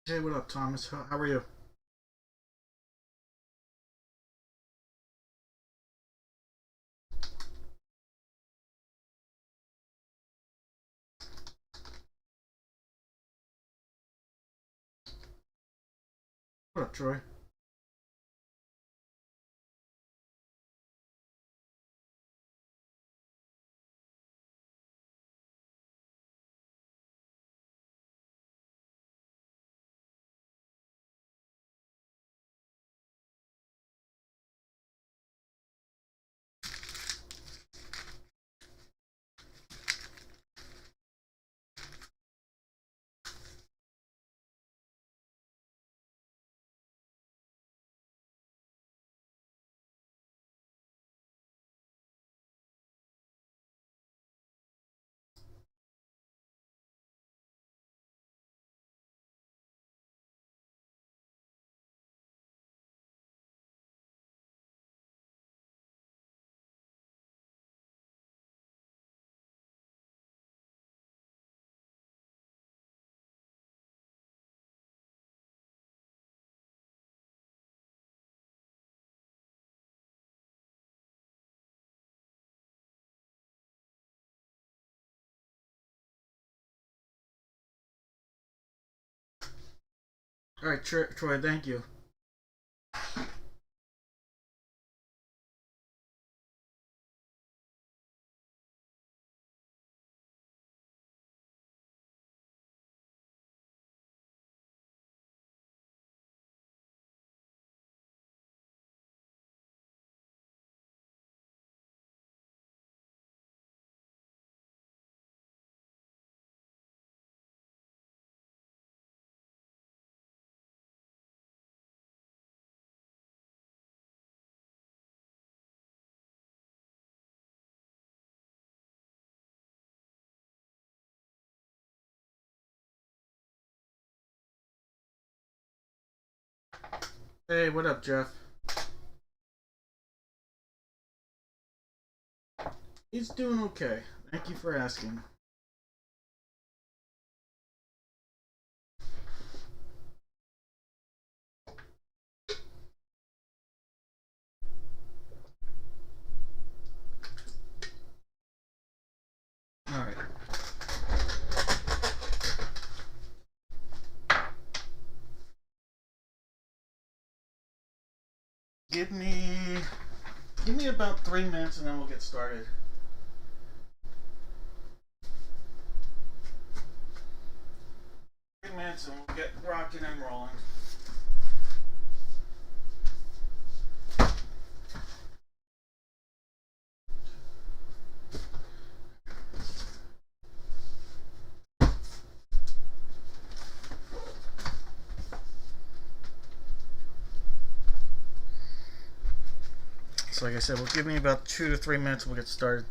Hey, what up, Thomas? How are you? What up, Troy? All right, Troy, thank you. Hey, what up, Jeff? He's doing okay. Thank you for asking. All right. Give me give me about 3 minutes and then we'll get started. 3 minutes and we'll get rocking and rolling. So, like I said, we'll give me about 2 to 3 minutes. And we'll get started.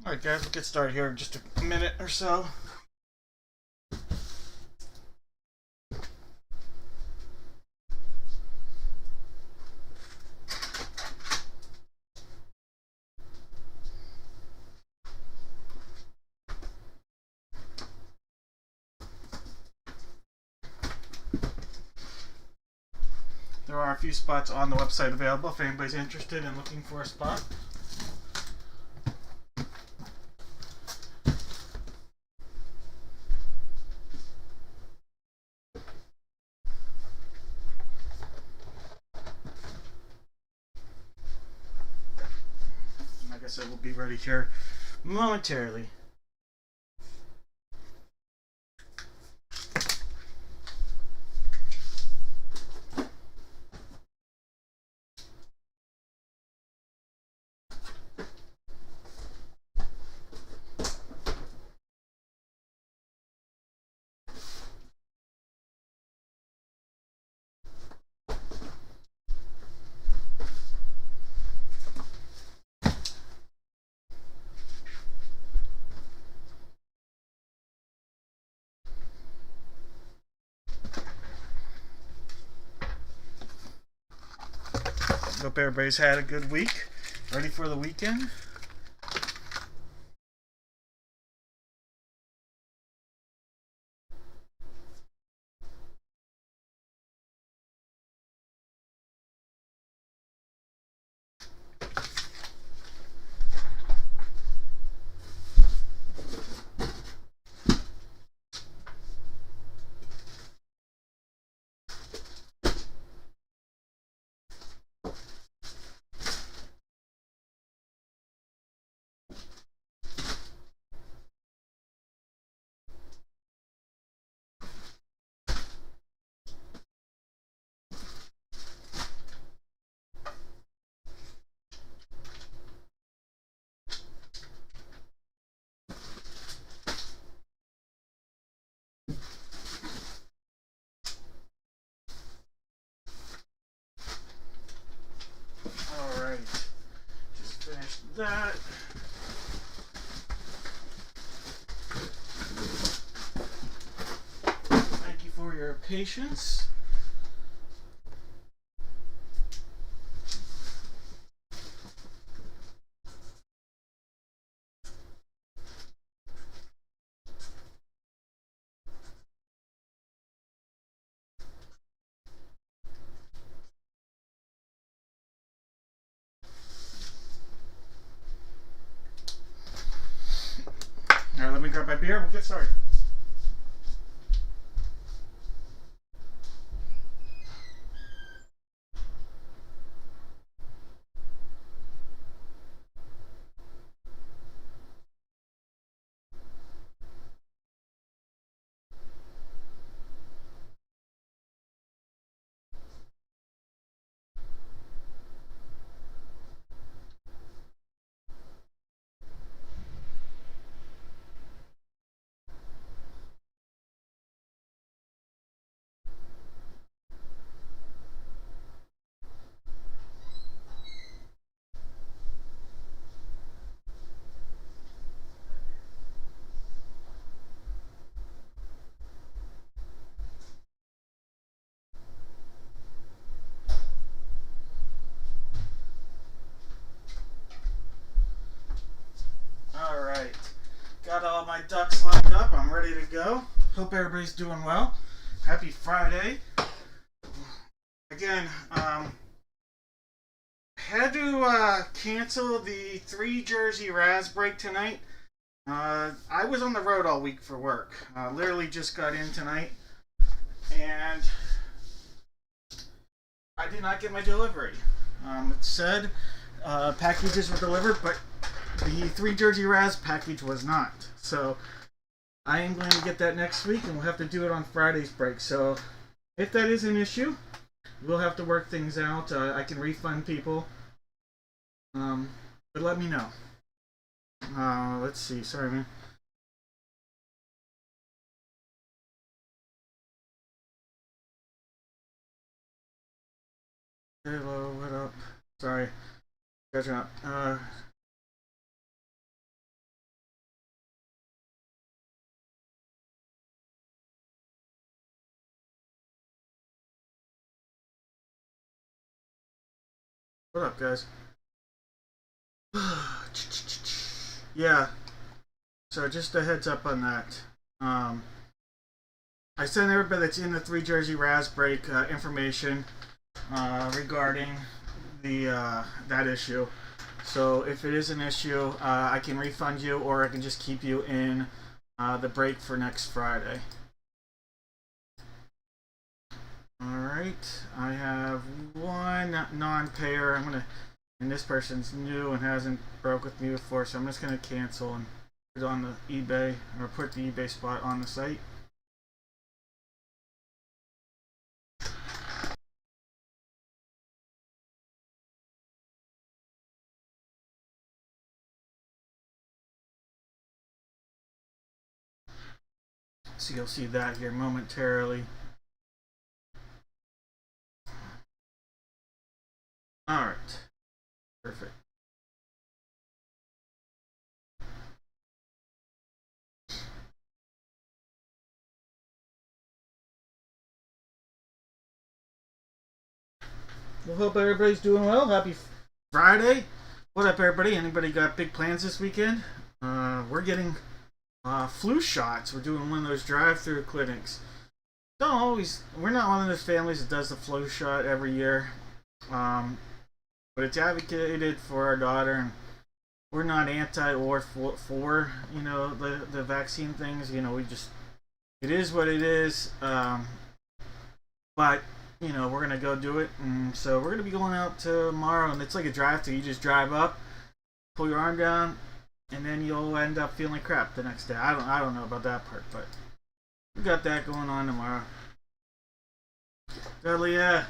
Alright guys, we'll get started here in just a minute or so. There are a few spots on the website available if anybody's interested in looking for a spot. Like I said, we'll be ready here momentarily. Hope everybody's had a good week. Ready for the weekend? Alright. Just finished that. Thank you for your patience. Alright, let me grab my beer. We'll get started. Alright. Got all my ducks lined up. I'm ready to go. Hope everybody's doing well. Happy Friday. Again, had to cancel the 3 Jersey Raz break tonight. I was on the road all week for work. Literally just got in tonight. And I did not get my delivery. It said packages were delivered, but the 3 Jersey Raz package was not. So I am going to get that next week, and we'll have to do it on Friday's break. So if that is an issue, we'll have to work things out. I can refund people. But let me know. Let's see. Sorry, man. Hello, what up? Sorry. You guys are not. What up, guys? Yeah. So just a heads up on that. I sent everybody that's in the 3 Jersey Raz break information regarding the that issue. So if it is an issue, I can refund you, or I can just keep you in the break for next Friday. Alright, I have one non-payer. And this person's new and hasn't broke with me before, so I'm just gonna cancel and put it on the eBay, or put the eBay spot on the site. So you'll see that here momentarily. Alright. Perfect. Well, hope everybody's doing well. Happy Friday. What up, everybody? Anybody got big plans this weekend? We're getting flu shots. We're doing one of those drive-through clinics. We're not one of those families that does the flu shot every year. But it's advocated for our daughter, and we're not anti or for you know, the vaccine things. You know, it is what it is. But you know, we're gonna go do it, and so we're gonna be going out tomorrow, and it's like a drive-through. You just drive up, pull your arm down, and then you'll end up feeling like crap the next day. I don't know about that part, but we got that going on tomorrow. Dudley, yeah.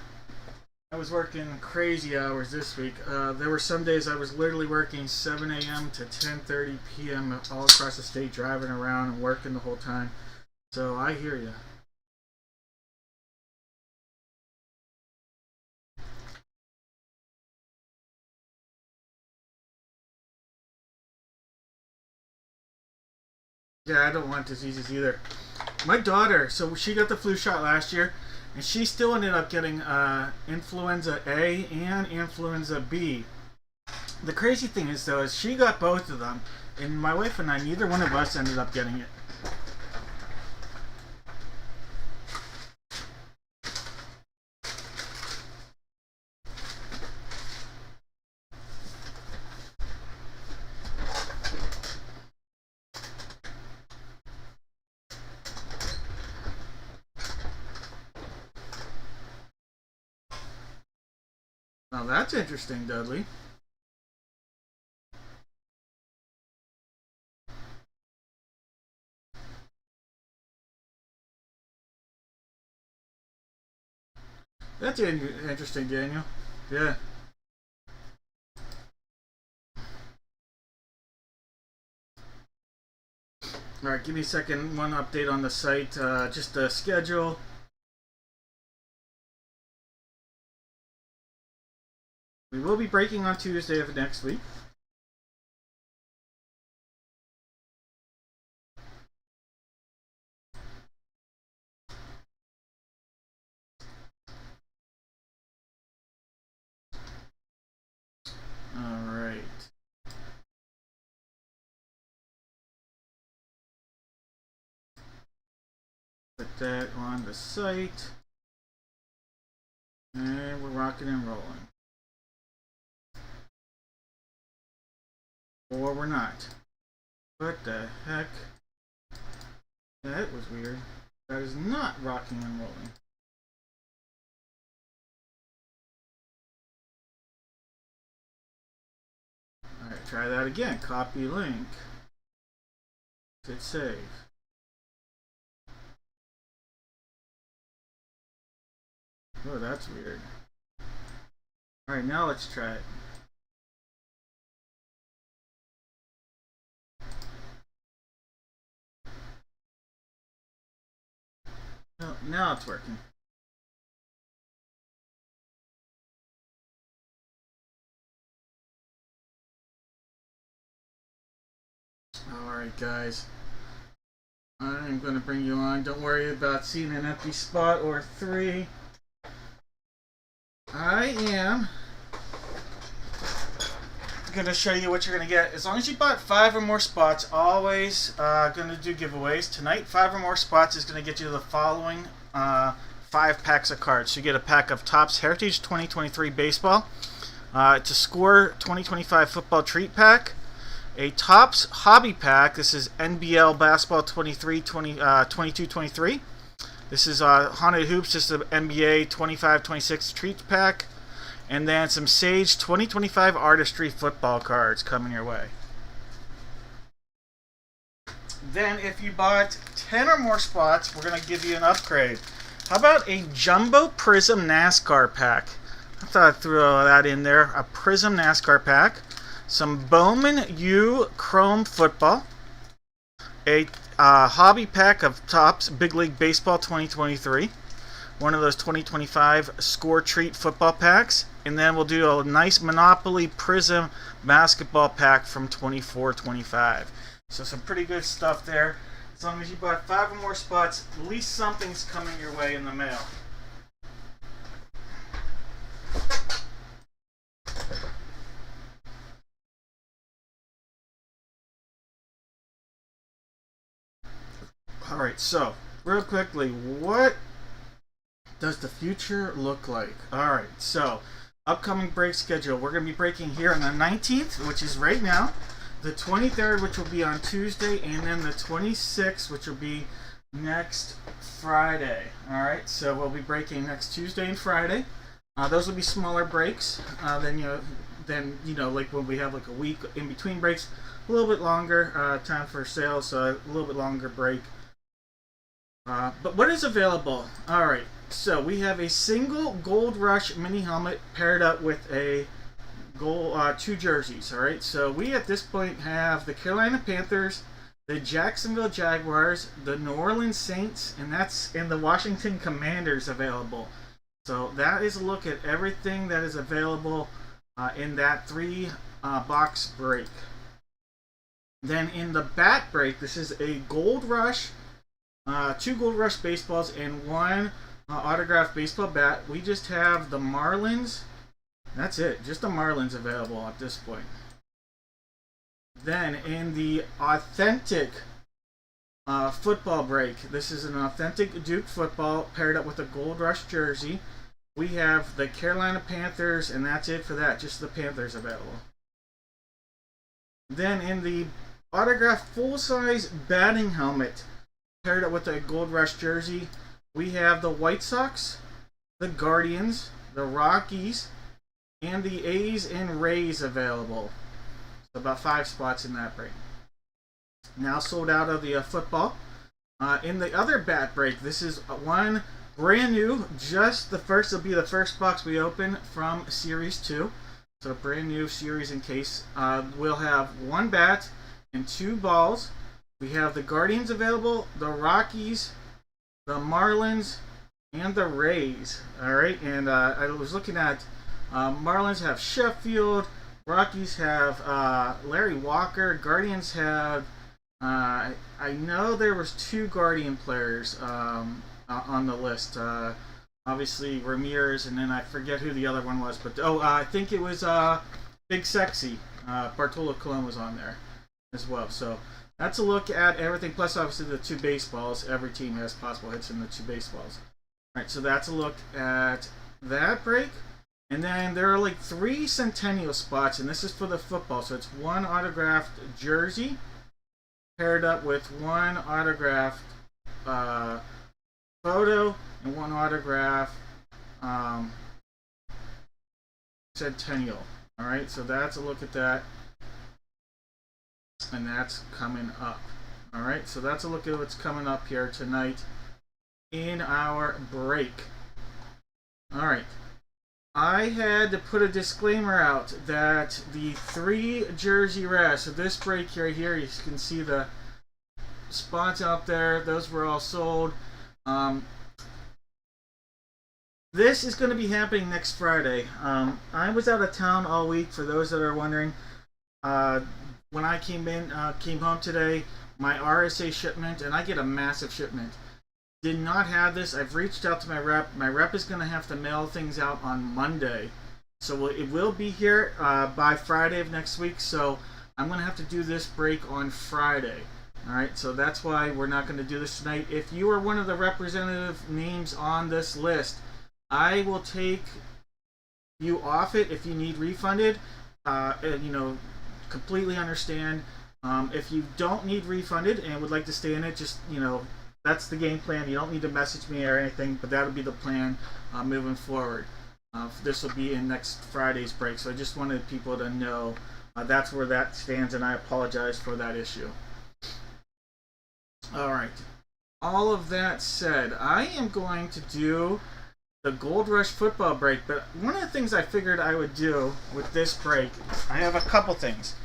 I was working crazy hours this week. There were some days I was literally working 7 a.m. to 10:30 p.m. all across the state, driving around and working the whole time. So I hear you. Yeah, I don't want diseases either. My daughter, so she got the flu shot last year, and she still ended up getting influenza A and influenza B. The crazy thing is, though, is she got both of them, and my wife and I, neither one of us ended up getting it. Now that's interesting, Dudley. That's interesting, Daniel. Yeah. Alright, give me a second. One update on the site. Just the schedule. We will be breaking on Tuesday of next week. Alright. Put that on the site. And we're rocking and rolling. Or we're not. What the heck? That was weird. That is not rocking and rolling. Alright, try that again. Copy link. Hit save. Oh, that's weird. Alright, now let's try it. No, now it's working. Alright, guys. I'm going to bring you on. Don't worry about seeing an empty spot or 3. I am going to show you what you're going to get. As long as you bought 5 or more spots, always going to do giveaways. Tonight, 5 or more spots is going to get you the following 5 packs of cards. So you get a pack of Topps Heritage 2023 Baseball. It's a Score 2025 Football Treat Pack. A Topps Hobby Pack. This is NBL Basketball 22-23. This is Haunted Hoops, just an NBA 25-26 Treat Pack. And then some Sage 2025 Artistry Football cards coming your way. Then if you bought 10 or more spots, we're going to give you an upgrade. How about a Jumbo Prism NASCAR pack? I thought I'd throw that in there. A Prism NASCAR pack. Some Bowman U Chrome Football. A hobby pack of Topps Big League Baseball 2023. One of those 2025 Score Treat football packs. And then we'll do a nice Monopoly Prism basketball pack from 24-25. So some pretty good stuff there. As long as you bought 5 or more spots, at least something's coming your way in the mail. Alright, so real quickly, what does the future look like? Alright, so upcoming break schedule. We're going to be breaking here on the 19th, which is right now, the 23rd, which will be on Tuesday, and then the 26th, which will be next Friday. Alright, so we'll be breaking next Tuesday and Friday. Those will be smaller breaks than like when we have like a week in between breaks. A little bit longer time for sales, so a little bit longer break. But what is available? Alright, so we have a single Gold Rush mini helmet paired up with a gold 2 jerseys. Alright, so we at this point have the Carolina Panthers, the Jacksonville Jaguars, the New Orleans Saints, and the Washington Commanders available. So that is a look at everything that is available in that 3 box break. Then in the bat break, this is a Gold Rush, 2 Gold Rush baseballs, and 1 autographed baseball bat. We just have the Marlins. That's it. Just the Marlins available at this point. Then in the authentic football break, this is an authentic Duke football paired up with a Gold Rush jersey. We have the Carolina Panthers, and that's it for that. Just the Panthers available. Then in the autographed full-size batting helmet paired up with a Gold Rush jersey, we have the White Sox, the Guardians, the Rockies, and the A's and Rays available. So about 5 spots in that break. Now sold out of the football. In the other bat break, this is one brand new, just the first, will be the first box we open from Series 2. So brand new series in case. We'll have 1 bat and 2 balls. We have the Guardians available, the Rockies, the Marlins, and the Rays. Alright, and I was looking at Marlins have Sheffield, Rockies have Larry Walker, Guardians have I know there was 2 Guardian players on the list. Obviously Ramirez, and then I forget who the other one was, but I think it was Big Sexy. Bartolo Colon was on there as well. So that's a look at everything, plus obviously the 2 baseballs. Every team has possible hits in the 2 baseballs. Alright, so that's a look at that break. And then there are like 3 Centennial spots, and this is for the football. So it's 1 autographed jersey paired up with 1 autographed photo and 1 autograph Centennial. Alright, so that's a look at that. And that's coming up. Alright, so that's a look at what's coming up here tonight in our break. Alright, I had to put a disclaimer out that the 3 jersey rest, so this break right here, you can see the spots out there, those were all sold. This is going to be happening next Friday. I was out of town all week, for those that are wondering. When I came home today, my RSA shipment, and I get a massive shipment, did not have this. I've reached out to my rep. My rep is going to have to mail things out on Monday. So it will be here by Friday of next week. So I'm going to have to do this break on Friday. All right, so that's why we're not going to do this tonight. If you are one of the representative names on this list, I will take you off it if you need refunded. Completely understand. If you don't need refunded and would like to stay in it, just, that's the game plan. You don't need to message me or anything, but that'll be the plan moving forward. This will be in next Friday's break, so I just wanted people to know that's where that stands, and I apologize for that issue. Alright, all of that said, I am going to do the Gold Rush football break, but one of the things I figured I would do with this break, I have a couple things.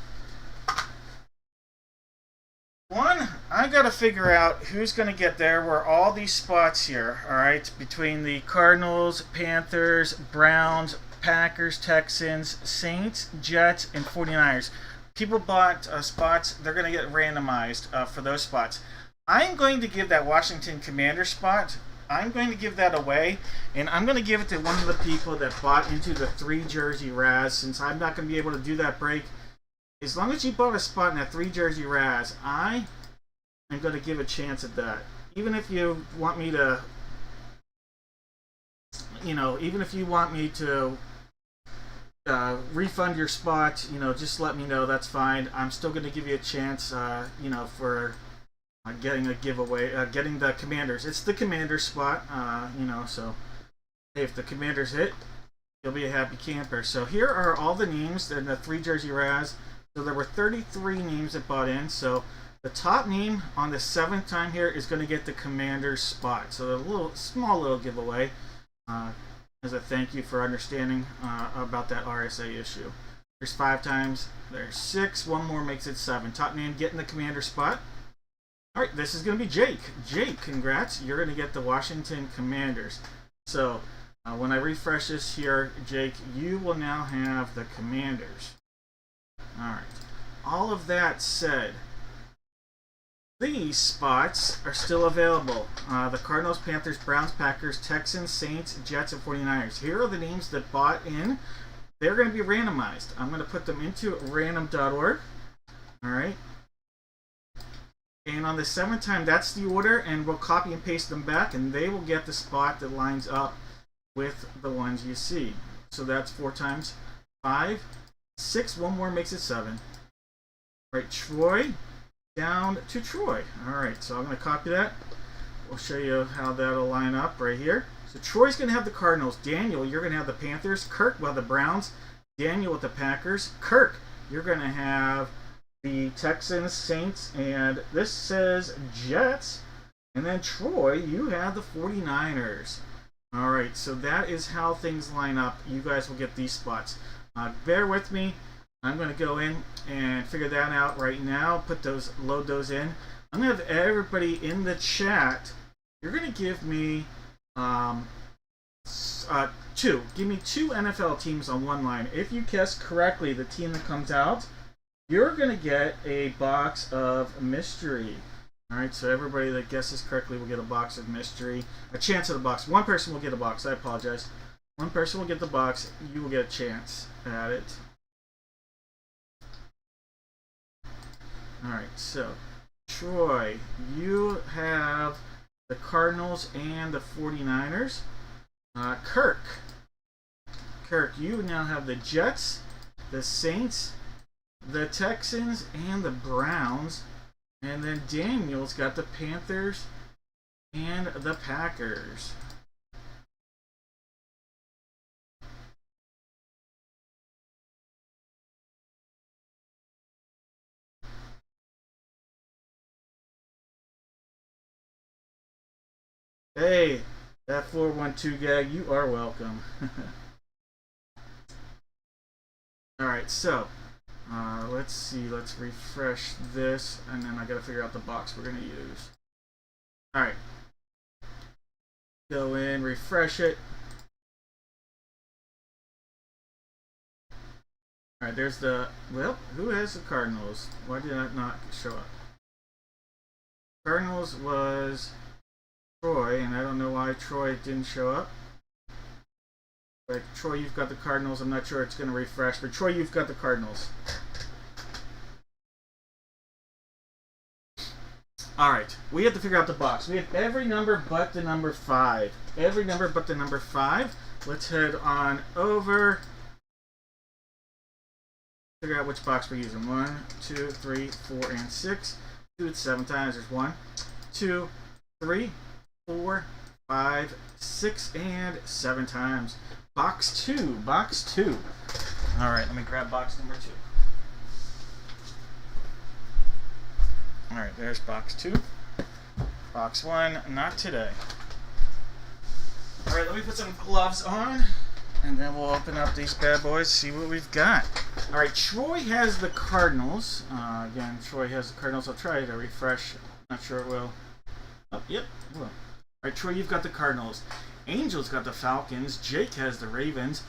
One, I gotta figure out who's gonna get there where all these spots here, alright, between the Cardinals, Panthers, Browns, Packers, Texans, Saints, Jets, and 49ers. People bought spots, they're gonna get randomized for those spots. I'm going to give that Washington Commander spot, I'm going to give that away, and I'm going to give it to one of the people that bought into the 3 jersey Raz, since I'm not going to be able to do that break. As long as you bought a spot in that 3 jersey Raz, I am going to give a chance at that. Even if you want me to, refund your spot, just let me know, that's fine. I'm still going to give you a chance, for getting a giveaway, getting the Commanders. It's the Commander spot, so hey, if the Commanders hit, you'll be a happy camper. So here are all the names in the 3 jersey Raz. So there were 33 names that bought in. So the top name on the 7th time here is going to get the Commander spot. So a small little giveaway as a thank you for understanding about that RSA issue. There's 5 times. There's 6. One more makes it 7. Top name getting the Commander spot. Alright, this is going to be Jake. Jake, congrats. You're going to get the Washington Commanders. So, when I refresh this here, Jake, you will now have the Commanders. Alright. All of that said, these spots are still available. The Cardinals, Panthers, Browns, Packers, Texans, Saints, Jets, and 49ers. Here are the names that bought in. They're going to be randomized. I'm going to put them into random.org. Alright. And on the 7th time, that's the order, and we'll copy and paste them back, and they will get the spot that lines up with the ones you see. So that's 4 times 5, 6, one more makes it 7. All right, Troy, down to Troy. All right, so I'm going to copy that. We'll show you how that'll line up right here. So Troy's going to have the Cardinals. Daniel, you're going to have the Panthers. Kirk will have the Browns. Daniel with the Packers. Kirk, you're going to have the Texans, Saints, and this says Jets. And then Troy, you have the 49ers. Alright, so that is how things line up. You guys will get these spots. Bear with me. I'm going to go in and figure that out right now. Load those in. I'm going to have everybody in the chat. You're going to give me two. Give me 2 NFL teams on one line. If you guess correctly the team that comes out, you're going to get a box of mystery. Alright, so everybody that guesses correctly will get a box of mystery. A chance at a box. One person will get a box. I apologize. One person will get the box. You will get a chance at it. Alright, so Troy, you have the Cardinals and the 49ers. Kirk, you now have the Jets, the Saints, the Texans, and the Browns. And then Daniel's got the Panthers and the Packers. Hey, that 412 gag, you are welcome. Alright, so let's see, let's refresh this, and then I gotta figure out the box we're gonna use. Alright. Go in, refresh it. Alright, there's the, well, who has the Cardinals? Why did that not show up? Cardinals was Troy, and I don't know why Troy didn't show up. But Troy, you've got the Cardinals. I'm not sure it's going to refresh, but Troy, you've got the Cardinals. Alright, we have to figure out the box. We have every number but the number 5. Every number but the number 5. Let's head on over. Figure out which box we're using. 1, 2, 3, 4, and 6. Do it 7 times. There's 1, 2, 3, 4, 5, 6, and 7 times. Box 2. Box 2. Alright, let me grab box number 2. Alright, there's box 2. Box 1, not today. Alright, let me put some gloves on, and then we'll open up these bad boys, see what we've got. Alright, Troy has the Cardinals. Again, Troy has the Cardinals. I'll try to refresh. Not sure it will. Oh, yep, it will. Alright, Troy, you've got the Cardinals. Angel's got the Falcons. Jake has the Ravens.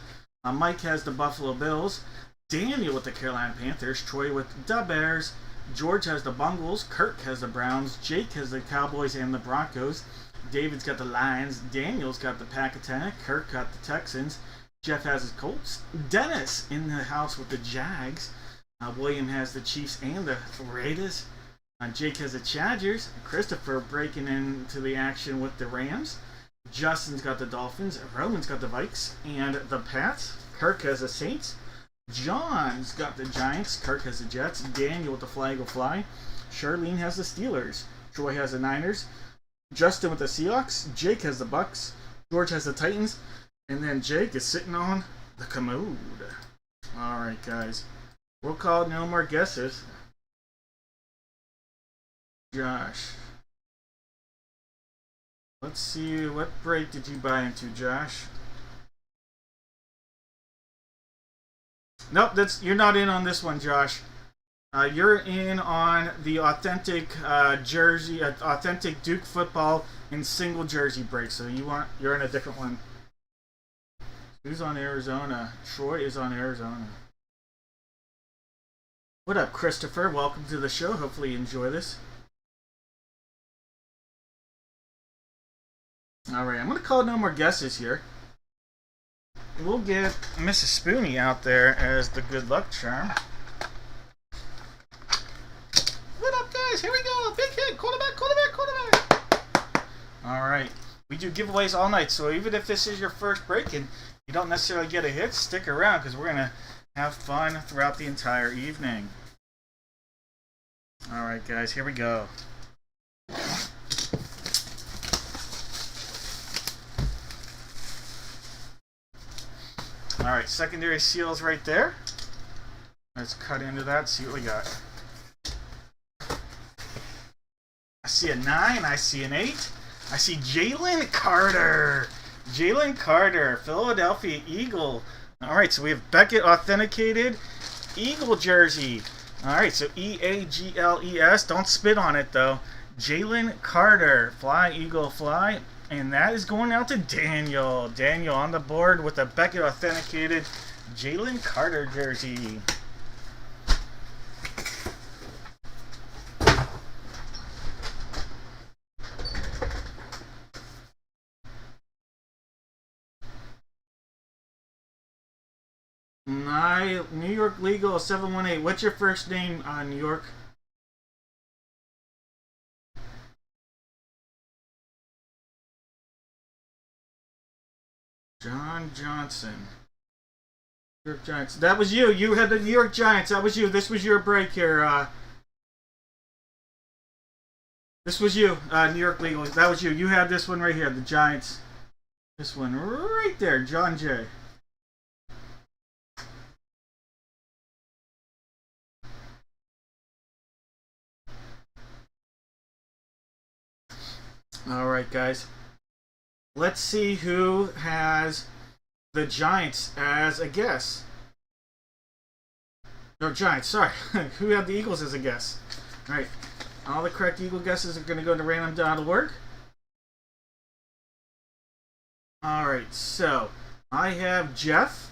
Mike has the Buffalo Bills. Daniel with the Carolina Panthers. Troy with the Bears. George has the Bungles. Kirk has the Browns. Jake has the Cowboys and the Broncos. David's got the Lions. Daniel's got the Pack-A-Tanic. Kirk got the Texans. Jeff has his Colts. Dennis in the house with the Jags. William has the Chiefs and the Raiders. Jake has the Chargers. Christopher breaking into the action with the Rams. Justin's got the Dolphins. Roman's got the Vikes and the Pats. Kirk has the Saints. John's got the Giants. Kirk has the Jets. Daniel with the Flag will Fly. Charlene has the Steelers. Troy has the Niners. Justin with the Seahawks. Jake has the Bucks. George has the Titans. And then Jake is sitting on the commode. Alright, guys. We'll call it no more guesses. Josh. Let's see, what break did you buy into, Josh? Nope, you're not in on this one, Josh. You're in on the authentic jersey, authentic Duke football in single jersey break. So you're in a different one. Who's on Arizona? Troy is on Arizona. What up, Christopher? Welcome to the show. Hopefully you enjoy this. Alright, I'm going to call no more guesses here. We'll get Mrs. Spoonie out there as the good luck charm. What up, guys? Here we go. Big hit. Quarterback. Alright. We do giveaways all night, so even if this is your first break and you don't necessarily get a hit, stick around because we're going to have fun throughout the entire evening. Alright, guys. Here we go. Alright, secondary seals right there. Let's cut into that, see what we got. I see a 9, I see an 8. I see Jalen Carter. Jalen Carter, Philadelphia Eagle. Alright, so we have Beckett authenticated Eagle jersey. Alright, so E-A-G-L-E-S. Don't spit on it, though. Jalen Carter. Fly, Eagle, fly. And that is going out to Daniel. Daniel on the board with a Beckett authenticated Jalen Carter jersey. New York Legal 718. What's your first name, New York? John Johnson. New York Giants. That was you. You had the New York Giants. That was you. This was your break here. This was you, New York Legal. That was you. You had this one right here, the Giants. This one right there, John J. Alright, guys. Let's see who has the Giants as a guess. No, Giants, sorry. Who had the Eagles as a guess? Alright. All the correct Eagle guesses are going to go to random.org. Alright, so I have Jeff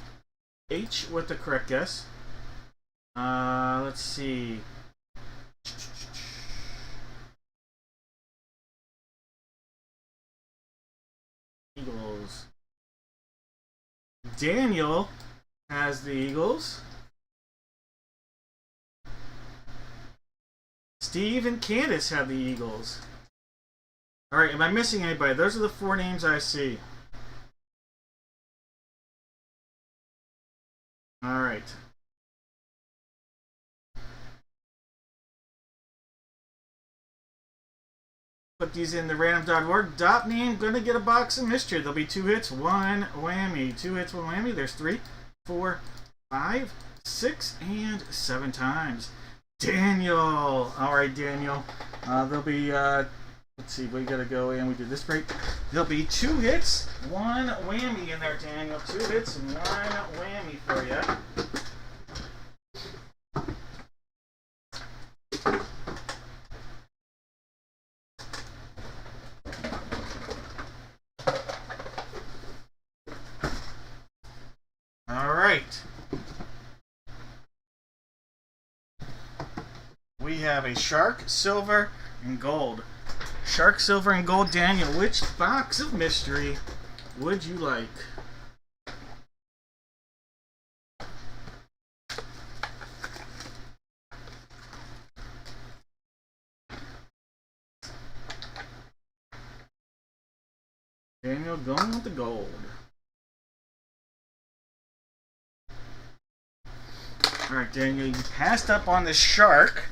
H with the correct guess. Let's see. Eagles. Daniel has the Eagles. Steve and Candace have the Eagles. Alright, am I missing anybody? Those are the 4 names I see. Alright. Put these in the random.org. Dot name, gonna get a box of mystery. There'll be 2 hits, 1 whammy. 2 hits, 1 whammy. There's 3, 4, 5, 6, and 7 times. Daniel! Alright, Daniel. There'll be, let's see, we gotta go in. We did this break. There'll be 2 hits, 1 whammy in there, Daniel. 2 hits, 1 whammy for you. We have a shark, silver, and gold. Shark, silver, and gold. Daniel, which box of mystery would you like? Daniel going with the gold. Alright, Daniel, you passed up on the shark.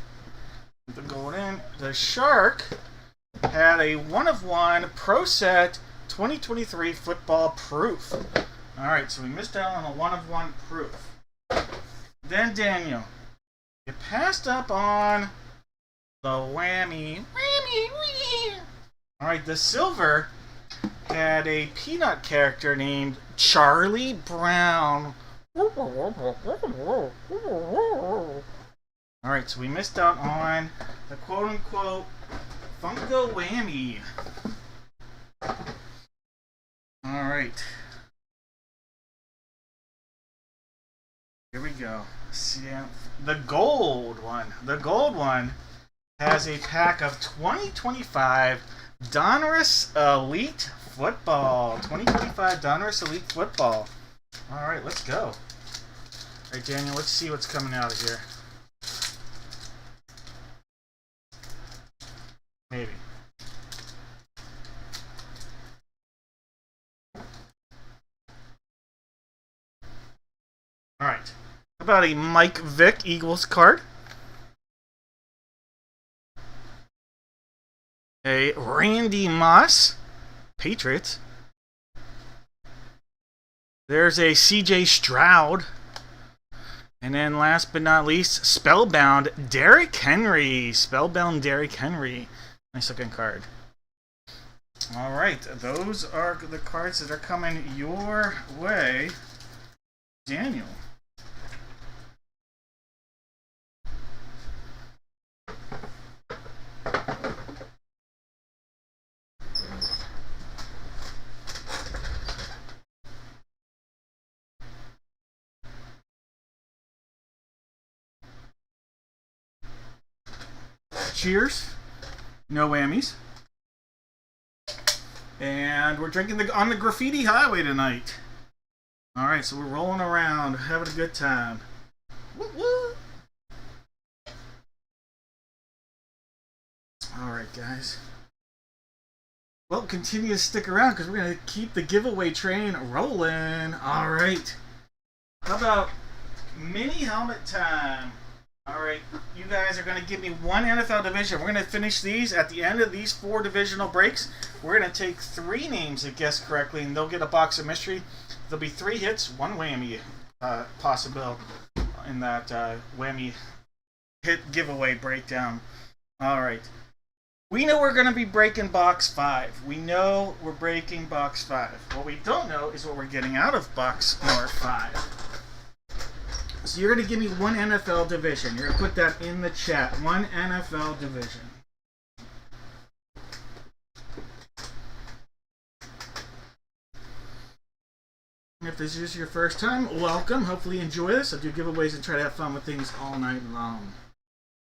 The gold in. The shark had a 1-of-1 Pro Set 2023 football proof. Alright, so we missed out on a 1-of-1 proof. Then, Daniel, you passed up on the whammy. Alright, the silver had a peanut character named Charlie Brown. Alright, so we missed out on the quote-unquote FUNKO whammy. Alright. Here we go. See, the gold one. The gold one has a pack of 2025 Donruss Elite Football. 2025 Donruss Elite Football. Alright, let's go. Alright, Daniel, let's see what's coming out of here. Maybe. Alright. How about a Mike Vick Eagles card? A Randy Moss Patriots. There's a CJ Stroud. And then last but not least, Spellbound Derrick Henry. Spellbound Derrick Henry. Nice looking card. Alright, those are the cards that are coming your way, Daniel. Cheers. No whammies. And we're drinking on the graffiti highway tonight. Alright, so we're rolling around, having a good time. Woo woo! Alright, guys. Well, continue to stick around because we're going to keep the giveaway train rolling. Alright. How about mini helmet time? Alright, you guys are going to give me one NFL division. We're going to finish these at the end of these 4 divisional breaks. We're going to take 3 names that guess correctly, and they'll get a box of mystery. There'll be 3 hits, 1 whammy possible in that whammy hit giveaway breakdown. Alright. We know we're going to be breaking box 5. We know we're breaking box 5. What we don't know is what we're getting out of box number 5. So you're going to give me one NFL division. You're going to put that in the chat. One NFL division. If this is your first time, welcome. Hopefully you enjoy this. I do giveaways and try to have fun with things all night long.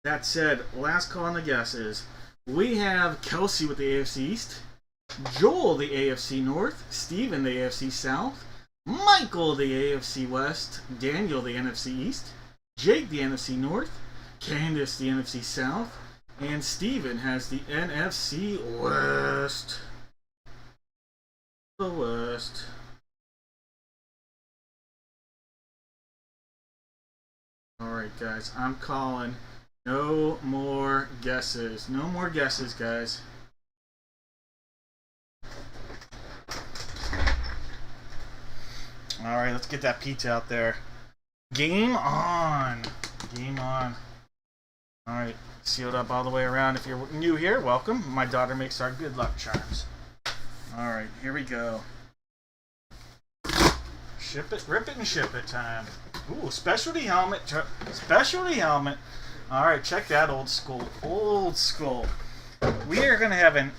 That said, last call on the guesses. We have Kelsey with the AFC East, Joel the AFC North, Steven the AFC South, Michael, the AFC West. Daniel, the NFC East. Jake, the NFC North. Candace, the NFC South. And Steven has the NFC West. The West. Alright, guys. I'm calling no more guesses. No more guesses, guys. Alright, let's get that pizza out there. Game on. Game on. Alright, sealed up all the way around. If you're new here, welcome. My daughter makes our good luck charms. Alright, here we go. Ship it, rip it, and ship it time. Ooh, specialty helmet. Specialty helmet. Alright, check that old school. Old school. We are going to have an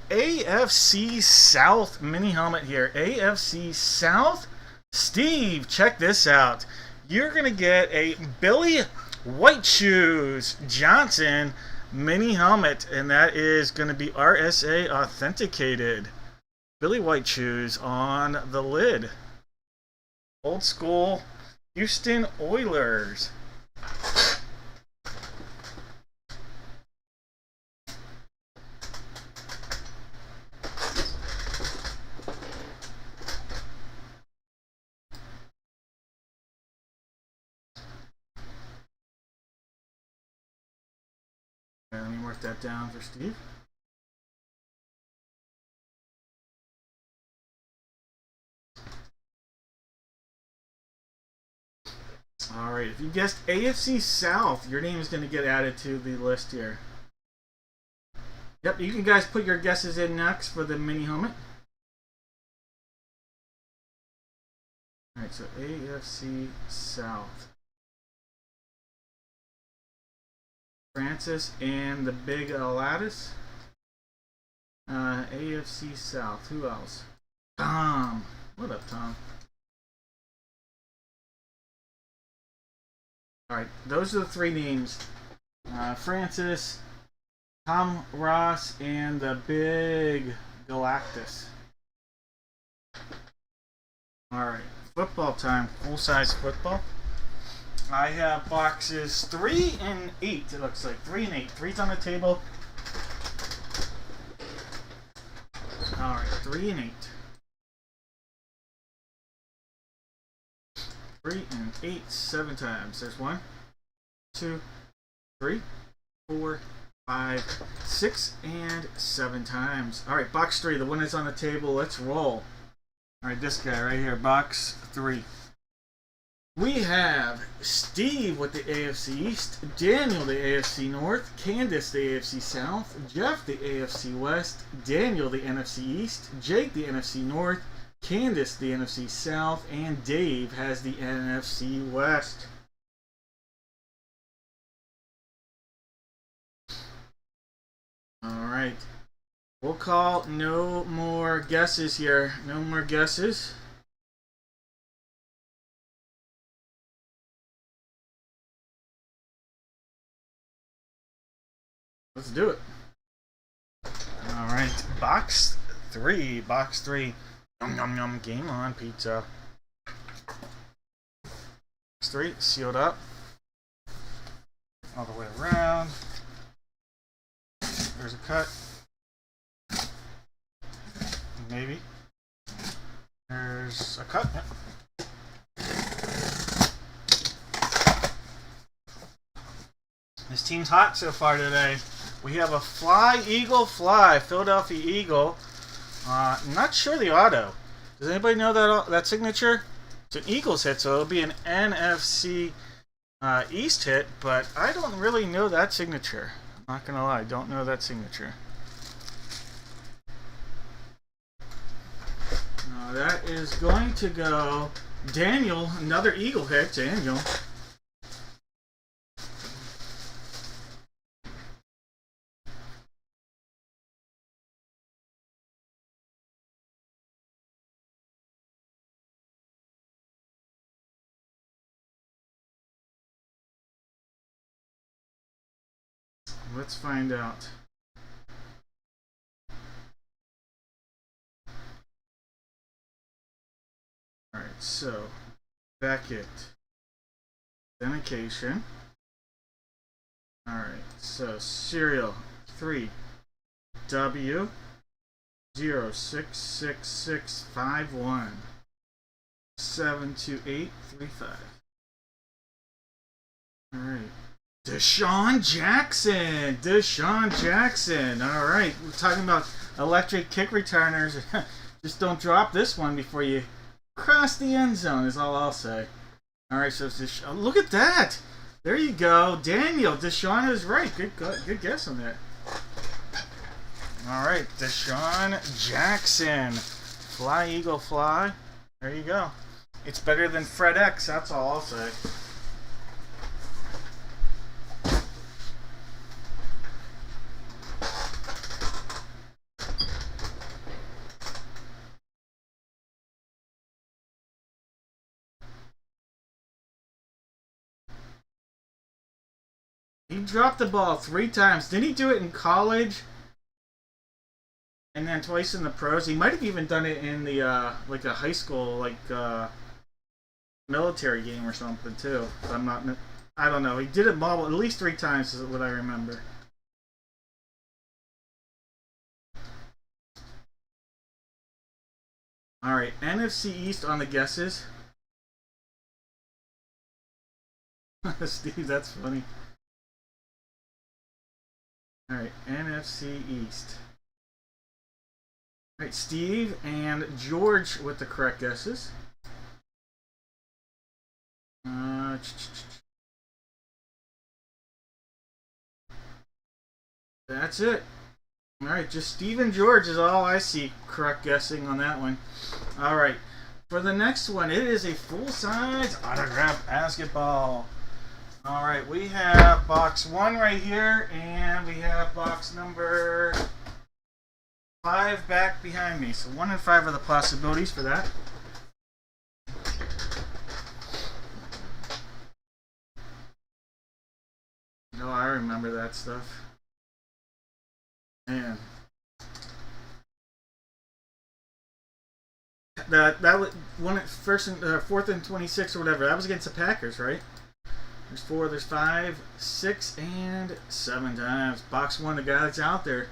AFC South mini helmet here. AFC South. Steve, check this out. You're going to get a Billy White Shoes Johnson mini helmet, and that is going to be RSA authenticated. Billy White Shoes on the lid. Old school Houston Oilers. Let me mark that down for Steve. Alright, if you guessed AFC South, your name is going to get added to the list here. Yep, you can guys put your guesses in next for the mini helmet. Alright, so AFC South. Francis and the Big Aladdis. AFC South. Who else? Tom. What up, Tom? Alright, those are the three names. Francis, Tom Ross, and the Big Galactus. Alright, football time. Full-size football. I have boxes 3 and 8, it looks like. 3 and 8. 3's on the table. Alright, 3 and 8. 3 and 8, 7 times. There's 1, 2, 3, 4, 5, 6, and 7 times. Alright, box 3, the one that's on the table. Let's roll. Alright, this guy right here, box 3. We have Steve with the AFC East, Daniel the AFC North, Candace the AFC South, Jeff the AFC West, Daniel the NFC East, Jake the NFC North, Candace the NFC South, and Dave has the NFC West. Alright. We'll call no more guesses here. No more guesses. Let's do it. Alright, box 3. Box 3. Yum, yum, yum. Game on, pizza. Box 3, sealed up. All the way around. There's a cut. Maybe. There's a cut. Yep. This team's hot so far today. We have a Fly Eagle Fly, Philadelphia Eagle. Not sure the auto. Does anybody know that signature? It's an Eagles hit, so it'll be an NFC East hit, but I don't really know that signature. I'm not gonna lie, don't know that signature. That is going to go Daniel, another Eagle hit, Daniel. Let's find out. Alright, so Beckett authentication. Alright, so serial 3W 066651 72835. Alright. Deshaun Jackson. Deshaun Jackson. Alright, we're talking about electric kick returners. Just don't drop this one before you cross the end zone is all I'll say. Alright, so look at that. There you go. Daniel, Deshaun is right. Good guess on that. Alright, Deshaun Jackson. Fly, Eagle, fly. There you go. It's better than Fred X, that's all I'll say. He dropped the ball 3 times. Didn't he do it in college? And then twice in the pros. He might have even done it in the like a high school military game or something too. I don't know. He did it at least 3 times is what I remember. All right, NFC East on the guesses. Steve, that's funny. All right, NFC East. All right, Steve and George with the correct guesses. That's it. All right, just Steve and George is all I see correct guessing on that one. All right, for the next one, it is a full-size autographed basketball. All right, we have box 1 right here, and we have box number 5 back behind me. So 1 and 5 are the possibilities for that. Oh, I remember that stuff. Man. That was one at first and 4th and 26 or whatever. That was against the Packers, right? There's 4, there's 5, 6, and 7 times. Box 1, the guy that's out there.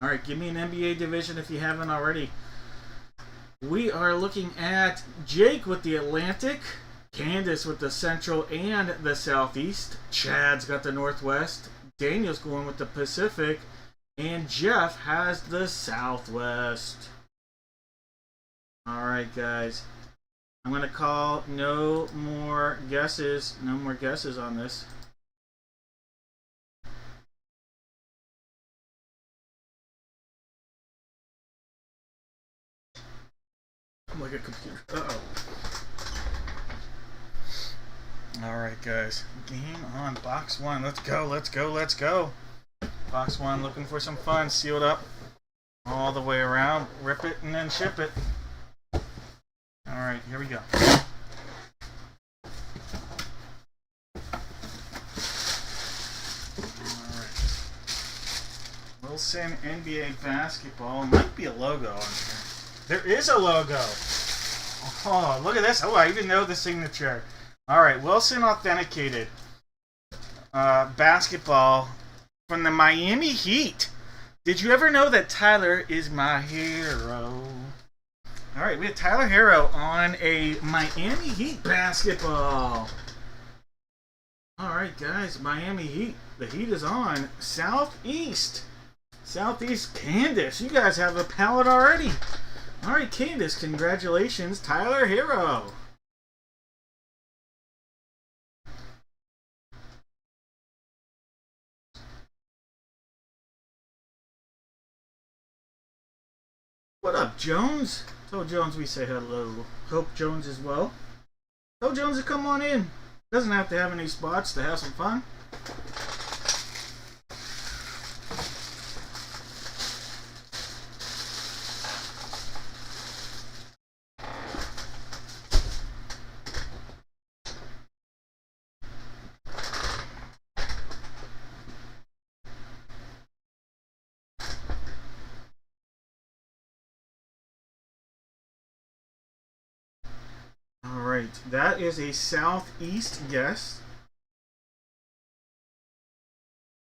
All right, give me an NBA division if you haven't already. We are looking at Jake with the Atlantic, Candace with the Central and the Southeast, Chad's got the Northwest, Daniel's going with the Pacific, and Jeff has the Southwest. All right, guys. I'm going to call no more guesses. No more guesses on this. I'm like a computer. Uh-oh. All right, guys. Game on. Box 1. Let's go, let's go, let's go. Box 1, looking for some fun. Sealed up all the way around. Rip it and then ship it. All right, here we go. All right. Wilson NBA basketball. Might be a logo on here. There is a logo. Oh, look at this. Oh, I even know the signature. All right, Wilson authenticated basketball from the Miami Heat. Did you ever know that Tyler is my hero? All right, we have Tyler Hero on a Miami Heat basketball. All right, guys, Miami Heat. The Heat is on. Southeast. Southeast, Candace. You guys have a palette already. All right, Candace, congratulations. Tyler Hero. What up, Jones? Tell Jones we say hello. Hope Jones as well. Tell Jones to come on in. Doesn't have to have any spots to have some fun. Alright, that is a southeast guess.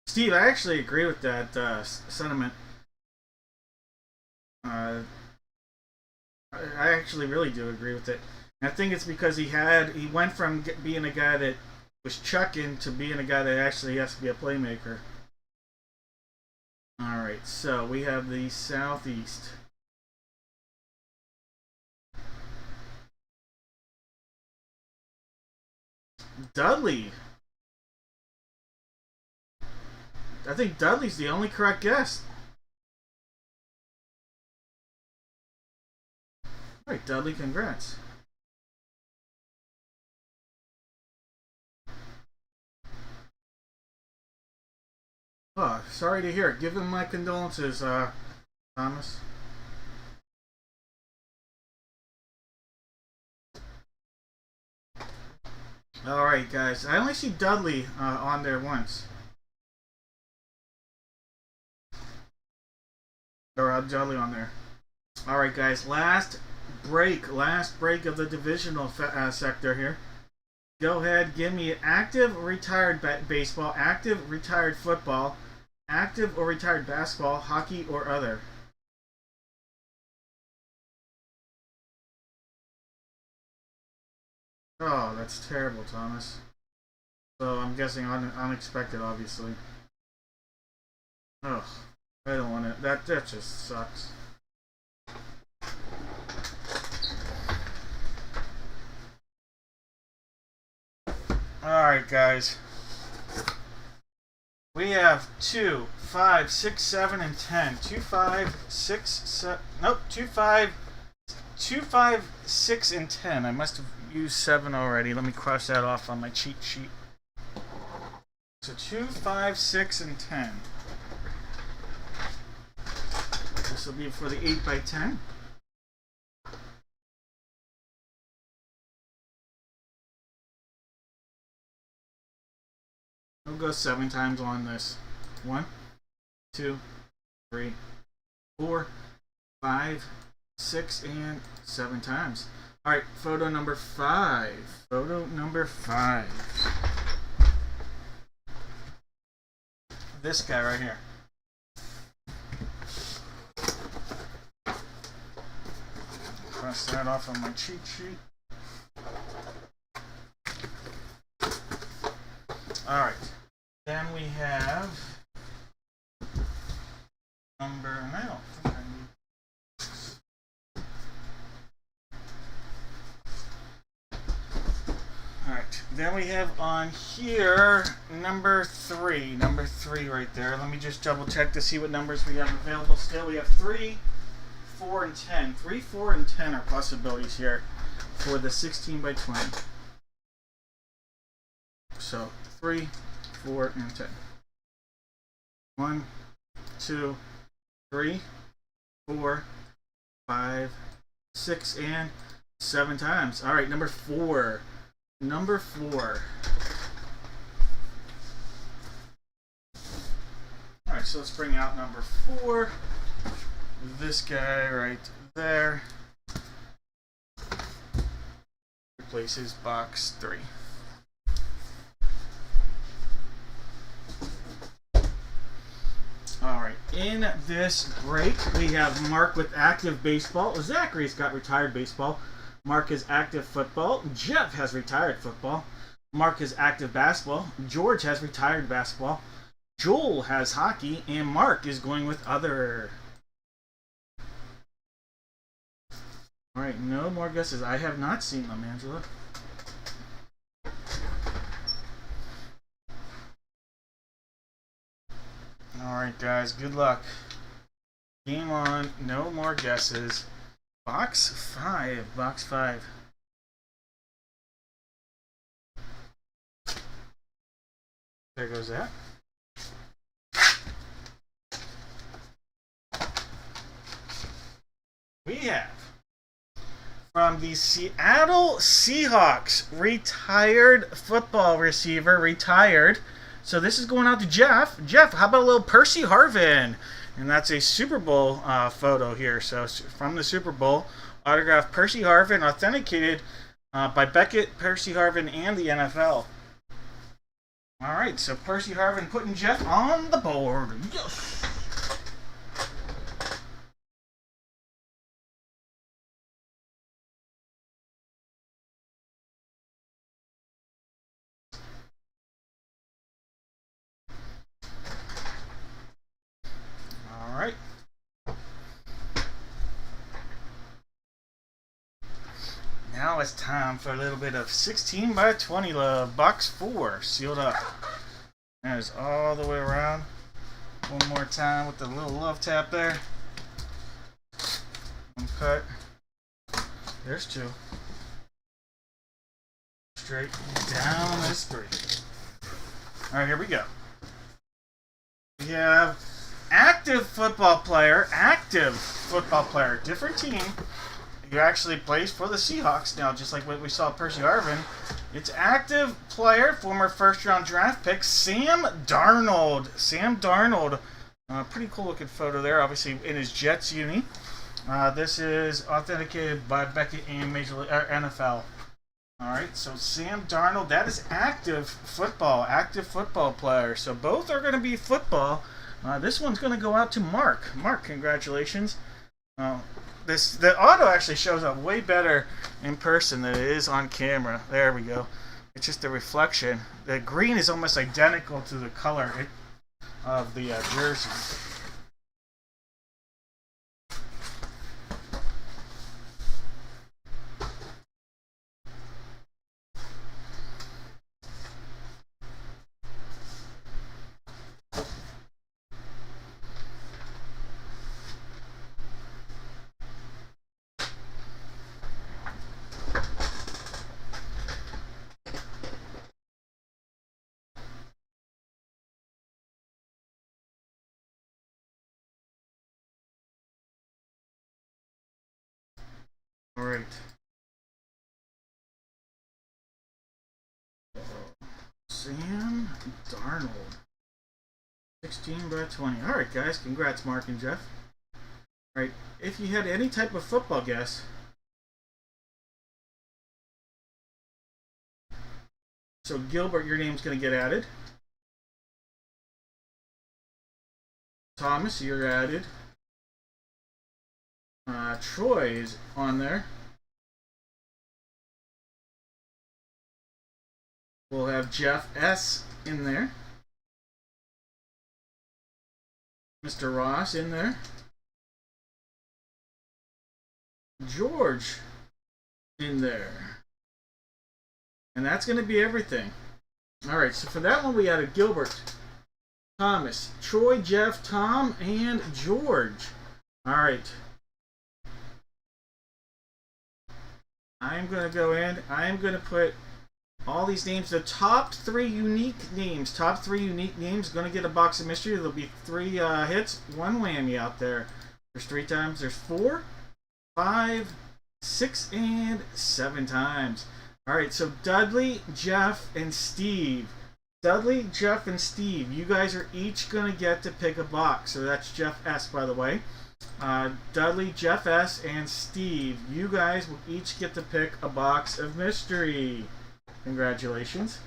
Steve, I actually agree with that sentiment. I actually really do agree with it. And I think it's because he went from being a guy that was chucking to being a guy that actually has to be a playmaker. Alright, so we have the southeast. Dudley. I think Dudley's the only correct guess. Alright, Dudley, congrats. Oh, sorry to hear. Give him my condolences, Thomas. Alright, guys. I only see Dudley on there once. Or Dudley on there. Alright, guys. Last break of the divisional sector here. Go ahead, give me active or retired baseball, active, retired football, active or retired basketball, hockey, or other. Oh, that's terrible, Thomas. So I'm guessing unexpected, obviously. Oh, I don't want it. That just sucks. Alright, guys. We have 2, 5, 6, 7, and 10. 2, 5, 6, 7. Nope, 2, 5, 2, 5, 6, and 10. I must have used 7 already. Let me cross that off on my cheat sheet. So 2, 5, 6, and 10. This will be for the 8 by 10. We'll go 7 times on this. 1, 2, 3, 4, 5, 6, and 7 times. Alright, photo number 5. Photo number 5. This guy right here. Cross that off on my cheat sheet. Alright. Then we have number, I don't think I need. Alright. Then we have on here number 3. Number 3 right there. Let me just double check to see what numbers we have available still. We have 3, 4, and 10. 3, 4, and 10 are possibilities here for the 16 by 20. So 3, 4, and 10. 1, 2, 3, 4, 5, 6, and 7 times. Alright, number 4. Number 4. Alright, so let's bring out number 4. This guy right there. Replaces box 3. Alright, in this break, we have Mark with active baseball. Zachary's got retired baseball. Mark is active football. Jeff has retired football. Mark is active basketball. George has retired basketball. Joel has hockey. And Mark is going with other. Alright, no more guesses. I have not seen them, Angela. Alright, guys, good luck. Game on. No more guesses. Box 5. Box 5. There goes that. We have from the Seattle Seahawks, retired football receiver, retired. So this is going out to Jeff. Jeff, how about a little Percy Harvin? And that's a Super Bowl photo here. So from the Super Bowl, autographed Percy Harvin, authenticated by Beckett, Percy Harvin, and the NFL. All right, so Percy Harvin putting Jeff on the board. Yes. All right. Now it's time for a little bit of 16 by 20 love. Box 4 sealed up. That is all the way around. One more time with the little love tap there. One cut. There's 2. Straight down this 3. Alright, here we go. We have active football player, different team. Who actually plays for the Seahawks now, just like what we saw Percy Harvin. It's active player, former first-round draft pick, Sam Darnold. Pretty cool looking photo there, obviously in his Jets uni. This is authenticated by Beckett and Major League NFL. All right, so Sam Darnold, that is active football player. So both are going to be football. This one's going to go out to Mark. Mark, congratulations. The auto actually shows up way better in person than it is on camera. There we go. It's just a reflection. The green is almost identical to the color of the jersey. Alright. Sam Darnold. 16 by 20. Alright, guys. Congrats, Mark and Jeff. Alright, if you had any type of football guess, so Gilbert, your name's going to get added. Thomas, you're added. Troy is on there. We'll have Jeff S. in there. Mr. Ross in there. George in there. And that's going to be everything. Alright, so for that one we added Gilbert, Thomas, Troy, Jeff, Tom, and George. Alright. I'm going to go in. I'm going to put all these names. The top 3 unique names. Top 3 unique names. Going to get a box of mystery. There'll be 3 hits. 1 whammy out there. There's 3 times. There's 4, 5, 6, and 7 times. Alright, so Dudley, Jeff, and Steve. Dudley, Jeff, and Steve. You guys are each going to get to pick a box. So that's Jeff S, by the way. Dudley, Jeff S, and Steve, you guys will each get to pick a box of mystery. Congratulations.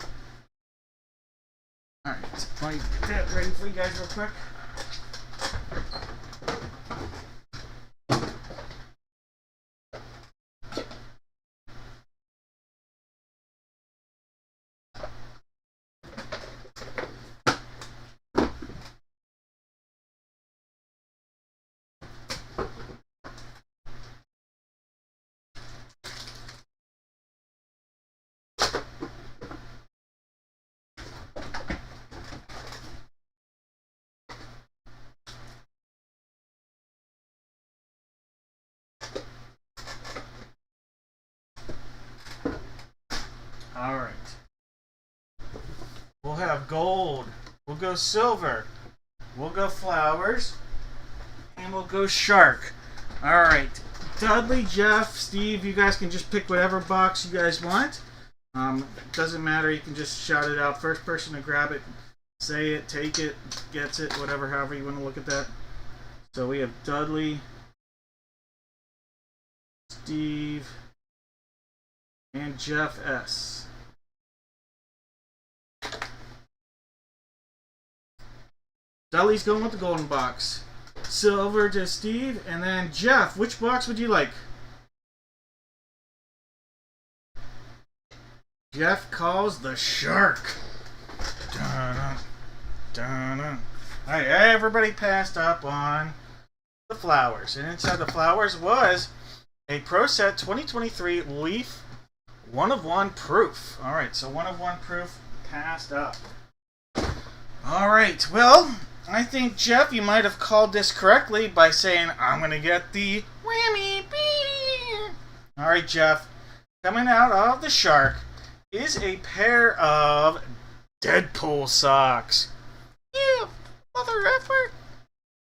Alright, let me get that ready for you guys real quick. Alright. We'll have gold. We'll go silver. We'll go flowers. And we'll go shark. Alright. Dudley, Jeff, Steve, you guys can just pick whatever box you guys want. Doesn't matter. You can just shout it out. First person to grab it, say it, take it, gets it, whatever, however you want to look at that. So we have Dudley, Steve, And Jeff S. Dudley's going with the golden box. Silver to Steve. And then Jeff, which box would you like? Jeff calls the shark. Dun-dun, dun-dun. Alright, everybody passed up on the flowers. And inside the flowers was a Pro Set 2023 Leaf 1 of 1 proof. Alright, so 1 of 1 proof passed up. Alright, well, I think, Jeff, you might have called this correctly by saying, I'm going to get the whammy bee. Alright, Jeff, coming out of the shark is a pair of Deadpool socks. Yeah, mother effer.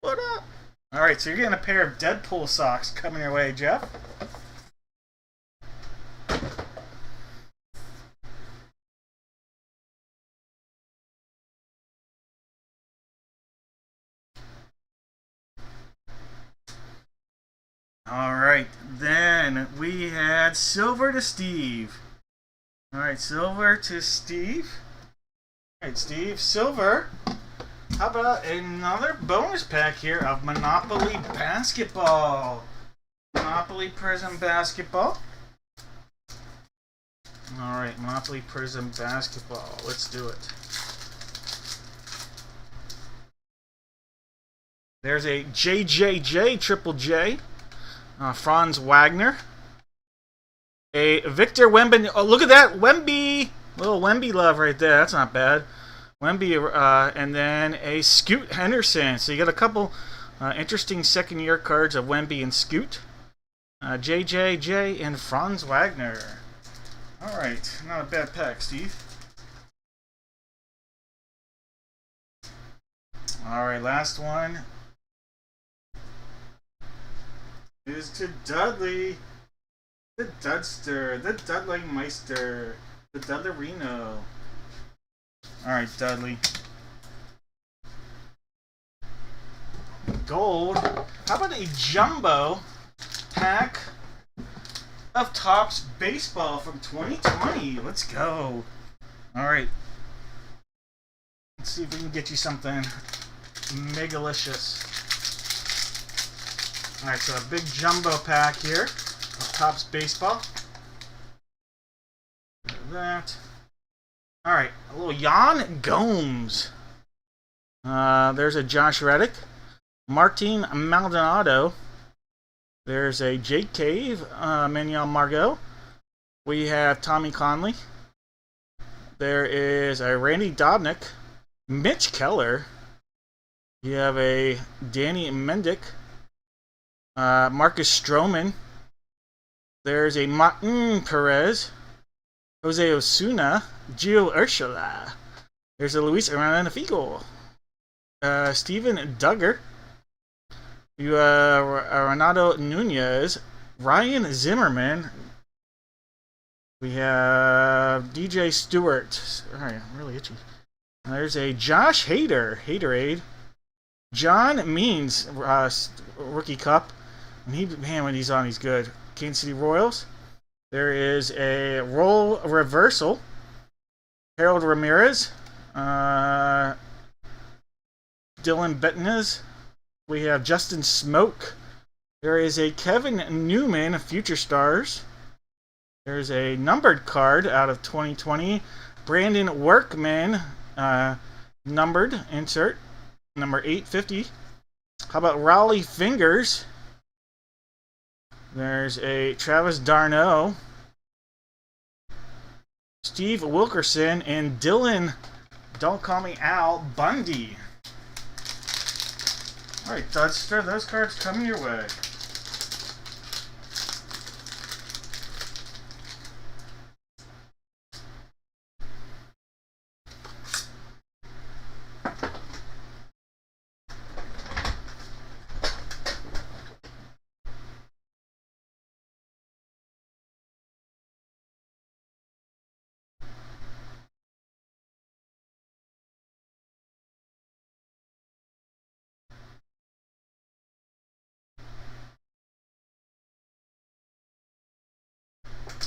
What up? Alright, so you're getting a pair of Deadpool socks coming your way, Jeff. Alright, then we had silver to Steve. Alright, silver to Steve. Alright, Steve, silver. How about another bonus pack here of Monopoly Basketball? Monopoly Prism Basketball. Alright, Monopoly Prism Basketball. Let's do it. There's a JJJ Triple J. Franz Wagner. A Victor Wemby. Oh, look at that! Wemby! Little Wemby love right there. That's not bad. Wemby, and then a Scoot Henderson. So you got a couple interesting second-year cards of Wemby and Scoot. JJJ and Franz Wagner. Alright, not a bad pack, Steve. Alright, last one is to Dudley. The Dudster, the Dudley Meister, the Dudlerino. Alright, Dudley. Gold. How about a jumbo pack of Topps Baseball from 2020? Let's go. Alright. Let's see if we can get you something megalicious. Alright, so a big jumbo pack here of Topps Baseball. Look at that. Alright, a little Yan Gomes. There's a Josh Reddick. Martin Maldonado. There's a Jake Cave. Manuel Margot. We have Tommy Conley. There is a Randy Dobnak. Mitch Keller. You have a Danny Mendick. Marcus Stroman. There's a Martin Perez. Jose Osuna. Gio Urshela. There's a Luis Arenado. Steven Duggar. You Renato Nunez. Ryan Zimmerman. We have DJ Stewart. Alright, I'm really itchy. There's a Josh Hader. Haterade. John Means. Rookie Cup. And when he's on, he's good. Kansas City Royals. There is a role reversal. Harold Ramirez. Dylan Bettinez. We have Justin Smoke. There is a Kevin Newman, Future Stars. There's a numbered card out of 2020. Brandon Workman, numbered insert. Number 850. How about Raleigh Fingers? There's a Travis d'Arnaud, Steve Wilkerson, and Dylan, don't call me Al, Bundy. Alright, Dudster, those cards coming your way.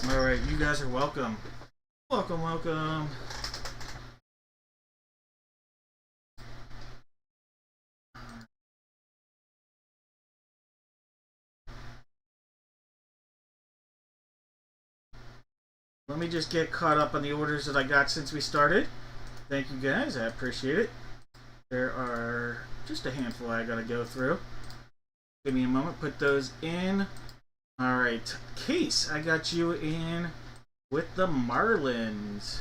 Alright, you guys are welcome. Welcome, welcome. Let me just get caught up on the orders that I got since we started. Thank you guys, I appreciate it. There are just a handful I gotta go through. Give me a moment, put those in. Alright, Case, I got you in with the Marlins.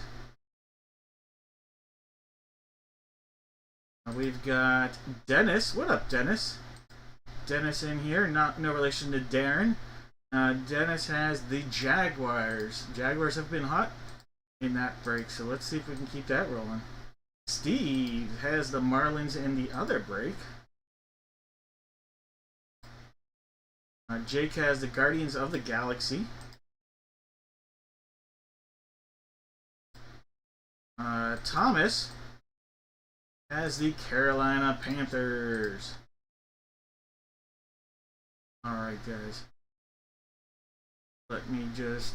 We've got Dennis. What up, Dennis? Dennis in here, no relation to Darren. Dennis has the Jaguars. Jaguars have been hot in that break, so let's see if we can keep that rolling. Steve has the Marlins in the other break. Jake has the Guardians of the Galaxy. Thomas has the Carolina Panthers. Alright, guys. Let me just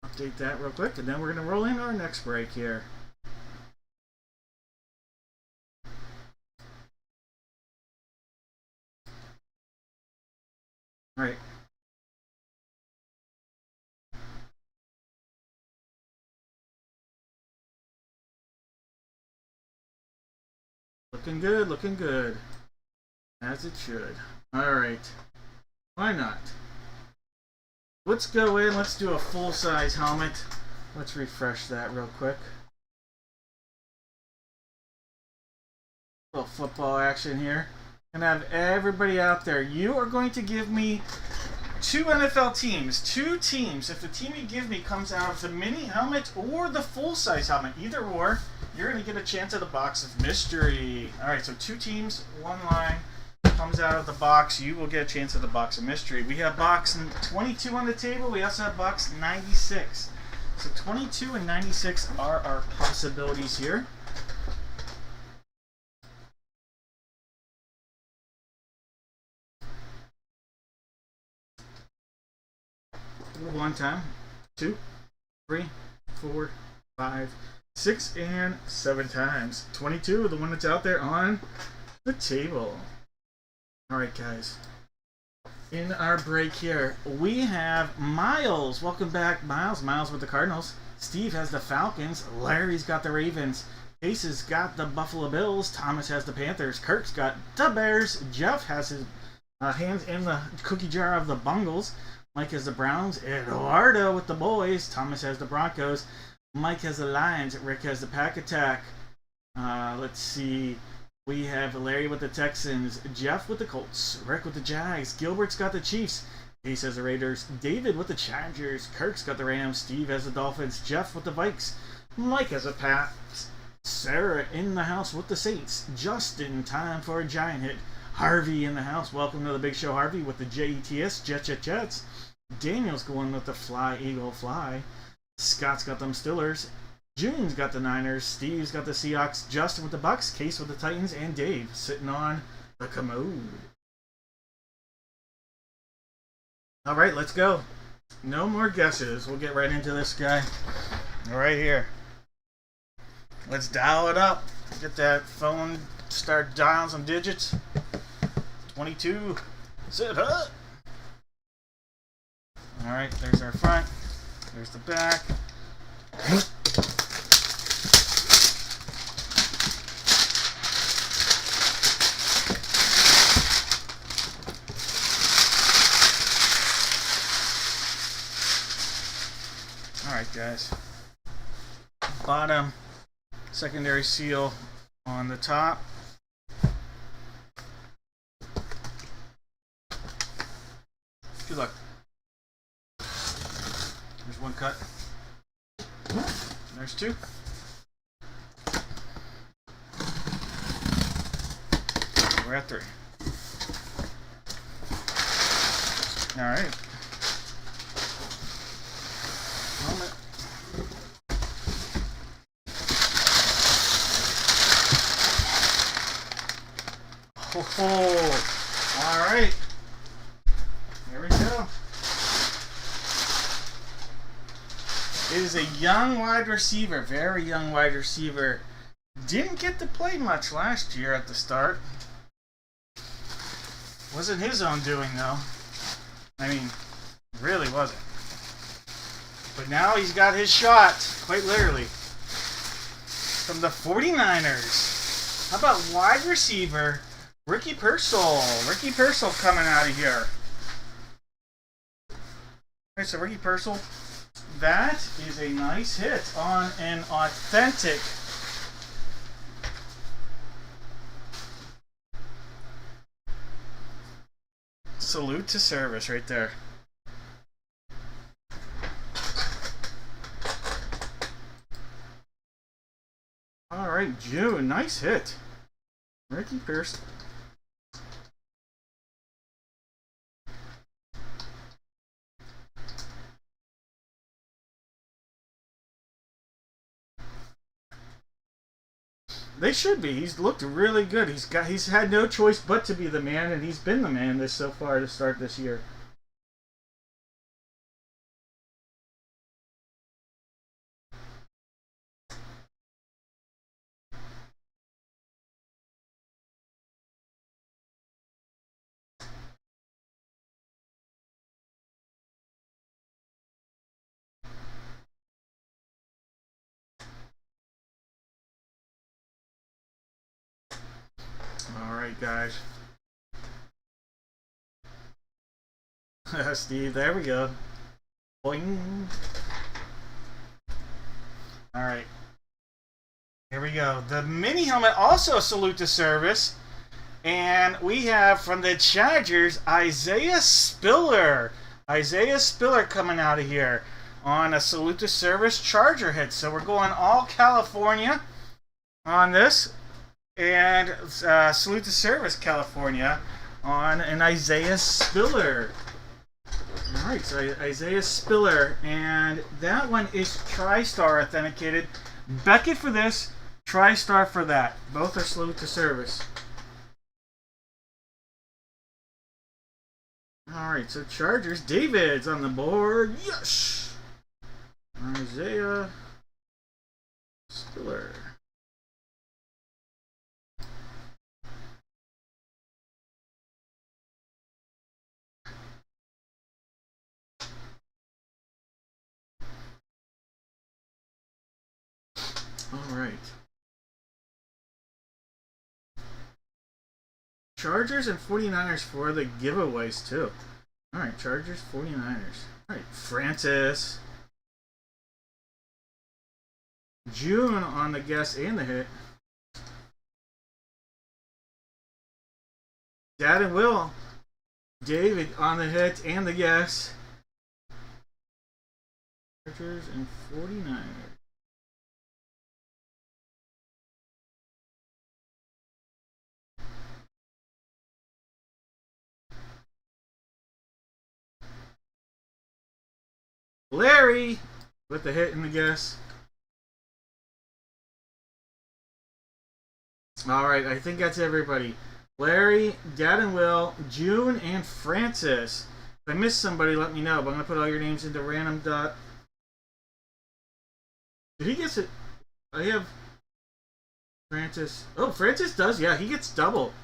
update that real quick, and then we're going to roll in our next break here. Alright. Looking good, looking good. As it should. Alright. Why not? Let's go in, let's do a full-size helmet. Let's refresh that real quick. A little football action here. And have everybody out there. You are going to give me 2 NFL teams. 2 teams. If the team you give me comes out of the mini helmet or the full-size helmet, either or, you're going to get a chance at the box of mystery. Alright, so 2 teams, 1 line. Comes out of the box, you will get a chance at the box of mystery. We have box 22 on the table. We also have box 96. So 22 and 96 are our possibilities here. One time, 2, 3, 4, 5, 6, and 7 times. 22, the one that's out there on the table. Alright, guys. In our break here, we have Miles. Welcome back, Miles. Miles with the Cardinals. Steve has the Falcons. Larry's got the Ravens. Ace has got the Buffalo Bills. Thomas has the Panthers. Kirk's got the Bears. Jeff has his hands in the cookie jar of the Bungles. Mike has the Browns. Eduardo with the boys. Thomas has the Broncos. Mike has the Lions. Rick has the Pack Attack. Let's see. We have Larry with the Texans, Jeff with the Colts, Rick with the Jags, Gilbert's got the Chiefs, Ace has the Raiders, David with the Chargers, Kirk's got the Rams, Steve has the Dolphins, Jeff with the Vikes, Mike has the Pats, Sarah in the house with the Saints, Justin, time for a giant hit, Harvey in the house, welcome to the big show, Harvey with the Jets, Jets, Daniel's going with the Fly, Eagle, Fly, Scott's got them Stillers, June's got the Niners, Steve's got the Seahawks, Justin with the Bucks, Case with the Titans, and Dave sitting on the commode. Alright, let's go. No more guesses. We'll get right into this guy. Right here. Let's dial it up. Get that phone, start dialing some digits. 22. Sit up. Alright, there's our front. There's the back. Alright, guys. Bottom secondary seal on the top. Good luck. There's one cut. There's 2. We're at 3. Alright. Moment. Oh, alright. Here we go. is a young wide receiver, very young wide receiver. Didn't get to play much last year at the start. Wasn't his own doing, though. I mean, really wasn't. But now he's got his shot, quite literally. From the 49ers. How about wide receiver Ricky Pearsall? Ricky Pearsall coming out of here. Alright, so Ricky Pearsall. That is a nice hit on an authentic salute to service right there. Alright, June. Nice hit. Ricky Pearsall. They should be. He's looked really good. He's had no choice but to be the man, and he's been the man so far to start this year. Alright, guys. Steve, there we go. Boing. Alright. Here we go. The mini helmet also salute to service. And we have from the Chargers, Isaiah Spiller. Isaiah Spiller coming out of here on a salute to service Charger hit. So we're going all California on this. And salute to service California on an Isaiah Spiller. Alright, so Isaiah Spiller. And that one is TriStar authenticated. Beckett for this, TriStar for that. Both are salute to service. Alright, so Chargers. David's on the board. Yes! Isaiah Spiller. Alright. Chargers and 49ers for the giveaways, too. Alright, Chargers, 49ers. Alright, Francis. June on the guess and the hit. Dad and Will. David on the hit and the guess. Chargers and 49ers. Larry with the hit and the guess. Alright, I think that's everybody. Larry, Dad and Will, June, and Francis. If I missed somebody, let me know. But I'm going to put all your names into random dot. Did he get it? I have Francis. Oh, Francis does. Yeah, he gets double.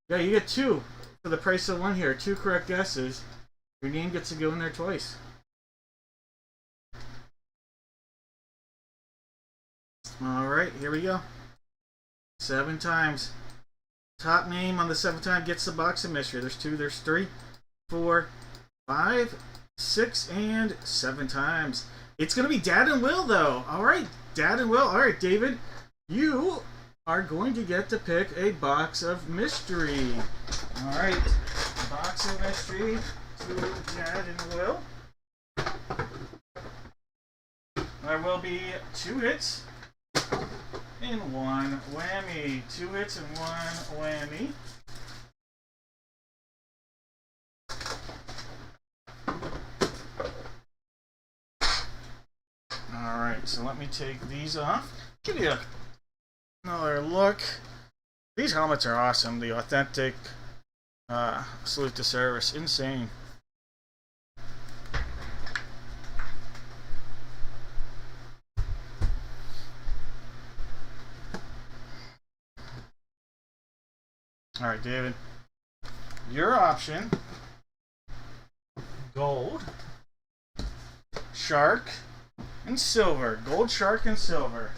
Yeah, you get two for the price of one here. Two correct guesses. Your name gets to go in there twice. Alright, here we go. 7 times. Top name on the 7th time gets the box of mystery. There's 2, there's 3, 4, 5, 6, and 7 times. It's going to be Dad and Will, though. Alright, Dad and Will. Alright, David, you are going to get to pick a box of mystery. Alright, box of mystery to Dad and Will. There will be 2 hits. And 1 whammy. 2 hits and 1 whammy. Alright, so let me take these off. Give you another look. These helmets are awesome. The authentic salute to service. Insane. All right, David. Your option: gold, shark, and silver. Gold, shark, and silver.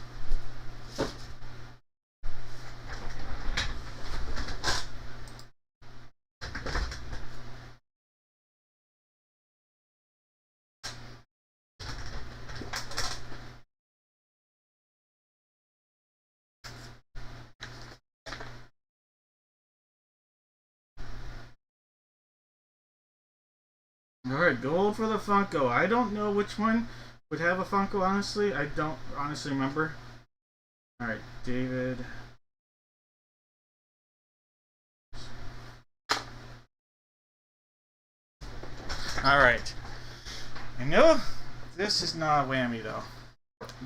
Alright, gold for the Funko. I don't know which one would have a Funko, honestly. I don't honestly remember. Alright, David. Alright. I know this is not a whammy, though.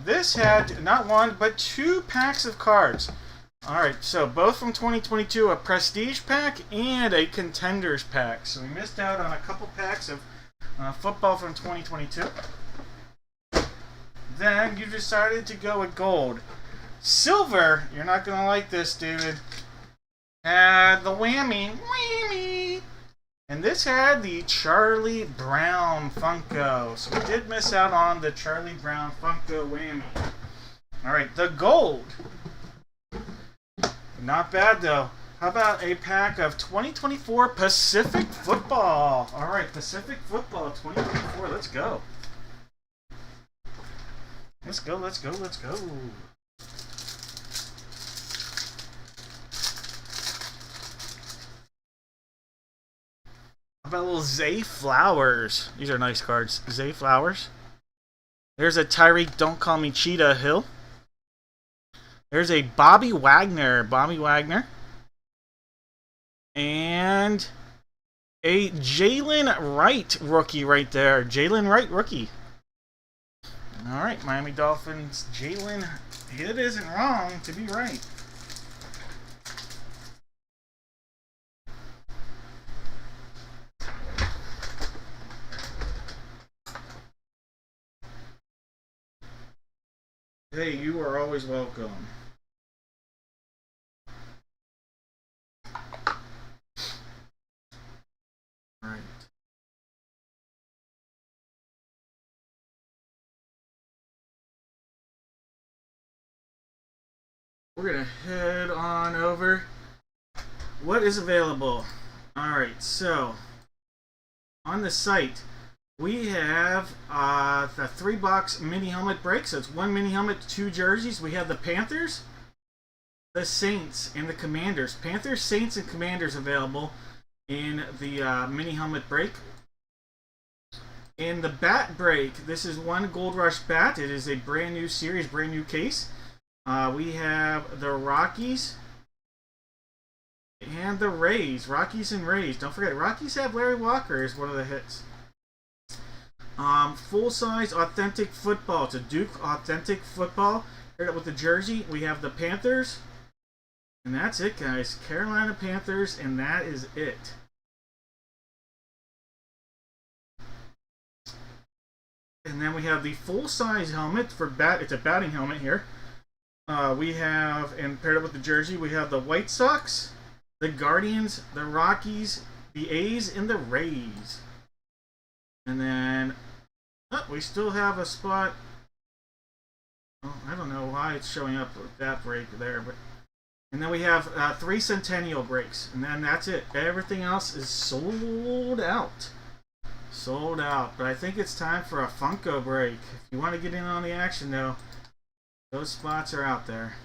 This had not one, but 2 packs of cards. Alright, so both from 2022, a Prestige pack and a Contenders pack. So we missed out on a couple packs of football from 2022. Then you decided to go with gold. Silver, you're not going to like this, David, had the whammy. And this had the Charlie Brown Funko. So we did miss out on the Charlie Brown Funko whammy. Alright, the gold. Not bad, though. How about a pack of 2024 Pacific Football? All right, Pacific Football 2024. Let's go. Let's go. How about a little Zay Flowers? These are nice cards. Zay Flowers. There's a Tyreek Don't Call Me Cheetah Hill. There's a Bobby Wagner. And a Jalen Wright rookie right there. Jalen Wright rookie. All right, Miami Dolphins. Jalen, it isn't wrong to be right. Hey, you are always welcome. Right. We're gonna head on over. What is available? Alright, so on the site we have the 3-box mini helmet break. So it's 1 mini helmet, 2 jerseys. We have the Panthers, the Saints, and the Commanders. Panthers, Saints, and Commanders available in the mini helmet break. In the bat break, this is 1 Gold Rush bat. It is a brand new series, brand new case. We have the Rockies and the Rays. Rockies and Rays. Don't forget, Rockies have Larry Walker as one of the hits. Full-size authentic football. It's a Duke authentic football. Paired up with the jersey, we have the Panthers. And that's it, guys. Carolina Panthers, and that is it. And then we have the full-size helmet for bat. It's a batting helmet here. We have, and paired up with the jersey, we have the White Sox, the Guardians, the Rockies, the A's, and the Rays. And then we still have a spot. Well, I don't know why it's showing up with that break there, but and then we have 3 Centennial breaks, and then that's it. Everything else is sold out. Sold out. But I think it's time for a Funko break. If you want to get in on the action, though, those spots are out there.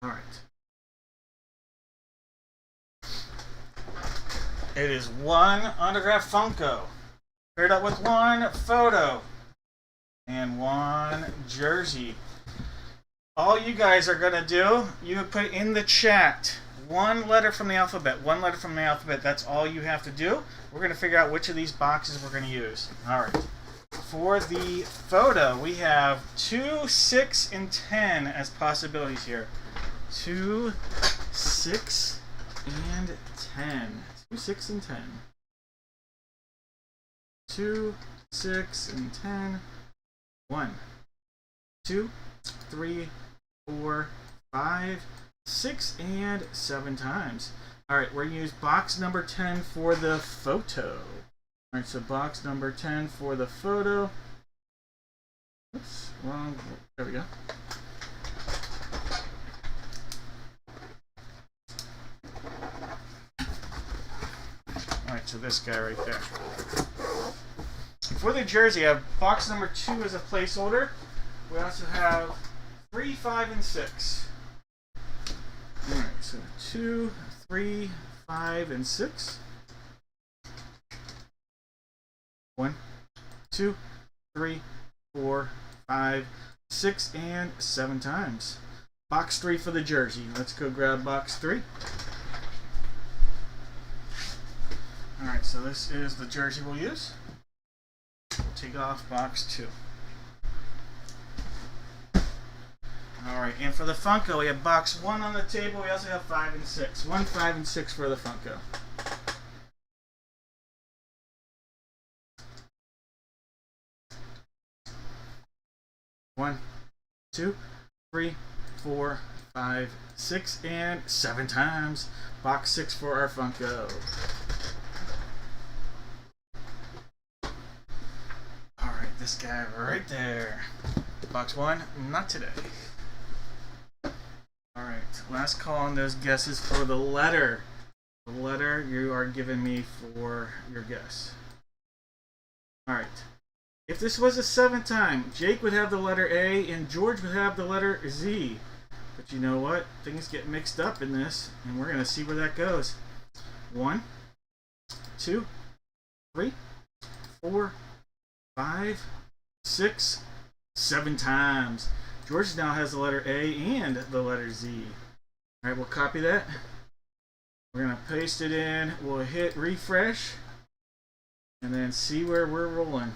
All right. It is 1 autographed Funko, paired up with 1 photo and 1 jersey. All you guys are gonna do, you put in the chat one letter from the alphabet. One letter from the alphabet. That's all you have to do. We're going to figure out which of these boxes we're going to use. All right. For the photo, we have 2, 6, and 10 as possibilities here. 2, 6, and 10. 2, 6, and 10. 2, 6, and 10. 1, 2, 3, 4, 5, 6, and 7 times. Alright, we're going to use box number 10 for the photo. Alright, so box number 10 for the photo. Oops, wrong. There we go. Alright, so this guy right there. For the jersey, I have box number 2 as a placeholder. We also have 3, 5, and 6. Alright, so 2, 3, 5, and 6. 1, 2, 3, 4, 5, 6, and 7 times. Box 3 for the jersey. Let's go grab box 3. Alright, so this is the jersey we'll use. We'll take off box 2. Alright, and for the Funko, we have box 1 on the table. We also have 5 and 6. 1, 5, and 6 for the Funko. One, 2, 3, 4, 5, 6, and 7 times. Box 6 for our Funko. Alright, this guy right there. Box 1, not today. Alright, last call on those guesses for the letter. The letter you are giving me for your guess. Alright. If this was a 7th time, Jake would have the letter A and George would have the letter Z. But you know what? Things get mixed up in this, and we're going to see where that goes. 1, 2, 3, 4, 5, 6, 7 times. George now has the letter A and the letter Z. Alright, we'll copy that. We're going to paste it in. We'll hit refresh. And then see where we're rolling.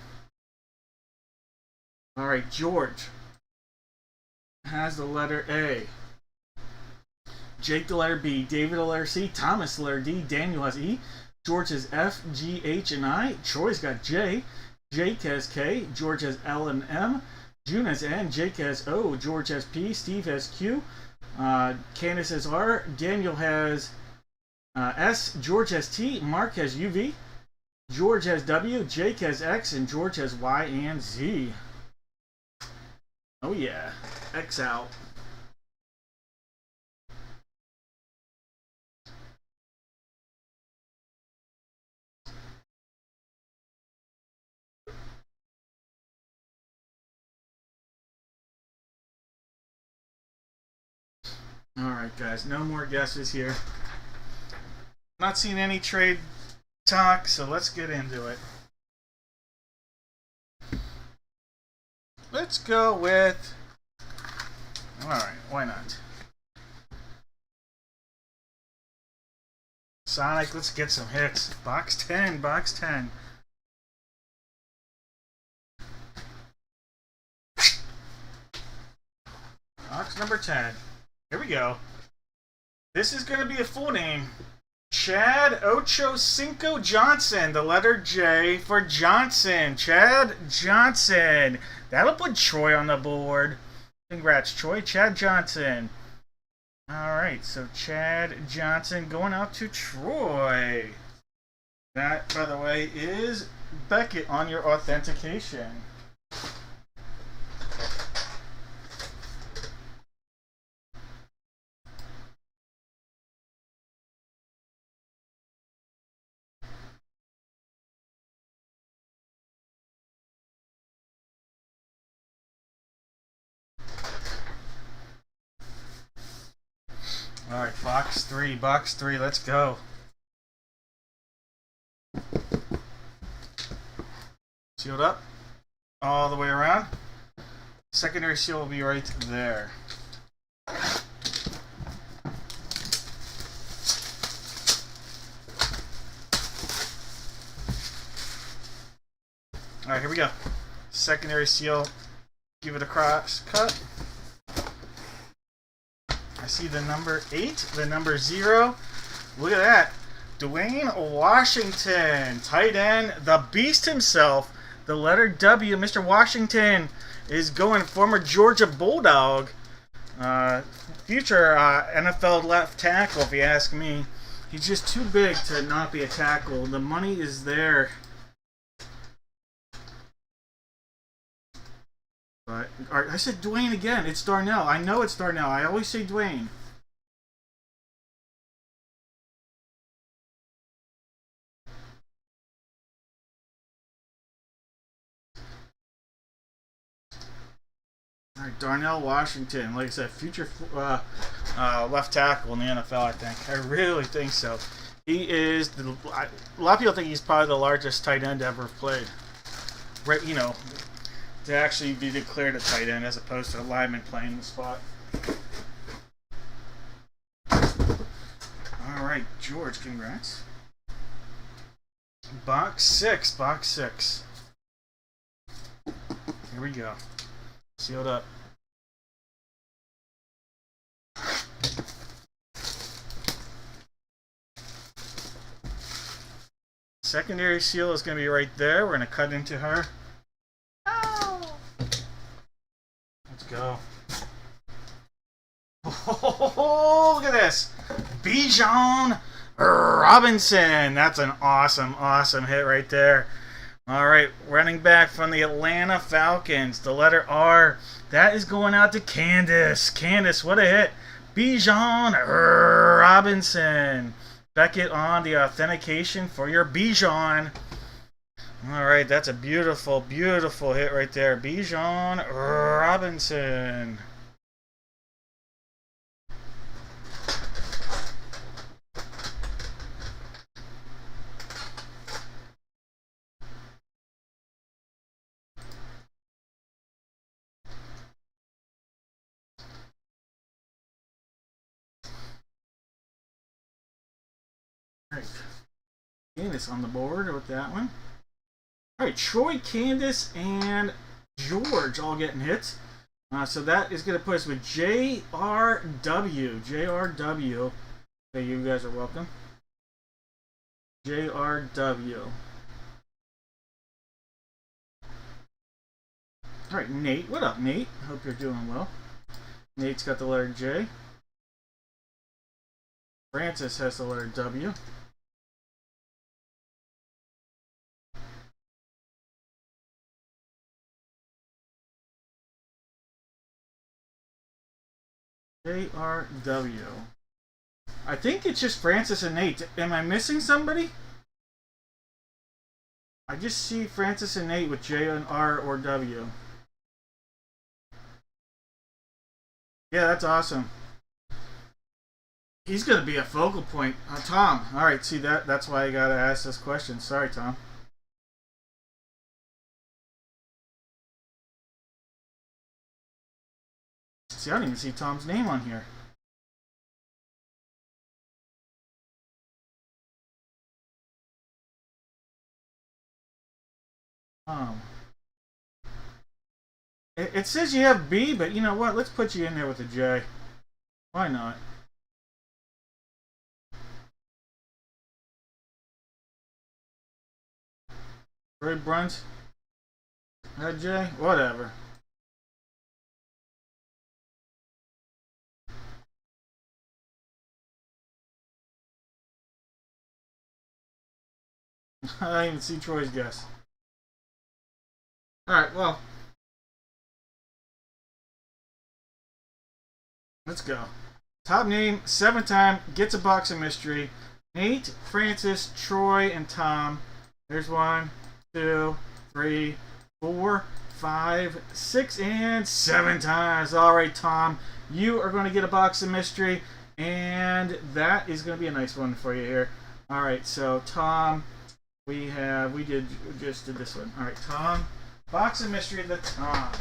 Alright, George has the letter A. Jake the letter B. David the letter C. Thomas the letter D. Daniel has E. George has F, G, H, and I. Troy's got J. Jake has K. George has L and M. June has N. Jake has O. George has P. Steve has Q. Candace has R. Daniel has S. George has T. Mark has UV. George has W. Jake has X. And George has Y and Z. Oh yeah. X out. Alright guys, no more guesses here. Not seeing any trade talk, so let's get into it. Let's go with... Alright, why not? Sonic, let's get some hits. Box 10, box 10. Box number 10. Here we go. This is going to be a full name. Chad Ocho Cinco Johnson. The letter J for Johnson. Chad Johnson. That'll put Troy on the board. Congrats, Troy. Chad Johnson. Alright, so Chad Johnson going out to Troy. That, by the way, is Beckett on your authentication. Alright, box 3, let's go. Sealed up, all the way around. Secondary seal will be right there. we go. Secondary seal. Give it a cross cut. I see the number 8, the number 0. Look at that. Dwayne Washington, tight end, the beast himself, the letter W. Mr. Washington is going, former Georgia Bulldog, future NFL left tackle, if you ask me. He's just too big to not be a tackle. The money is there. But I said Dwayne again. It's Darnell. I know it's Darnell. I always say Dwayne. All right, Darnell Washington. Like I said, future left tackle in the NFL, I think. I really think so. He is, a lot of people think he's probably the largest tight end ever played. Right, you know, to actually be declared a tight end as opposed to a lineman playing the spot. All right, George, congrats. Box 6, box 6. Here we go. Sealed up. Secondary seal is going to be right there. We're going to cut into her. Oh. Let's go. Oh, look at this. Bijan Robinson. That's an awesome, awesome hit right there. All right, running back from the Atlanta Falcons, the letter R. That is going out to Candace. Candace, what a hit. Bijan Robinson. Beckett on the authentication for your Bijan. All right, that's a beautiful, beautiful hit right there. Bijan Robinson. Alright, Candace on the board with that one. Alright, Troy, Candace, and George all getting hits. So that is going to put us with JRW. JRW. Okay, you guys are welcome. JRW. Alright, Nate. What up, Nate? Hope you're doing well. Nate's got the letter J. Francis has the letter W. JRW. I think it's just Francis and Nate. Am I missing somebody? I just see Francis and Nate with J and R or W. Yeah, that's awesome. He's going to be a focal point. Tom. All right, see that's why I got to ask this question. Sorry, Tom. See, I don't even see Tom's name on here. It says you have B, but you know what? Let's put you in there with a J. Why not? Ray Brunt? J? Whatever. I don't even see Troy's guess. Alright, well. Let's go. Top name, 7th time, gets a box of mystery. Nate, Francis, Troy, and Tom. There's 1, 2, 3, 4, 5, 6, and 7 times. Alright, Tom. You are going to get a box of mystery. And that is going to be a nice one for you here. Alright, so Tom, we just did this one. Alright, Tom. Box of mystery, the Tom.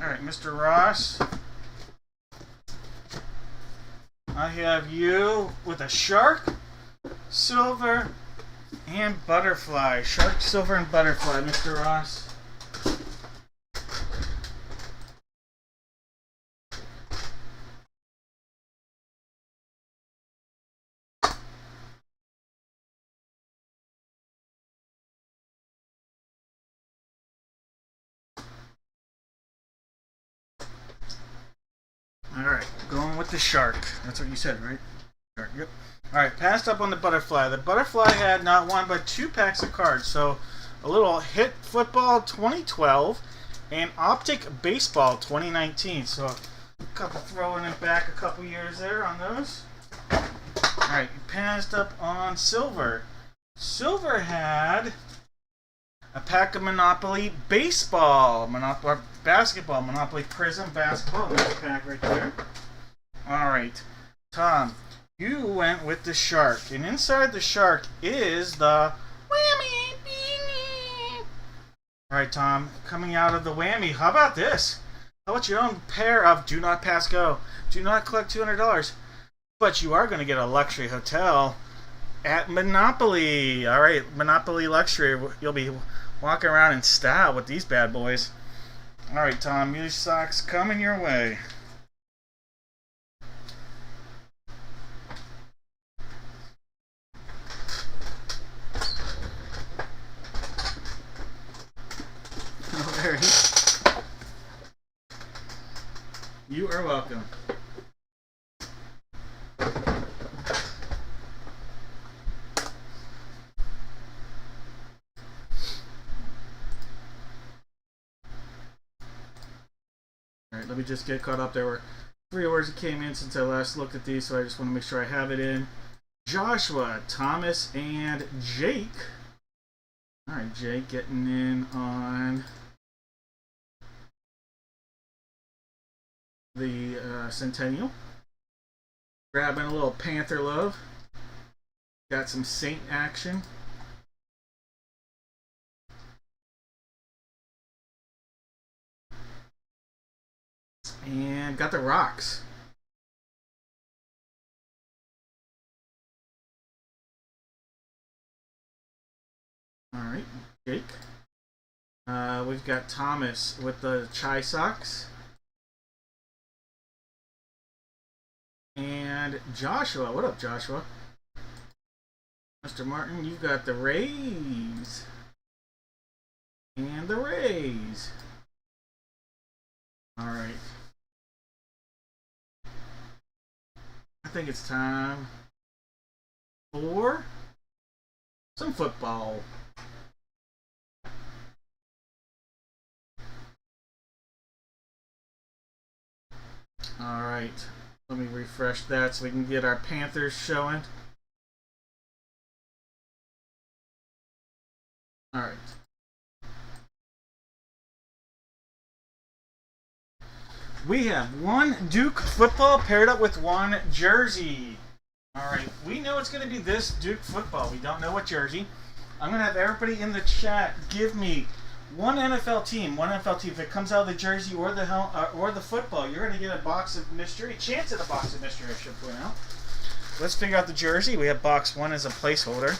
Alright, Mr. Ross. I have you with a shark, silver, and butterfly. Shark, silver, and butterfly, Mr. Ross. Alright, going with the shark. That's what you said, right? Shark, yep. Alright, passed up on the butterfly. The butterfly had not one but 2 packs of cards. So, a little Hit Football 2012 and Optic Baseball 2019. So, a couple throwing it back a couple years there on those. Alright, you passed up on Silver. Silver had a pack of Monopoly Baseball, Basketball, Monopoly Prism Basketball. Another pack right there. Alright, Tom, you went with the shark. And inside the shark is the whammy. Alright, Tom, coming out of the whammy, how about this? How about your own pair of Do Not Pass Go? Do not collect $200. But you are going to get a luxury hotel at Monopoly. Alright, Monopoly Luxury. You'll be walking around in style with these bad boys. Alright, Tom, these socks coming your way. Oh, Larry. You are welcome. Alright, let me just get caught up. There were 3 orders that came in since I last looked at these, so I just want to make sure I have it in. Joshua, Thomas, and Jake. Alright, Jake getting in on the Centennial. Grabbing a little Panther love. Got some Saint action. And got the Rocks. Alright, Jake. We've got Thomas with the Chai Socks. And Joshua. What up, Joshua? Mr. Martin, you've got the Rays. And the Rays. Alright. I think it's time for some football. Alright. Let me refresh that so we can get our Panthers showing. Alright. We have one Duke football paired up with one jersey. Alright, we know it's going to be this Duke football. We don't know what jersey. I'm going to have everybody in the chat give me one NFL team. One NFL team. If it comes out of the jersey or the football, you're going to get a box of mystery. Chance at a box of mystery, I should point out. Let's figure out the jersey. We have box 1 as a placeholder.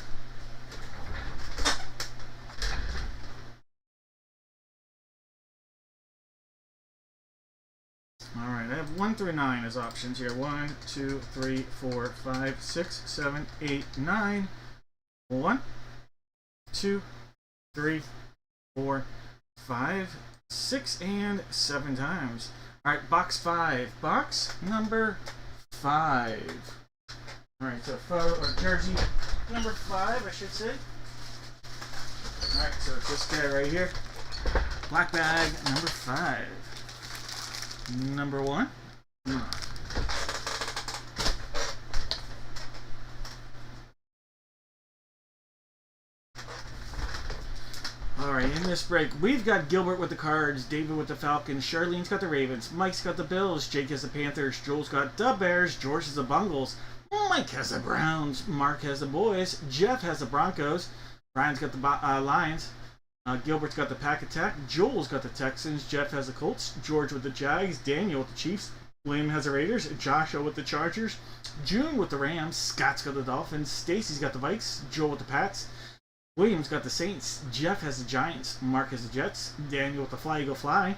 Alright, I have 1 through 9 as options here. 1, 2, 3, 4, 5, 6, 7, 8, 9. 1, 2, 3, 4, 5, 6, and 7 times. Alright, box 5. Box number 5. Alright, so photo or jersey number 5, I should say. Alright, so it's this guy right here. Black bag number 5. Number 1. Come on. Alright, in this break, we've got Gilbert with the Cards, David with the Falcons, Charlene's got the Ravens, Mike's got the Bills, Jake has the Panthers, Joel's got the Bears, George has the Bungles, Mike has the Browns, Mark has the Boys, Jeff has the Broncos, Brian's got the Lions, Gilbert's got the Pack Attack. Joel's got the Texans. Jeff has the Colts. George with the Jags. Daniel with the Chiefs. William has the Raiders. Joshua with the Chargers. June with the Rams. Scott's got the Dolphins. Stacy's got the Vikes. Joel with the Pats. William's got the Saints. Jeff has the Giants. Mark has the Jets. Daniel with the Fly Eagle Fly.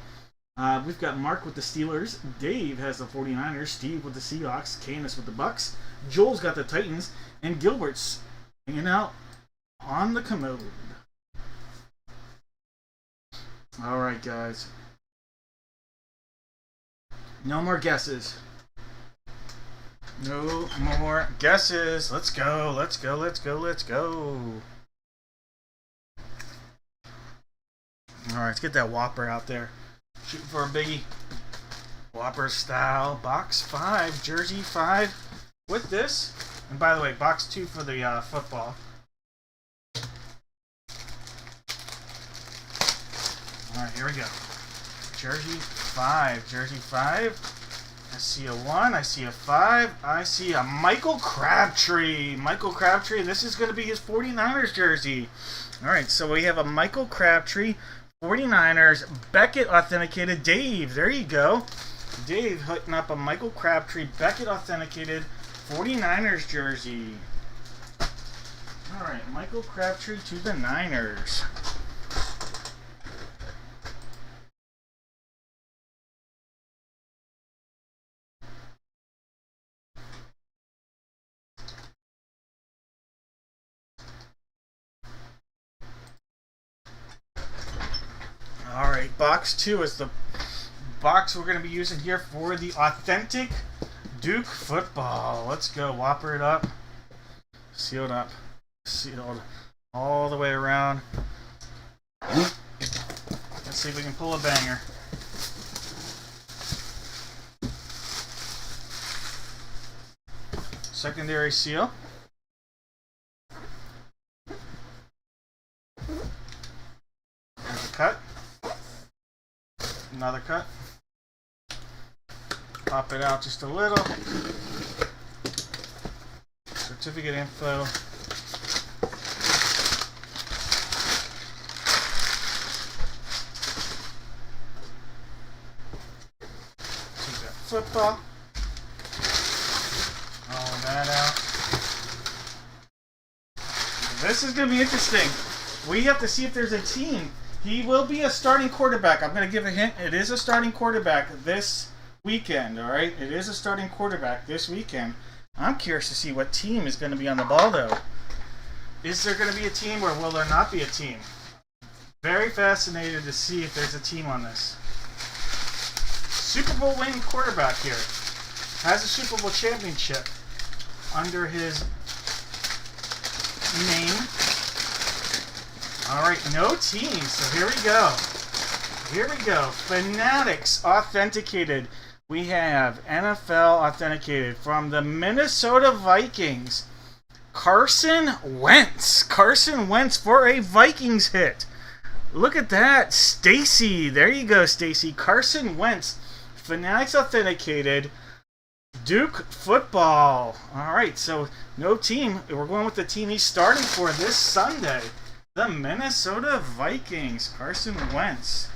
We've got Mark with the Steelers. Dave has the 49ers. Steve with the Seahawks. Canis with the Bucks. Joel's got the Titans. And Gilbert's hanging out on the commode. Alright, guys. No more guesses. No more guesses. Let's go. Let's go. Let's go. Let's go. Alright, let's get that Whopper out there. Shooting for a biggie. Whopper style. Box 5. Jersey 5. With this. And by the way, box 2 for the football. Alright, here we go. Jersey 5. Jersey 5. I see a 1. I see a 5. I see a Michael Crabtree. Michael Crabtree. This is going to be his 49ers jersey. Alright, so we have a Michael Crabtree 49ers Beckett authenticated. Dave, there you go. Dave hooking up a Michael Crabtree Beckett authenticated 49ers jersey. Alright, Michael Crabtree to the Niners. Alright, box 2 is the box we're going to be using here for the authentic Duke football. Let's go. Whopper it up. Sealed up. Sealed all the way around. Let's see if we can pull a banger. Secondary seal. There's a cut. Another cut. Pop it out just a little. Certificate info. See that football. All that out. This is going to be interesting. We have to see if there's a team. He will be a starting quarterback. I'm going to give a hint. It is a starting quarterback this weekend, all right? It is a starting quarterback this weekend. I'm curious to see what team is going to be on the ball, though. Is there going to be a team or will there not be a team? Very fascinated to see if there's a team on this. Super Bowl winning quarterback here. Has a Super Bowl championship under his name. All right, no team, so here we go. Here we go. Fanatics authenticated. We have NFL authenticated from the Minnesota Vikings. Carson Wentz. Carson Wentz for a Vikings hit. Look at that. Stacy. There you go, Stacy. Carson Wentz. Fanatics authenticated. Duke football. All right, so no team. We're going with the team he's starting for this Sunday. The Minnesota Vikings. Carson Wentz.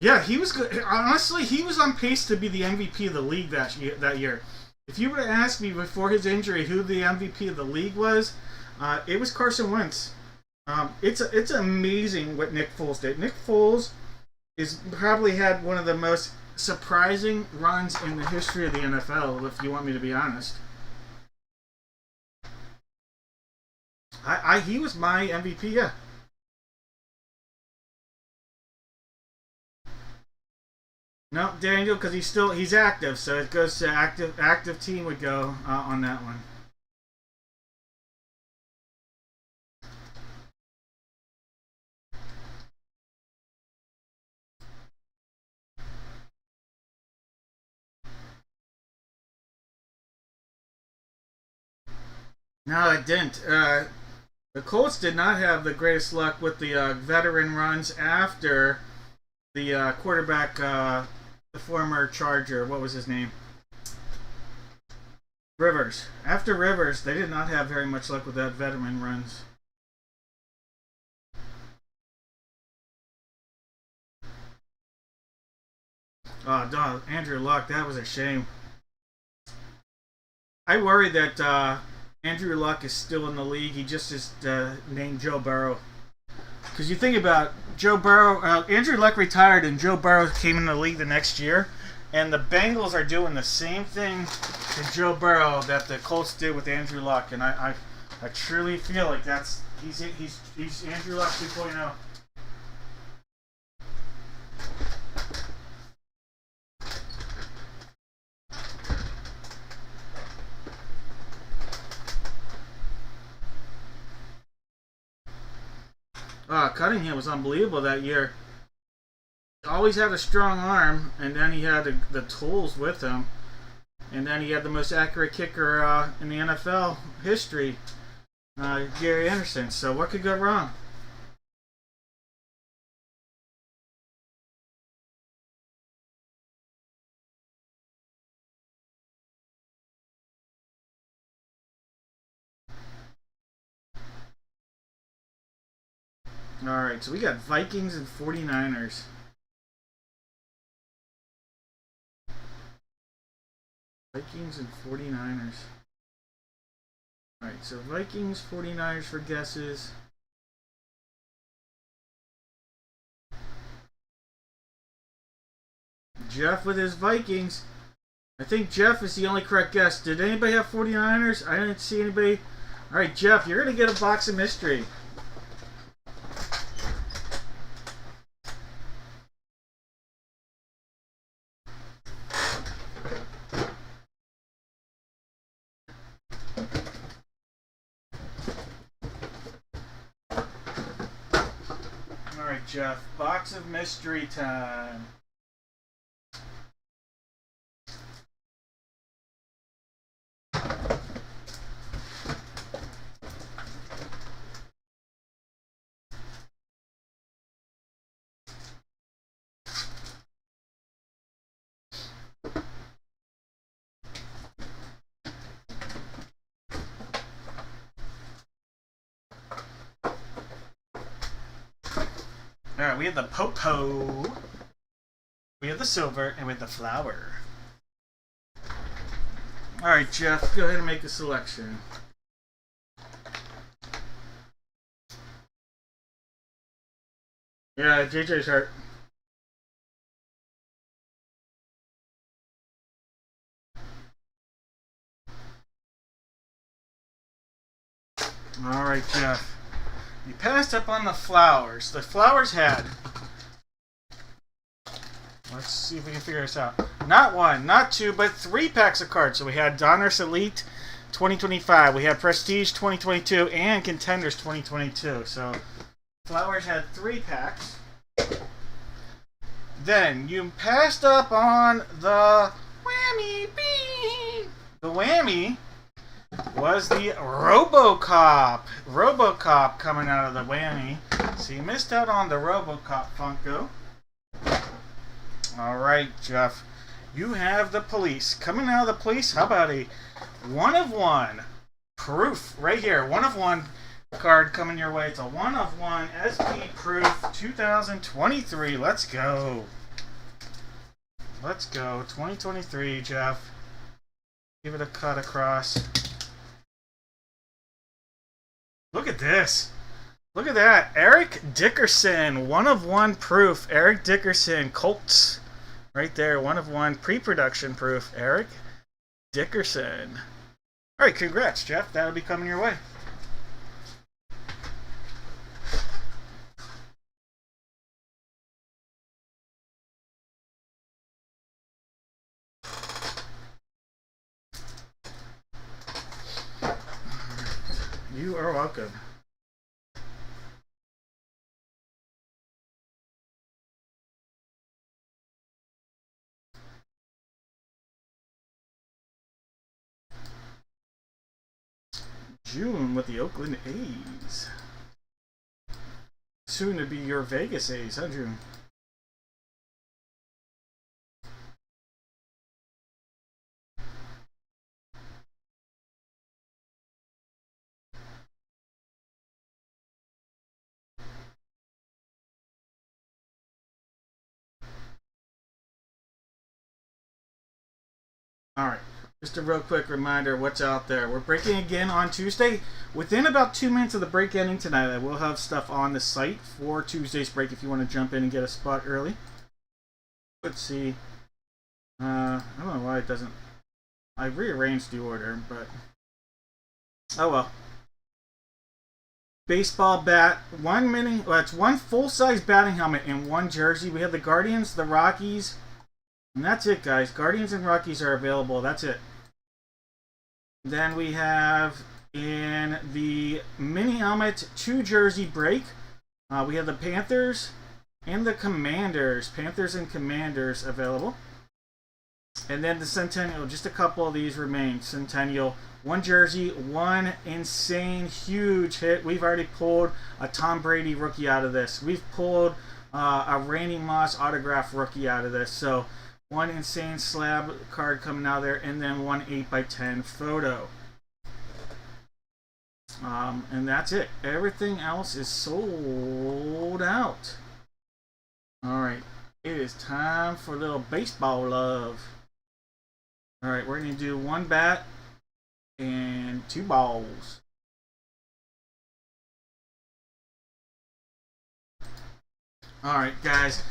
Yeah, he was good. Honestly, he was on pace to be the MVP of the league that year. If you were to ask me before his injury who the MVP of the league was, it was Carson Wentz. It's amazing what Nick Foles did. Nick Foles is probably had one of the most surprising runs in the history of the NFL, if you want me to be honest. He was my MVP, yeah. No, Daniel, because he's active, so it goes to active team would go on that one. No, it didn't. The Colts did not have the greatest luck with the veteran runs after the quarterback, the former Charger. What was his name? Rivers. After Rivers, they did not have very much luck with that veteran runs. Oh, dog, Andrew Luck, that was a shame. I worry that Andrew Luck is still in the league. He just is named Joe Burrow. Because you think about Joe Burrow, Andrew Luck retired and Joe Burrow came in the league the next year. And the Bengals are doing the same thing to Joe Burrow that the Colts did with Andrew Luck. And I truly feel like he's Andrew Luck 2.0. Cunningham was unbelievable that year. Always had a strong arm, and then he had the tools with him, and then he had the most accurate kicker in the NFL history, Gary Anderson. So what could go wrong? All right, so we got Vikings and 49ers. Vikings and 49ers. All right, so Vikings, 49ers for guesses. Jeff with his Vikings. I think Jeff is the only correct guess. Did anybody have 49ers? I didn't see anybody. All right, Jeff, you're going to get a box of mystery. All right, Jeff, box of mystery time. All right, we have the Popo, we have the silver, and we have the flower. All right, Jeff, go ahead and make a selection. Yeah, JJ's hurt. All right, Jeff. You passed up on the flowers. The flowers had. Let's see if we can figure this out. Not one, not two, but 3 packs of cards. So we had Donruss Elite 2025, we had Prestige 2022, and Contenders 2022. So flowers had 3 packs. Then you passed up on the whammy bee. The whammy was the RoboCop. RoboCop coming out of the whammy. So you missed out on the RoboCop Funko. Alright, Jeff. You have the police. Coming out of the police, how about a 1 of 1 proof right here? 1 of 1 card coming your way. It's a 1 of 1 SP proof 2023. Let's go. Let's go. 2023, Jeff. Give it a cut across. Look at this. Look at that. Eric Dickerson. 1 of 1 proof. Eric Dickerson. Colts. Right there. 1 of 1 pre-production proof. Eric Dickerson. Alright, congrats, Jeff. That'll be coming your way. You are welcome. June with the Oakland A's. Soon to be your Vegas A's, huh, June? Alright, just a real quick reminder what's out there. We're breaking again on Tuesday. Within about 2 minutes of the break ending tonight, I will have stuff on the site for Tuesday's break if you want to jump in and get a spot early. Let's see. I don't know why it doesn't... I rearranged the order, but... oh well. Baseball bat, it's one full-size batting helmet and one jersey. We have the Guardians, the Rockies... and that's it, guys. Guardians and Rockies are available. That's it. Then we have in the mini helmet 2 jersey break. We have the Panthers and the Commanders. Panthers and Commanders available. And then the Centennial. Just a couple of these remain. Centennial. 1 jersey. 1 insane huge hit. We've already pulled a Tom Brady rookie out of this. We've pulled a Randy Moss autograph rookie out of this. So... 1 insane slab card coming out of there, and then 1 8x10 photo. And that's it. Everything else is sold out. Alright, it is time for a little baseball love. Alright, we're going to do 1 bat and 2 balls. Alright, guys.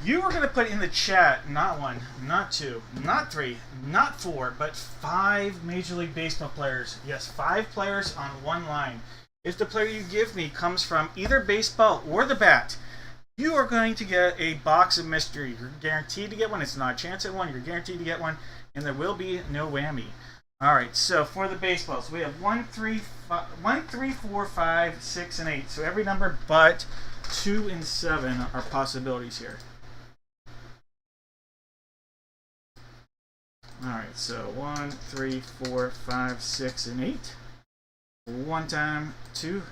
You were going to put in the chat not 1, not 2, not 3, not 4, but 5 Major League Baseball players. Yes, 5 players on 1 line. If the player you give me comes from either baseball or the bat, you are going to get a box of mystery. You're guaranteed to get one. It's not a chance at one. You're guaranteed to get one, and there will be no whammy. Alright, so for the baseballs, we have 1, 3, 4, 5, 6, and 8. So every number but 2 and 7 are possibilities here. Alright, so 1, 3, 4, 5, 6, and 8. 1 time, 2,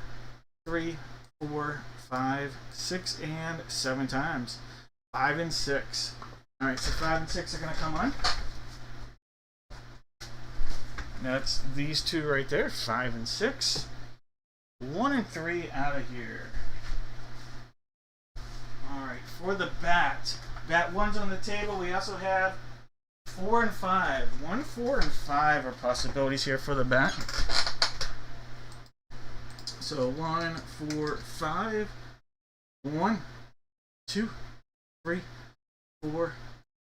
3, 4, 5, 6, and 7 times. 5 and 6. Alright, so 5 and 6 are going to come on. That's these 2 right there, 5 and 6. 1 and 3 out of here. Alright, for the bat. Bat 1's on the table. We also have 4 and 5. 1, 4, and 5 are possibilities here for the bat. So 1, 4, 5. 1, 2, 3, 4,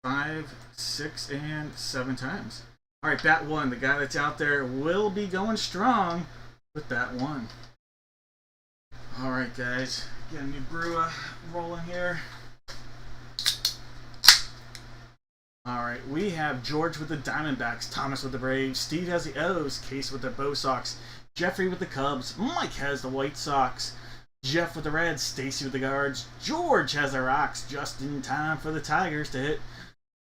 5, 6, and 7 times. Alright, bat 1. The guy that's out there will be going strong with bat 1. Alright, guys. Get a new brew rolling here. Alright, we have George with the Diamondbacks, Thomas with the Braves, Steve has the O's, Case with the Bo Sox, Jeffrey with the Cubs, Mike has the White Sox, Jeff with the Reds, Stacy with the Guards, George has the Rocks, just in time for the Tigers to hit.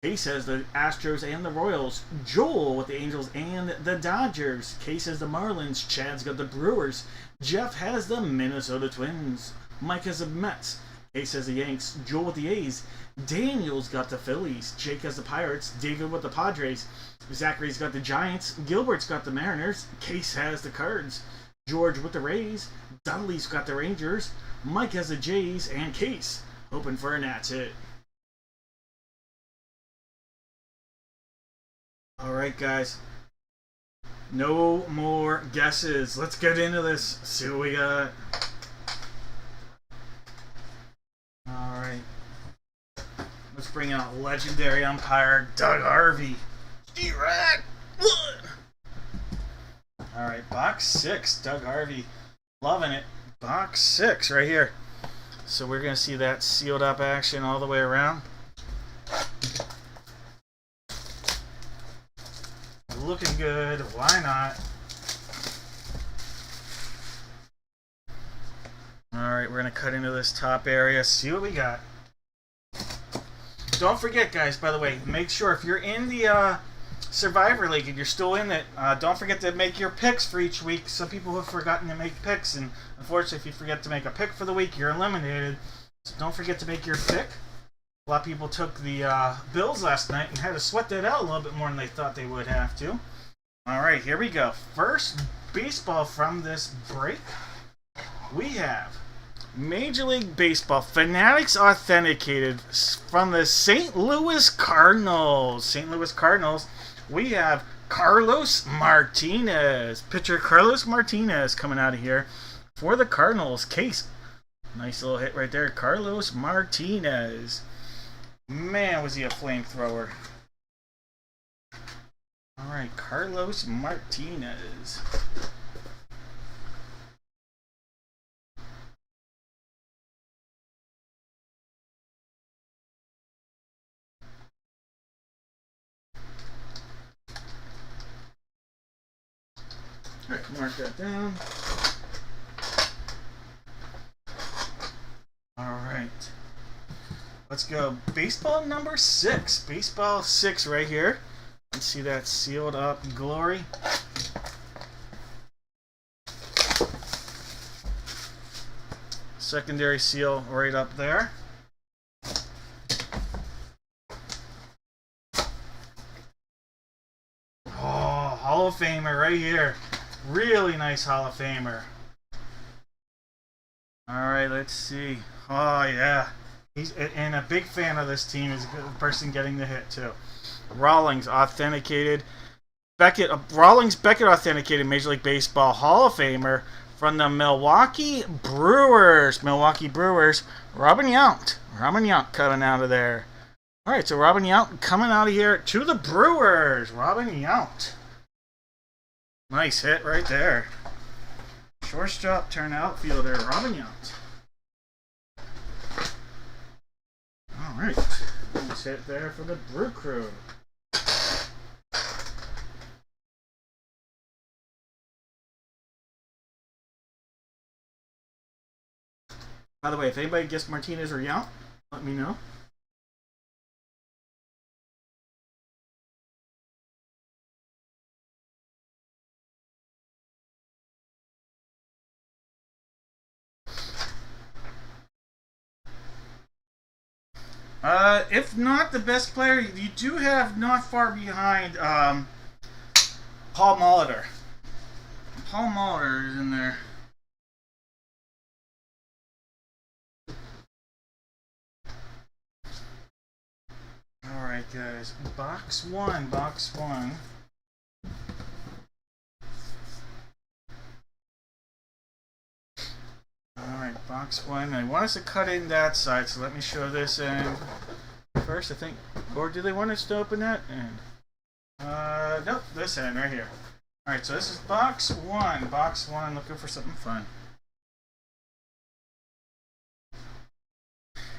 Case has the Astros and the Royals, Joel with the Angels and the Dodgers, Case has the Marlins, Chad's got the Brewers, Jeff has the Minnesota Twins, Mike has the Mets, Case has the Yanks, Joel with the A's, Daniel's got the Phillies, Jake has the Pirates, David with the Padres, Zachary's got the Giants, Gilbert's got the Mariners, Case has the Cards, George with the Rays, Dudley's got the Rangers, Mike has the Jays, and Case hoping for a Nats hit. Alright, guys. No more guesses. Let's get into this. See what we got. Alright. Let's bring out legendary umpire Doug Harvey. D-Rack! Alright, box 6. Doug Harvey. Loving it. Box 6 right here. So we're going to see that sealed up action all the way around. Looking good. Why not? Alright, we're going to cut into this top area. See what we got. Don't forget, guys, by the way, make sure if you're in the Survivor League and you're still in it, don't forget to make your picks for each week. Some people have forgotten to make picks, and unfortunately, if you forget to make a pick for the week, you're eliminated. So don't forget to make your pick. A lot of people took the Bills last night and had to sweat that out a little bit more than they thought they would have to. All right, here we go. First baseball from this break. We have Major League Baseball Fanatics Authenticated from the St. Louis Cardinals. St. Louis Cardinals. We have Carlos Martinez. Pitcher Carlos Martinez coming out of here for the Cardinals. Case. Nice little hit right there. Carlos Martinez. Man, was he a flamethrower. Alright, Carlos Martinez. Alright, mark that down. Alright. Let's go. Baseball number 6. Baseball 6 right here. Let's see that sealed up glory. Secondary seal right up there. Oh, Hall of Famer right here. Really nice Hall of Famer. Alright, let's see. Oh, yeah. And a big fan of this team is the person getting the hit, too. Rawlings authenticated. Rawlings Beckett authenticated Major League Baseball Hall of Famer from the Milwaukee Brewers. Milwaukee Brewers. Robin Yount. Robin Yount coming out of there. Alright, so Robin Yount coming out of here to the Brewers. Robin Yount. Nice hit right there. Shortstop turn outfielder, Robin Yount. Alright. Nice hit there for the Brew Crew. By the way, if anybody gets Martinez or Yount, let me know. If not the best player, you do have not far behind Paul Molitor. Paul Molitor is in there. Alright guys, box one. Alright, box one. I want us to cut in that side, so let me show this end first, I think. Or do they want us to open that end? Nope, this end right here. Alright, so this is box one. Box one, looking for something fun.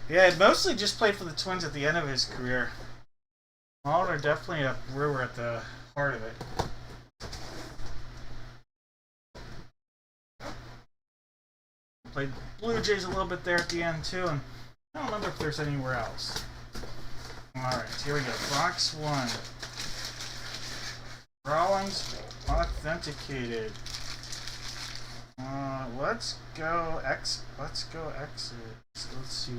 Yeah, mostly just played for the Twins at the end of his career. Molitor definitely a Brewer at the heart of it. Played Blue Jays a little bit there at the end too, and I don't remember if there's anywhere else. Alright, here we go. Box one. Rawlings authenticated. Let's go X. Let's see.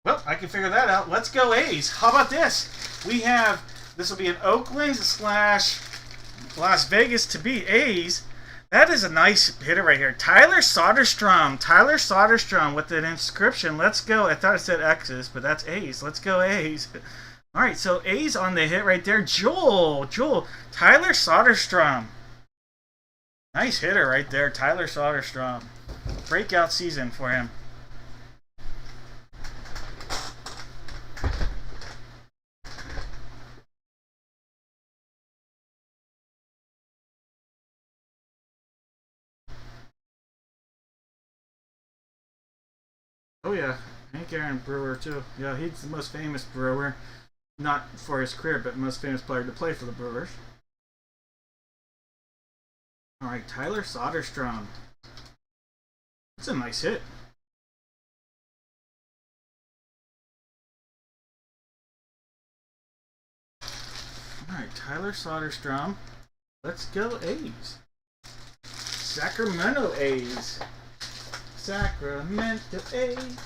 Well, I can figure that out. Let's go A's. How about this? We have, this will be an Oakland / Las Vegas to be A's. That is a nice hitter right here. Tyler Soderstrom. Tyler Soderstrom with an inscription. Let's go. I thought it said X's, but that's A's. Let's go A's. All right, so A's on the hit right there. Joel. Tyler Soderstrom. Nice hitter right there. Tyler Soderstrom. Breakout season for him. Oh yeah, Hank Aaron Brewer too. Yeah, he's the most famous Brewer. Not for his career, but most famous player to play for the Brewers. Alright, Tyler Soderstrom. That's a nice hit. Alright, Tyler Soderstrom. Let's go A's. Sacramento A's. Sacramento A's.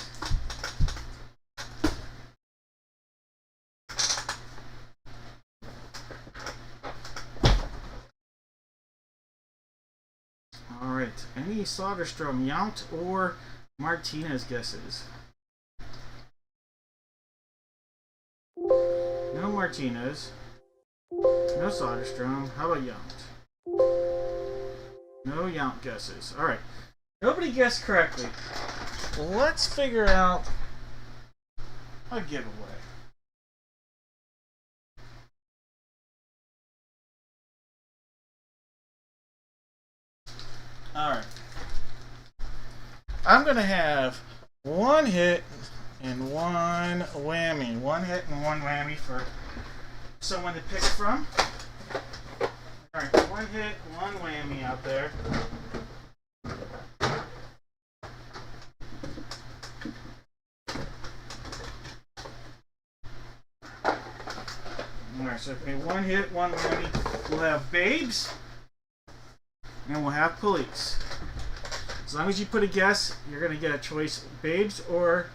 Alright, any Soderstrom, Yount, or Martinez guesses? No Martinez. No Soderstrom. How about Yount? No Yount guesses. Alright. Nobody guessed correctly. Let's figure out a giveaway. Alright. I'm going to have one hit and one whammy. One hit and one whammy for someone to pick from. Alright, one hit, one whammy out there. Alright, so one hit, one whammy. We'll have Babes, and we'll have Police. As long as you put a guess, you're going to get a choice. Babes or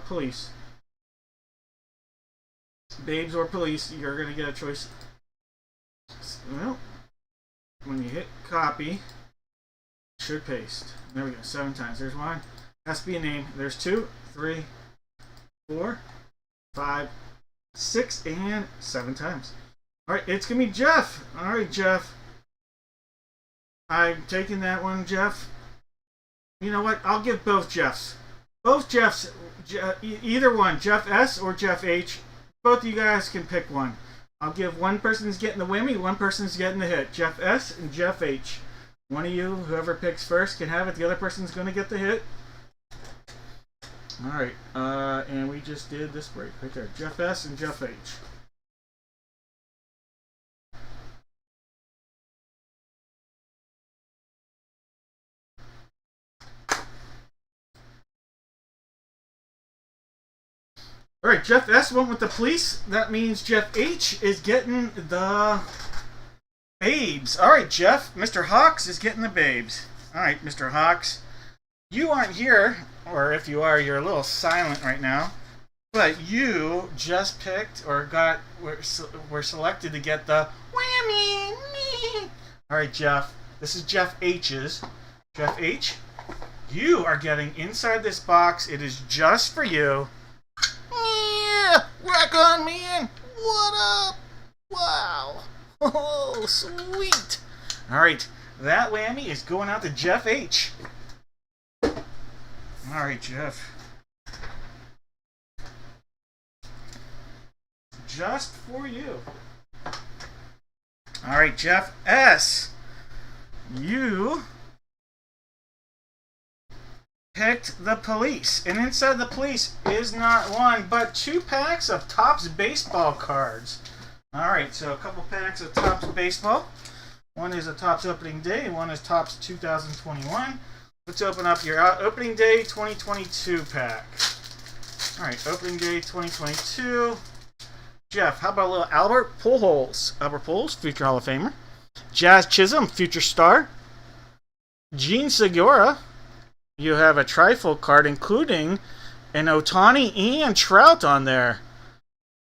Police. Babes or Police, you're going to get a choice. Well, when you hit copy, it should paste. There we go, 7 times. There's one. Has to be a name. There's 2, 3, 4, 5, 6, and 7 times. Alright, it's going to be Jeff. Alright, Jeff. I'm taking that one, Jeff. You know what? I'll give both Jeffs. Both Jeffs. Either one. Jeff S or Jeff H. Both of you guys can pick one. I'll give one person's getting the whammy, one person's getting the hit. Jeff S and Jeff H. One of you, whoever picks first, can have it. The other person's going to get the hit. Alright, and we just did this break right there. Jeff S and Jeff H. Alright, Jeff S went with the Police. That means Jeff H is getting the Babes. Alright, Jeff. Mr. Hawks is getting the Babes. Alright, Mr. Hawks. You aren't here, or if you are, you're a little silent right now. But you just picked or were selected to get the whammy. Alright, Jeff. This is Jeff H's. Jeff H, you are getting inside this box. It is just for you. Yeah, rock on, man. What up? Wow. Oh, sweet. Alright, that whammy is going out to Jeff H. Alright, Jeff. Just for you. Alright, Jeff S. You picked the Police. And inside the Police is not one, but 2 packs of Topps baseball cards. Alright, so a couple packs of Topps baseball. One is a Topps opening day, and one is Topps 2021. Let's open up your opening day 2022 pack. Alright, opening day 2022. Jeff, how about a little Albert Pujols? Albert Pujols, future Hall of Famer. Jazz Chisholm, future star. Gene Segura. You have a trifold card, including an Ohtani and Trout on there.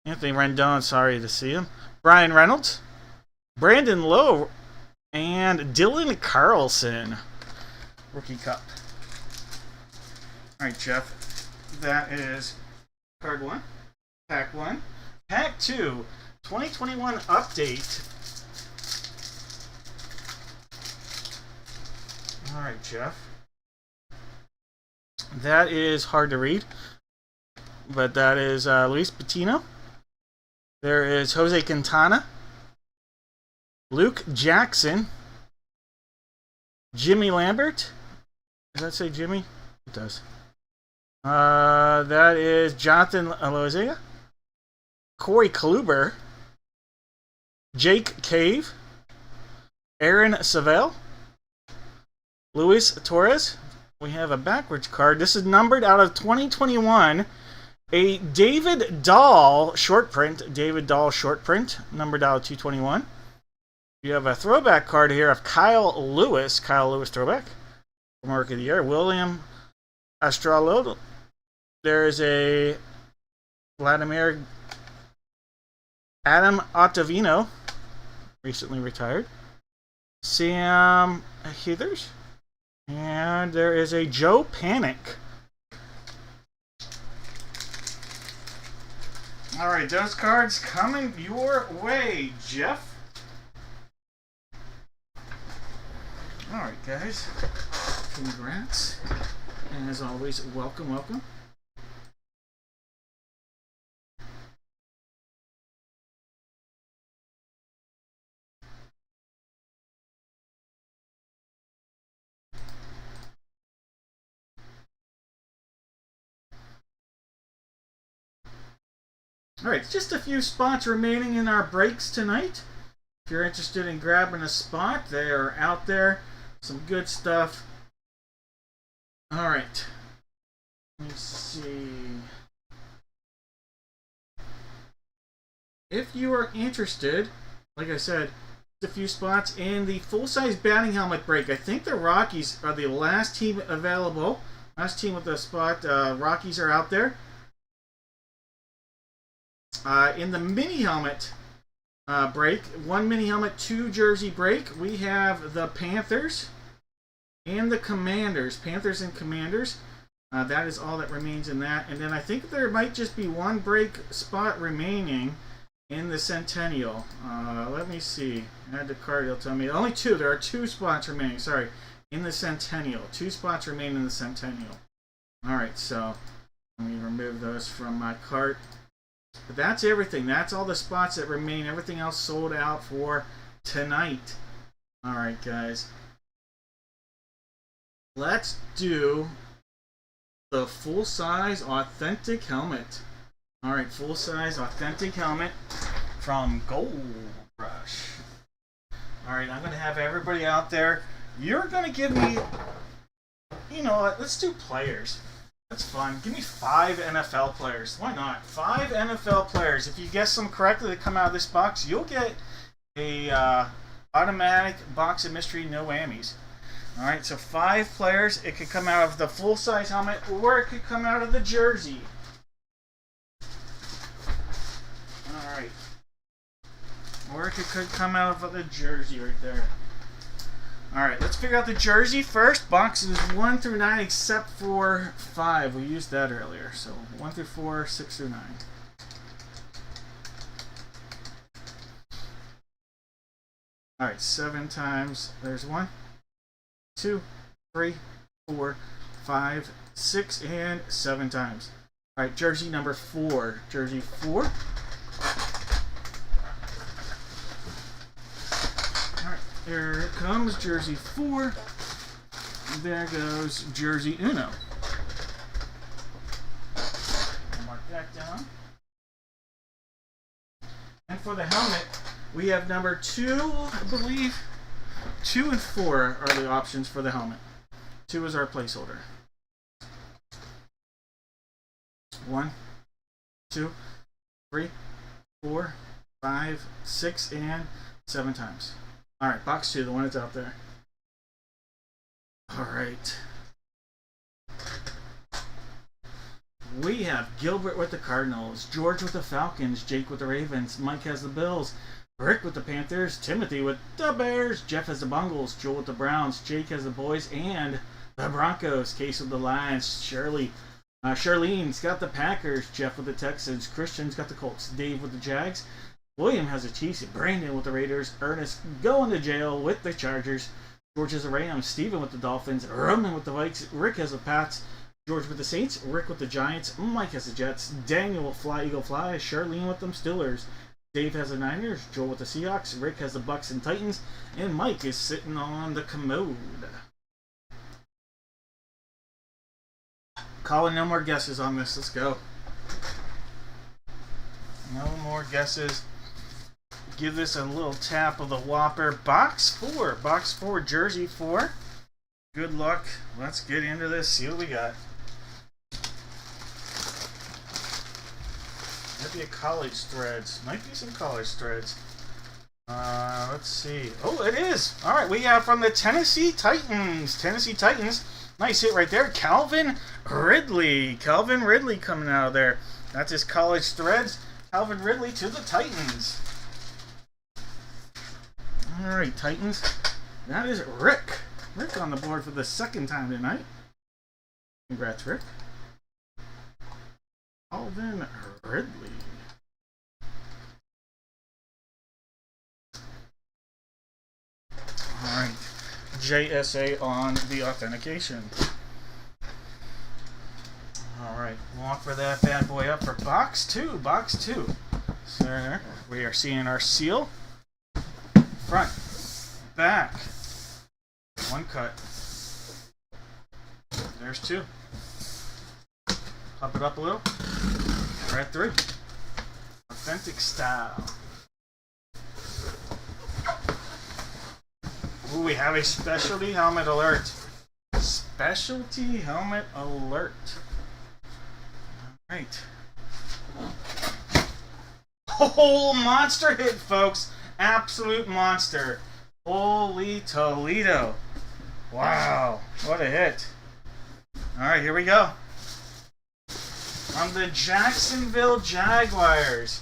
Anthony Rendon, sorry to see him. Brian Reynolds. Brandon Lowe. And Dylan Carlson. Rookie Cup. Alright, Jeff. That is card 1. Pack 1. Pack 2. 2021 update. Alright, Jeff. That is hard to read. But that is Luis Patino. There is Jose Quintana. Luke Jackson. Jimmy Lambert. Does that say Jimmy? It does. That is Jonathan Loaiza. Corey Kluber. Jake Cave. Aaron Savell. Luis Torres. we have a backwards card. This is numbered out of 2021. A David Dahl short print. David Dahl short print, numbered out of 221. You have a throwback card here of Kyle Lewis. Kyle Lewis throwback. Mark of the Year. William Astrollo. There's a Vladimir Adam Ottavino, recently retired. Sam Heathers. And there is a Joe Panic. Alright, those cards coming your way, Jeff. Alright, guys. Congrats. And as always, welcome, welcome. Alright, just a few spots remaining in our breaks tonight. If you're interested in grabbing a spot, they are out there. Some good stuff. Alright. Let me see. If you are interested, like I said, just a few spots in the full-size batting helmet break. I think the Rockies are the last team available. Last team with the spot. Rockies are out there. In the mini helmet break, 1 mini helmet, 2 jersey break, we have the Panthers and the Commanders. Panthers and Commanders. That is all that remains in that. And then I think there might just be 1 break spot remaining in the Centennial. Let me see. Add the card, it'll tell me. Only 2. There are 2 spots remaining. Sorry. In the Centennial. 2 spots remain in the Centennial. Alright, so let me remove those from my cart. But that's everything. That's all the spots that remain. Everything else sold out for tonight. Alright, guys. Let's do the full-size authentic helmet. Alright, full-size authentic helmet from Gold Rush. Alright, I'm going to have everybody out there. You're going to give me... You know what? Let's do players. That's fun. Give me 5 NFL players. Why not? 5 NFL players. If you guess them correctly that come out of this box, you'll get a automatic box of mystery, no whammies. Alright, so 5 players. It could come out of the full-size helmet, or it could come out of the jersey. Alright. Or it could come out of the jersey right there. Alright, let's figure out the jersey first. Boxes 1 through 9 except for 5. We used that earlier. So 1 through 4, 6 through 9. Alright, 7 times. There's 1, 2, 3, 4, 5, 6, and 7 times. Alright, jersey number 4. Jersey 4. Here comes jersey 4. There goes jersey Uno. I'll mark that down. And for the helmet, we have number 2, I believe. 2 and 4 are the options for the helmet. 2 is our placeholder. 1, 2, 3, 4, 5, 6, and 7 times. Alright, box 2, the one that's out there. Alright. We have Gilbert with the Cardinals, George with the Falcons, Jake with the Ravens, Mike has the Bills, Rick with the Panthers, Timothy with the Bears, Jeff has the Bungles, Joel with the Browns, Jake has the Boys, and the Broncos, Case with the Lions, Charlene's got the Packers, Jeff with the Texans, Christian's got the Colts, Dave with the Jags, William has the Chiefs, Brandon with the Raiders, Ernest going to jail with the Chargers, George has the Rams, Steven with the Dolphins, Roman with the Vikes, Rick has the Pats, George with the Saints, Rick with the Giants, Mike has the Jets, Daniel will fly, Eagle fly, Charlene with them Steelers, Dave has the Niners, Joel with the Seahawks, Rick has the Bucks and Titans, and Mike is sitting on the commode. Colin, no more guesses on this. Let's go. No more guesses. Give this a little tap of the Whopper. Box 4. Box 4, Jersey 4. good luck. Let's get into this. See what we got. Might be a college threads. Might be some college threads. Let's see. Oh, it is. All right, we have from the Tennessee Titans. Tennessee Titans. Nice hit right there. Calvin Ridley. Calvin Ridley coming out of there. That's his college threads. Calvin Ridley to the Titans. All right, Titans. That is Rick. Rick on the board for the second time tonight. Congrats, Rick. Calvin Ridley. All right. JSA on the authentication. All right. Walk for that bad boy up for box 2. Box 2. So we are seeing our seal. Front. Back. One cut. There's 2. Pop it up a little. We're at 3. Authentic style. Ooh, we have a specialty helmet alert. Specialty helmet alert. All right. Oh, monster hit, folks. Absolute monster. Holy Toledo. Wow. What a hit. All right, here we go. On the Jacksonville Jaguars,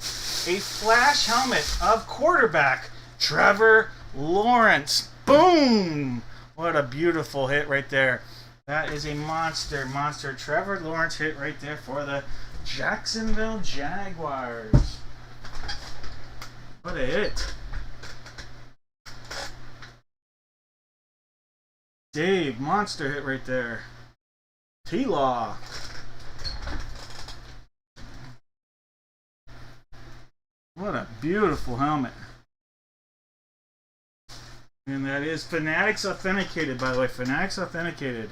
a flash helmet of quarterback Trevor Lawrence. Boom! What a beautiful hit right there. That is a monster Trevor Lawrence hit right there for the Jacksonville Jaguars. What a hit. Dave, monster hit right there. T-Law. What a beautiful helmet. And that is Fanatics Authenticated, by the way. Fanatics Authenticated.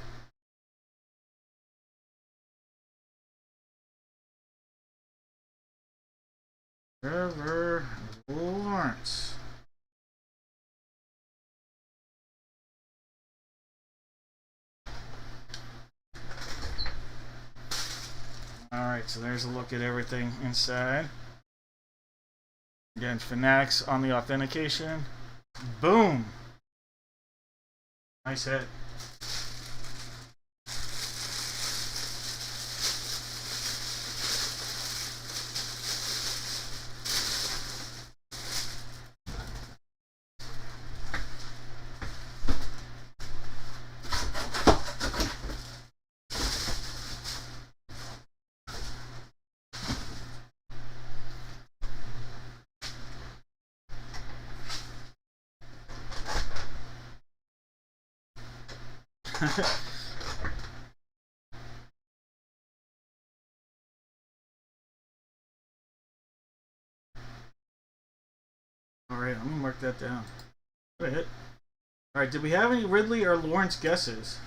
Trevor Lawrence. Alright, so there's a look at everything inside. Again, Fanatics on the authentication. Boom! Nice hit. Alright, I'm gonna mark that down. What a hit. Alright, did we have any Ridley or Lawrence guesses?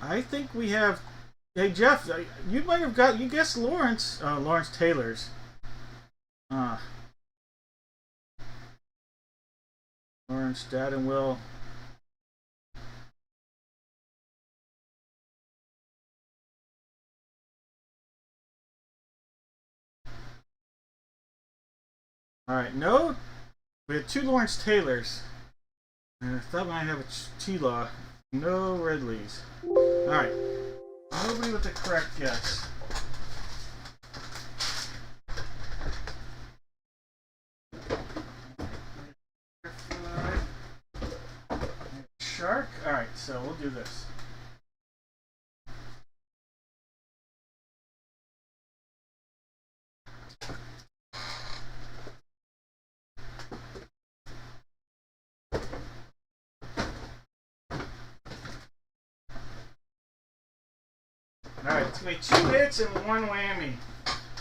I think we have. Hey Jeff, you might have got. You guessed Lawrence. Lawrence Taylor's. Lawrence, Dad, and Will. All right, no. We had 2 Lawrence Taylors. And I thought we might have a T-Law. No Ridleys. Alright. Nobody with the correct guess. Shark? Alright, so we'll do this. Alright, it's going to be 2 hits and 1 whammy.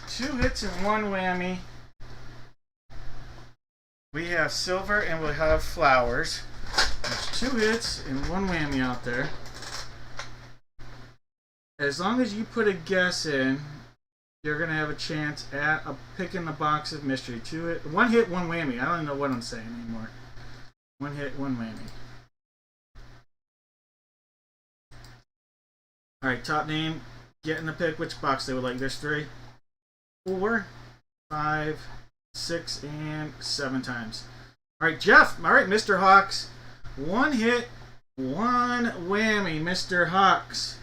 2 hits and 1 whammy. We have silver and we'll have flowers. There's 2 hits and 1 whammy out there. As long as you put a guess in, you're going to have a chance at picking the box of mystery. 1 hit, 1 whammy. I don't even know what I'm saying anymore. 1 hit, 1 whammy. Alright, top name. Getting to pick which box they would like. There's 3, 4, 5, 6, and 7 times. Alright, Jeff. Alright, Mr. Hawks. 1 hit, 1 whammy, Mr. Hawks.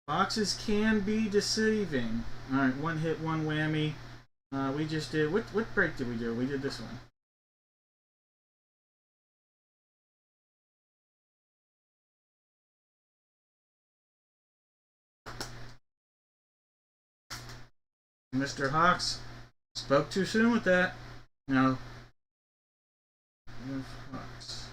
Boxes can be deceiving. Alright, 1 hit, 1 whammy. We just did... What break did we do? We did this one. Mr. Hawks spoke too soon with that. No. Hawks.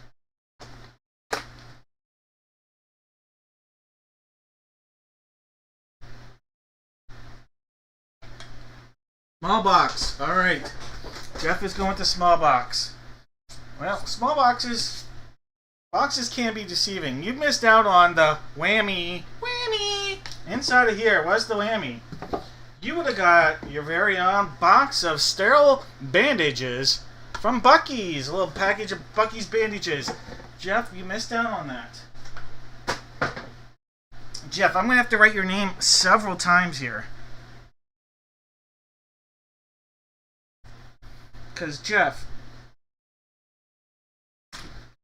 Small box. All right. Jeff is going to small box. Well, small boxes can be deceiving. You missed out on the whammy. Whammy. Inside of here was the whammy. You would have got your very own box of sterile bandages from Buc-ee's. A little package of Buc-ee's bandages. Jeff, you missed out on that. Jeff, I'm going to have to write your name several times here. Because, Jeff,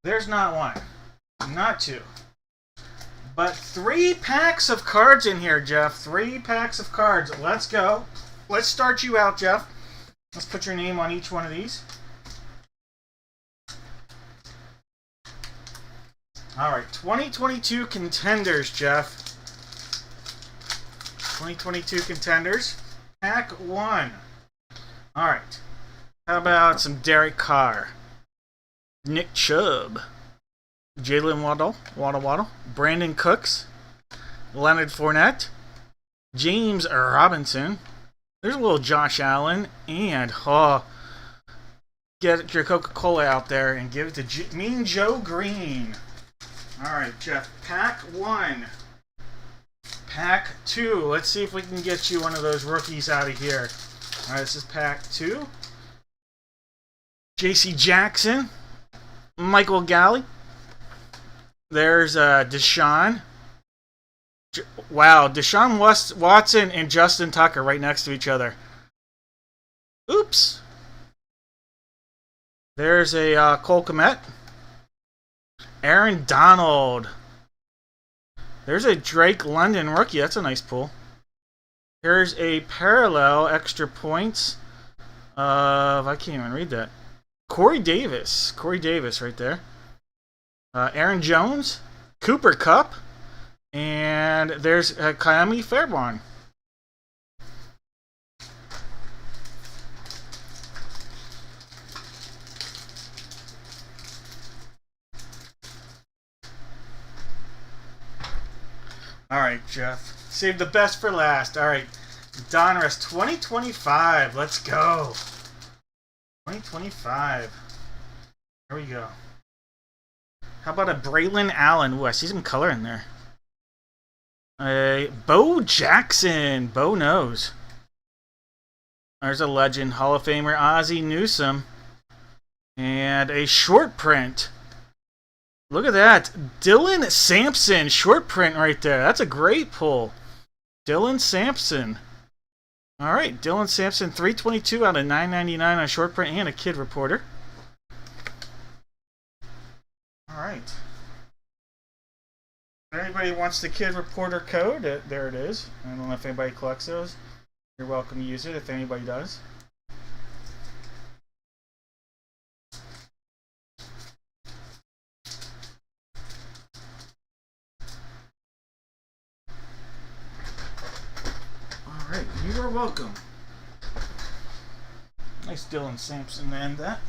there's not 1, not 2, but 3 packs of cards in here, Jeff. 3 packs of cards. Let's go. Let's start you out, Jeff. Let's put your name on each one of these. All right, 2022 contenders, Jeff. 2022 contenders. Pack 1. All right. How about some Derek Carr? Nick Chubb. Jalen Waddle, Brandon Cooks, Leonard Fournette, James Robinson. There's a little Josh Allen, and get your Coca-Cola out there and give it to Mean Joe Green. All right, Jeff. Pack 1. Pack 2. Let's see if we can get you one of those rookies out of here. All right, this is pack 2. J.C. Jackson, Michael Galli. There's Deshaun. Wow, Deshaun Watson and Justin Tucker right next to each other. Oops. There's a Cole Kmet. Aaron Donald. There's a Drake London rookie. That's a nice pull. Here's a parallel extra points of... I can't even read that. Corey Davis right there. Aaron Jones, Cooper Kupp, and there's Kaimi Fairbairn. All right, Jeff. Save the best for last. All right, Donruss 2025. Let's go. 2025. Here we go. How about a Braylon Allen? Ooh, I see some color in there. Bo Jackson. Bo knows. There's a legend. Hall of Famer Ozzie Newsome. And a short print. Look at that. Dylan Sampson. Short print right there. That's a great pull. Dylan Sampson. All right. Dylan Sampson. 322 out of 999 on short print and a kid reporter. All right. If anybody wants the kid reporter code, there it is. I don't know if anybody collects those. You're welcome to use it if anybody does. All right, you are welcome. Nice Dylan Sampson, man. That.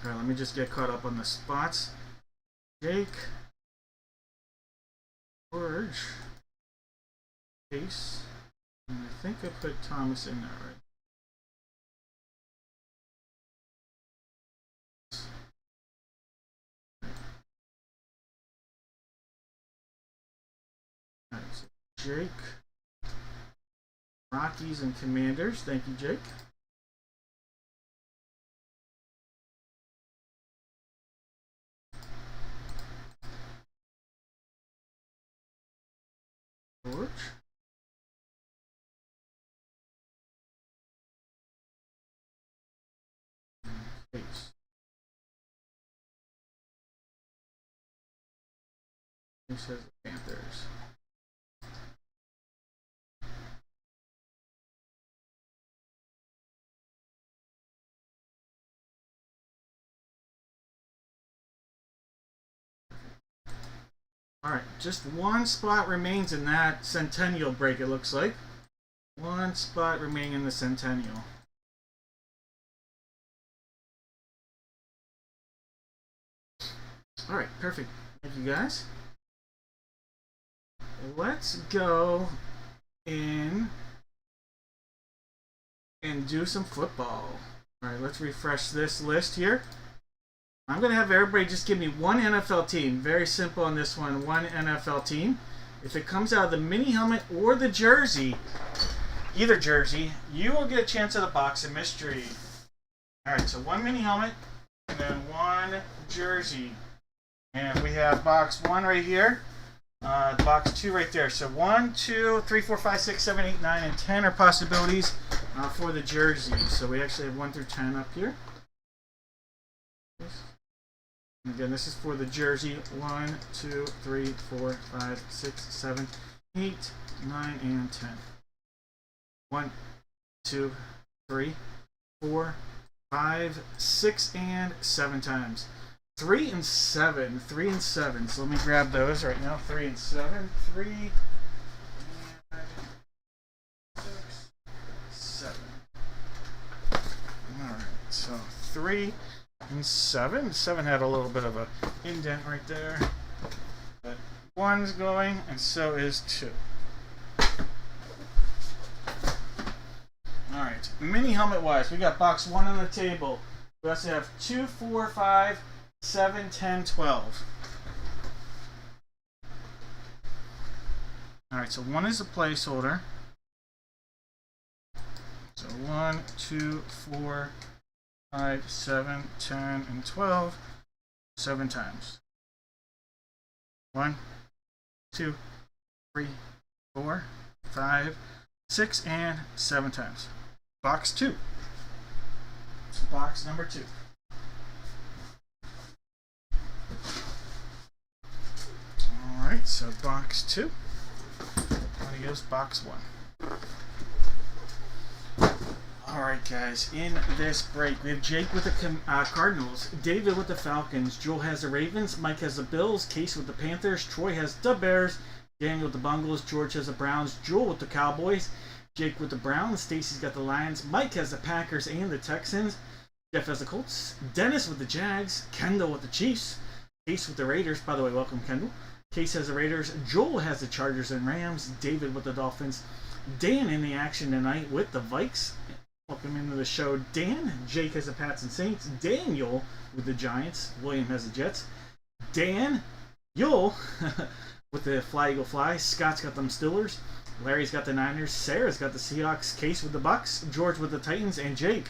Alright, let me just get caught up on the spots. Jake. George. Case. And I think I put Thomas in there, right? Alright, so Jake. Rockies and Commanders. Thank you, Jake. George. Case. He says the Panthers. Alright, just one spot remains in that Centennial break, it looks like. One spot remaining in the Centennial. Alright, perfect. Thank you guys. Let's go in and do some football. Alright, let's refresh this list here. I'm going to have everybody just give me one NFL team. Very simple on this one. One NFL team. If it comes out of the mini helmet or the jersey, either jersey, you will get a chance at a box of mystery. Alright, so one mini helmet and then one jersey. And we have box 1 right here. Box 2 right there. So 1, 2, 3, 4, 5, 6, 7, 8, 9, and 10 are possibilities for the jersey. So we actually have 1 through 10 up here. And again, this is for the jersey. 1, 2, 3, 4, 5, 6, 7, 8, 9, and 10. 1, 2, 3, 4, 5, 6, and 7 times. 3 and 7. 3 and 7. So let me grab those right now. 3 and 7. 3 and 6, 7. Alright, so 3 and 7. 7 had a little bit of a indent right there. But 1's going, and so is 2. Alright, mini helmet wise, we got box 1 on the table. We also have 2, 4, 5, 7, 10, 12. Alright, so 1 is a placeholder. So 1, 2, 4, 5, 7, 10, and 12. 7 times. 1, 2, 3, 4, 5, 6, and 7 times. Box 2. So box number 2. Alright, so box 2. Adios, box 1. Alright guys, in this break, we have Jake with the Cardinals, David with the Falcons, Joel has the Ravens, Mike has the Bills, Case with the Panthers, Troy has the Bears, Daniel with the Bungles, George has the Browns, Joel with the Cowboys, Jake with the Browns, Stacy's got the Lions, Mike has the Packers and the Texans, Jeff has the Colts, Dennis with the Jags, Kendall with the Chiefs, Case with the Raiders, by the way, welcome Kendall, Case has the Raiders, Joel has the Chargers and Rams, David with the Dolphins, Dan in the action tonight with the Vikes. Welcome into the show, Dan. Jake has the Pats and Saints. Daniel with the Giants. William has the Jets. Dan, Yule with the Fly Eagle Fly. Scott's got them Steelers. Larry's got the Niners. Sarah's got the Seahawks. Case with the Bucks. George with the Titans. And Jake,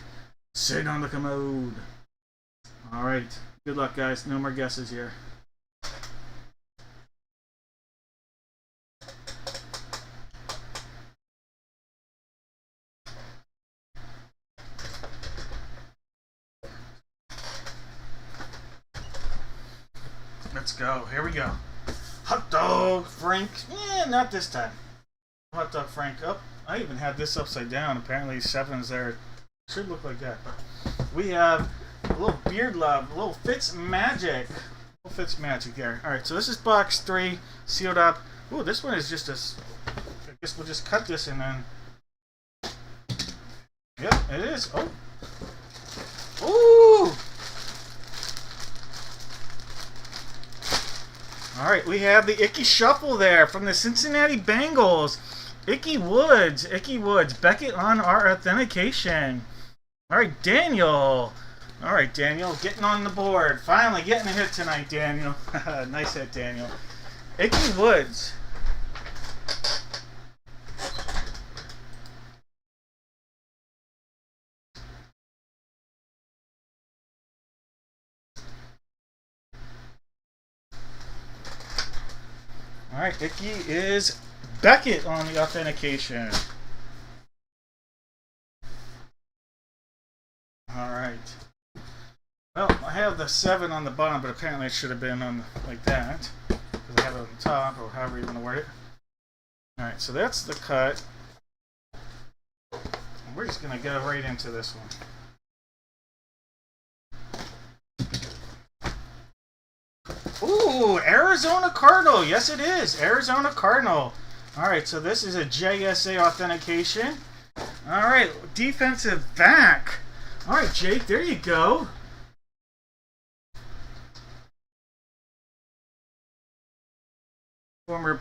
sit on the commode. All right. Good luck, guys. No more guesses here. Let's go. Here we go. Hot dog Frank. Not this time. Hot dog Frank up. I even had this upside down. Apparently 7's there. Should look like that. But we have a little Beard Love. A little Fitz Magic. A little Fitz Magic there. Alright, so this is box 3. Sealed up. Ooh, this one is just a... I guess we'll just cut this and then... Yep, it is. Oh. Ooh! Alright, we have the Icky Shuffle there from the Cincinnati Bengals. Icky Woods, Beckett on our authentication. All right, Daniel. All right, Daniel, getting on the board. Finally getting a hit tonight, Daniel. Nice hit, Daniel. Icky Woods. All right, Icky is Beckett on the authentication. All right. Well, I have the 7 on the bottom, but apparently it should have been on like that. Because I have it on the top, or however you want to word it. Alright, so that's the cut. We're just going to go right into this one. Ooh, Arizona Cardinal. Yes, it is. Arizona Cardinal. Alright, so this is a JSA authentication. Alright, defensive back. Alright, Jake, there you go. Former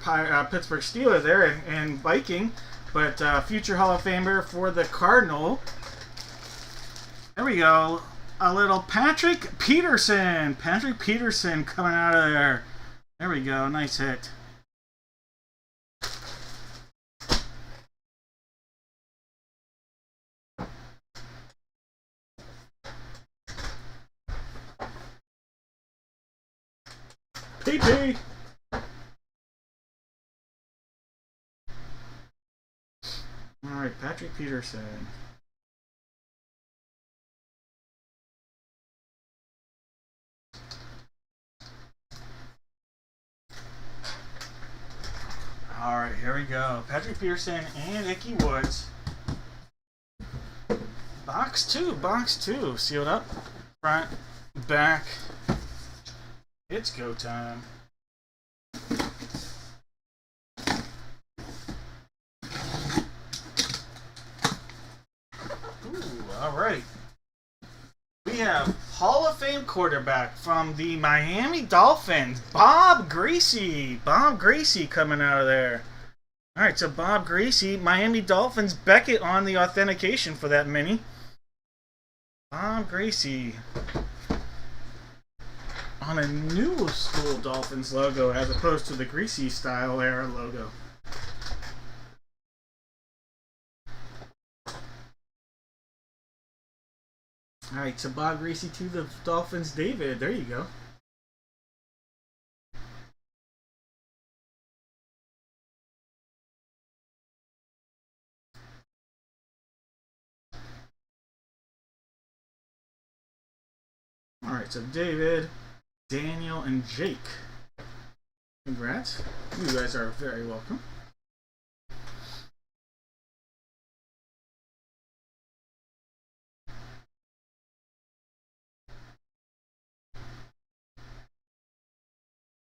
Pittsburgh Steeler there and Viking, but future Hall of Famer for the Cardinal. There we go. A little Patrick Peterson. Patrick Peterson coming out of there. There we go. Nice hit. PP. Alright, Patrick Peterson. Alright, here we go. Patrick Peterson and Icky Woods. Box 2. Sealed up. Front, back. It's go time. Alright. We have Hall of Fame quarterback from the Miami Dolphins, Bob Greasy. Bob Greasy coming out of there. Alright, so Bob Greasy, Miami Dolphins, Beckett on the authentication for that mini. Bob Greasy. On a new school Dolphins logo as opposed to the Greasy style era logo. Alright, so Bob Greasy to the Dolphins, David. There you go. Alright, so David, Daniel, and Jake. Congrats. You guys are very welcome.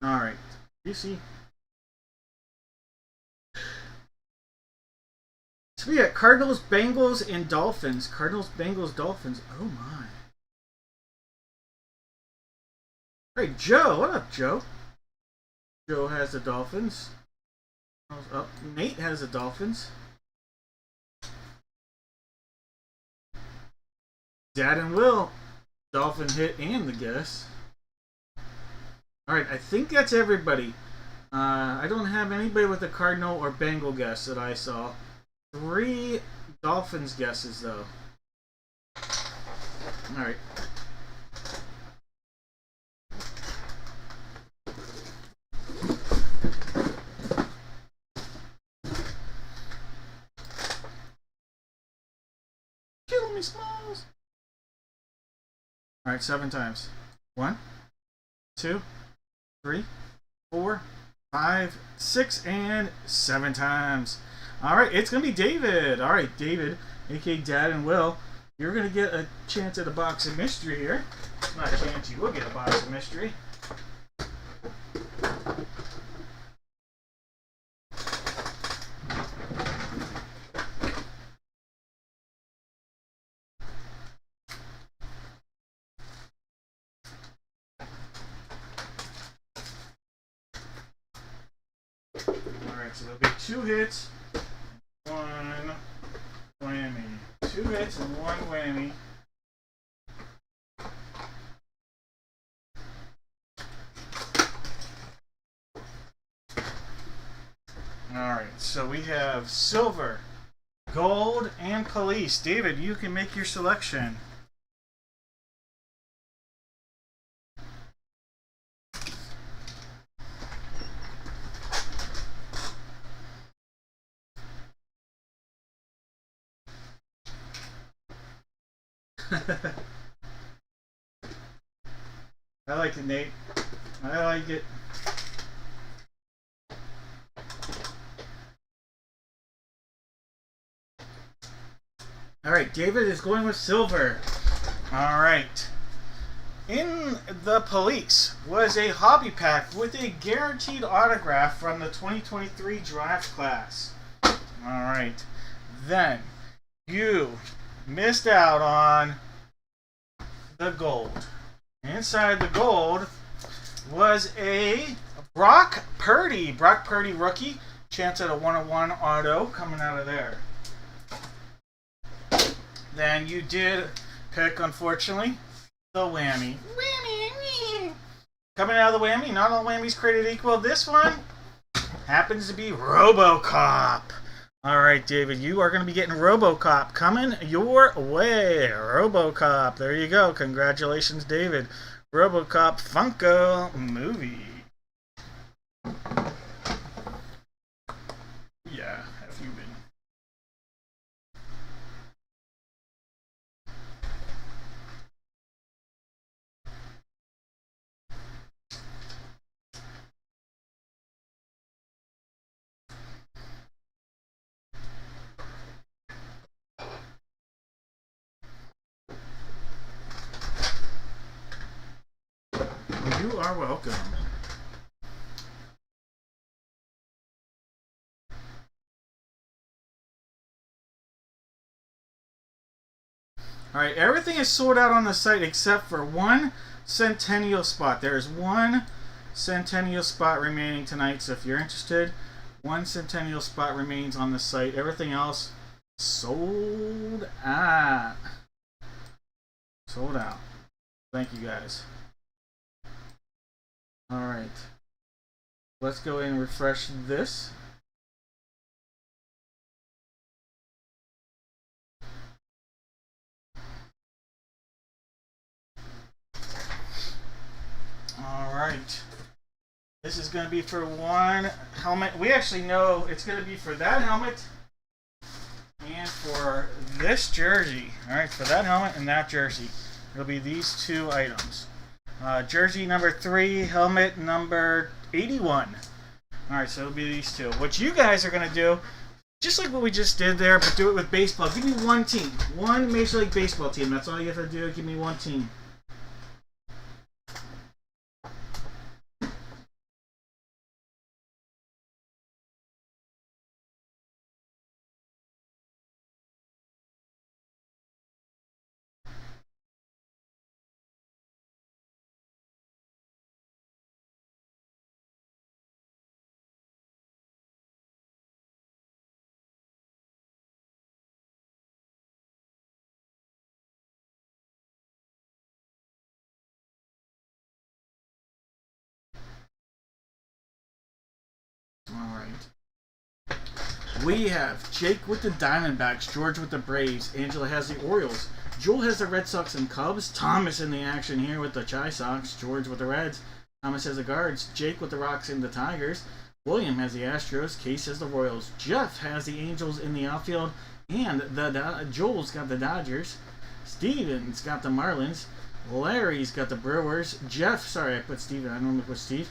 Alright, you see. So we got Cardinals, Bengals, and Dolphins. Cardinals, Bengals, Dolphins. Oh my. Hey, Joe. What up, Joe? Joe has the Dolphins. Oh, Nate has the Dolphins. Dad and Will. Dolphin hit and the guess. Alright, I think that's everybody. I don't have anybody with a Cardinal or Bengal guess that I saw. 3 Dolphins guesses, though. Alright. Kill me, Smalls! Alright, 7 times. 1, 2, 3, 4, 5, 6, and 7 times. Alright, it's going to be David. Alright, David, aka Dad and Will. You're going to get a chance at a box of mystery here. Not a chance, you will get a box of mystery. Alright, so there'll be 2 hits hits and one whammy. Alright, so we have silver, gold, and police. David, you can make your selection. I like it, Nate. I like it. Alright, David is going with silver. Alright. In the police was a hobby pack with a guaranteed autograph from the 2023 draft class. Alright. Then you missed out on the gold. Inside the gold was a Brock Purdy rookie. Chance at a 101 auto coming out of there. Then you did pick, unfortunately, the whammy. Whammy. Coming out of the whammy, not all whammies created equal. This one happens to be RoboCop. Alright, David, you are going to be getting RoboCop coming your way. RoboCop, there you go. Congratulations, David. RoboCop Funko movie. Yeah, have you been? You are welcome. Alright, everything is sold out on the site except for one Centennial spot. There is one Centennial spot remaining tonight, so if you're interested, one Centennial spot remains on the site. Everything else sold out. Sold out. Thank you guys. Alright. Let's go in and refresh this. Alright. This is going to be for one helmet. We actually know it's going to be for that helmet and for this jersey. Alright, for that helmet and that jersey. It'll be these two items. Jersey number 3, helmet number 81. Alright, so it'll be these two. What you guys are going to do, just like what we just did there, but do it with baseball. Give me one team. One Major League Baseball team. That's all you have to do. Give me one team. Alright. We have Jake with the Diamondbacks, George with the Braves, Angela has the Orioles, Joel has the Red Sox and Cubs, Thomas in the action here with the Chi Sox, George with the Reds, Thomas has the Guards, Jake with the Rocks and the Tigers, William has the Astros, Case has the Royals, Jeff has the Angels in the outfield, and Joel's got the Dodgers, Steven's got the Marlins, Larry's got the Brewers, sorry I put Steven, I normally put Steve.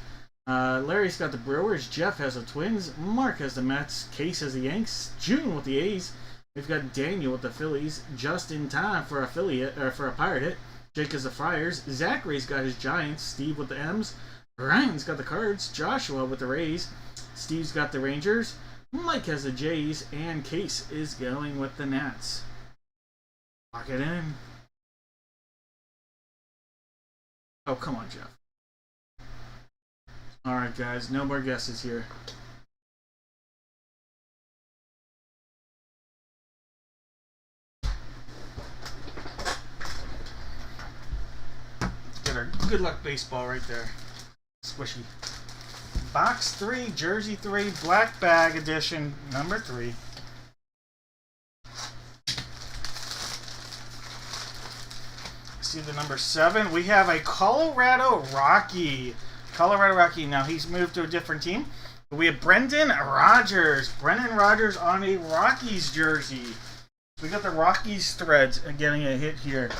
Larry's got the Brewers, Jeff has the Twins, Mark has the Mets, Case has the Yanks, June with the A's, we've got Daniel with the Phillies, just in time for a Pirate hit, Jake has the Friars, Zachary's got his Giants, Steve with the M's, Ryan's got the Cards, Joshua with the Rays, Steve's got the Rangers, Mike has the Jays, and Case is going with the Nats. Lock it in. Oh, come on, Jeff. Alright, guys, no more guesses here. good luck baseball right there. Squishy. Box 3, Jersey 3, Black Bag Edition, number 3. See the number 7. We have a Colorado Rocky. Colorado Rocky. Now he's moved to a different team. We have Brendan Rodgers. Brendan Rodgers on a Rockies jersey. We got the Rockies threads getting a hit here.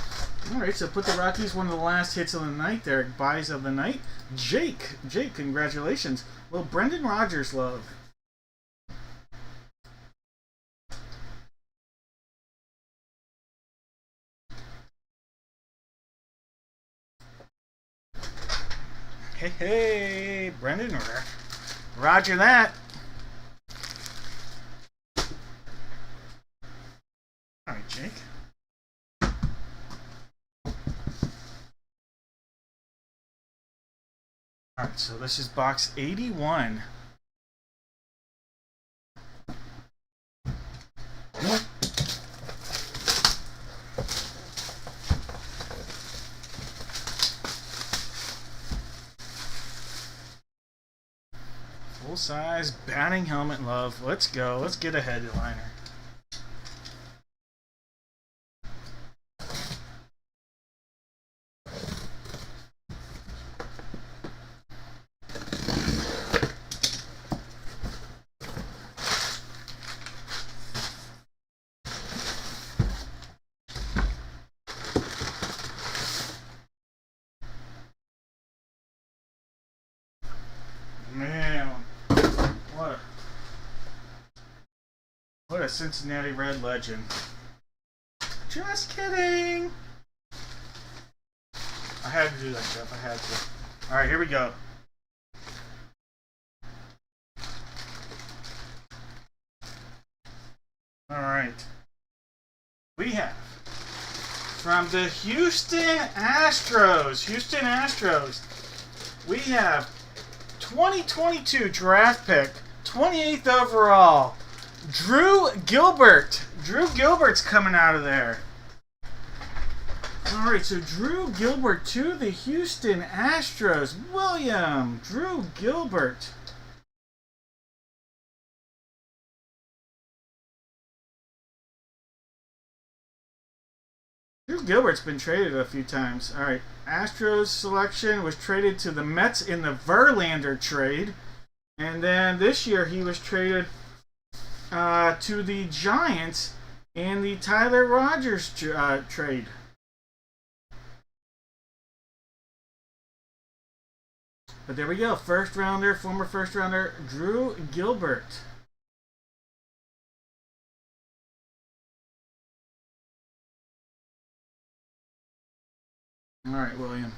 Alright, so put the Rockies, one of the last hits of the night there. Buys of the night. Jake, congratulations. Well, Brendan Rodgers love. Hey, Brendan, roger that. All right, Jake. All right, so this is box 81. Full-size batting helmet love. Let's go. Let's get a headliner. Man, what a Cincinnati Red legend. Just kidding. I had to do that, Jeff. I had to. Alright, here we go. Alright. We have from the Houston Astros. We have 2022 draft pick, 28th overall, Drew Gilbert. Drew Gilbert's coming out of there. Alright, so Drew Gilbert to the Houston Astros. William, Drew Gilbert. Drew Gilbert's been traded a few times. Alright, Astros selection was traded to the Mets in the Verlander trade. And then this year he was traded to the Giants in the Tyler Rogers trade. But there we go. First rounder, former first rounder, Drew Gilbert. All right, William.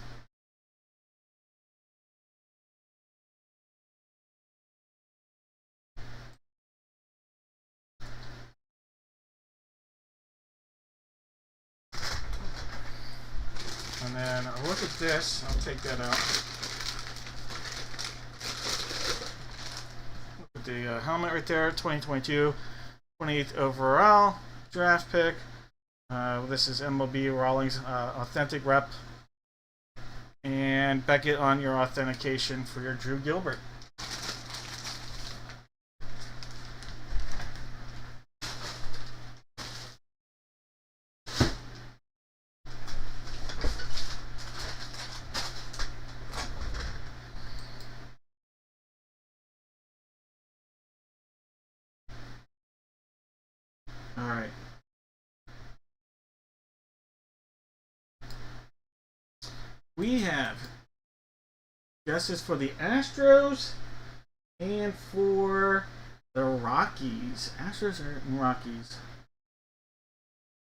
And then I'll look at this. I'll take that out. Look at the helmet right there. 2022, 28th overall draft pick. This is MLB Rawlings authentic rep. And Beckett on your authentication for your Drew Gilbert. All right. We have guesses for the Astros and for the Rockies. Astros and Rockies.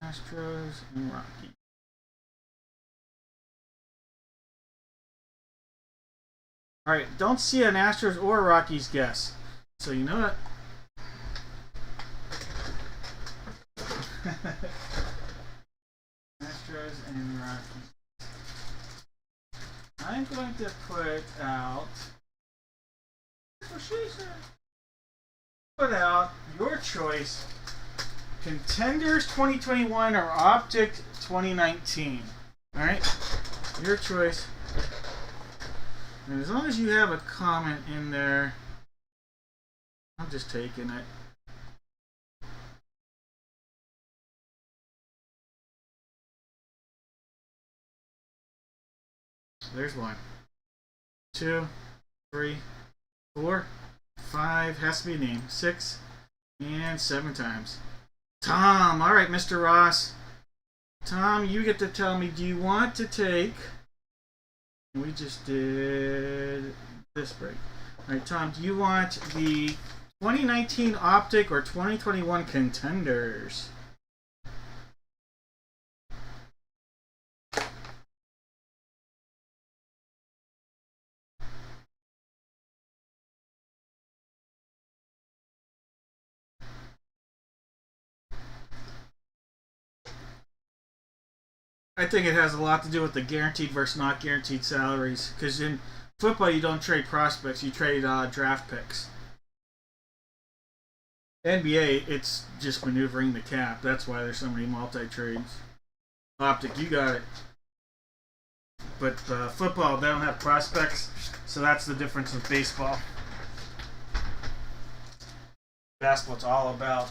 Astros and Rockies. Alright, don't see an Astros or Rockies guess. So you know what? Astros and Rockies. I'm going to put out your choice, Contenders 2021 or Optic 2019. Alright? Your choice. And as long as you have a comment in there, I'm just taking it. There's 1, 2, 3, 4, 5, has to be a name, 6, and 7 times. Tom, all right, Mr. Ross. Tom, you get to tell me, do you want to take, we just did this break. All right, Tom, do you want the 2019 Optic or 2021 Contenders? I think it has a lot to do with the guaranteed versus not guaranteed salaries. Because in football, you don't trade prospects, you trade draft picks. NBA, it's just maneuvering the cap. That's why there's so many multi-trades. Optic, you got it. But football, they don't have prospects, so that's the difference with baseball. Basketball's all about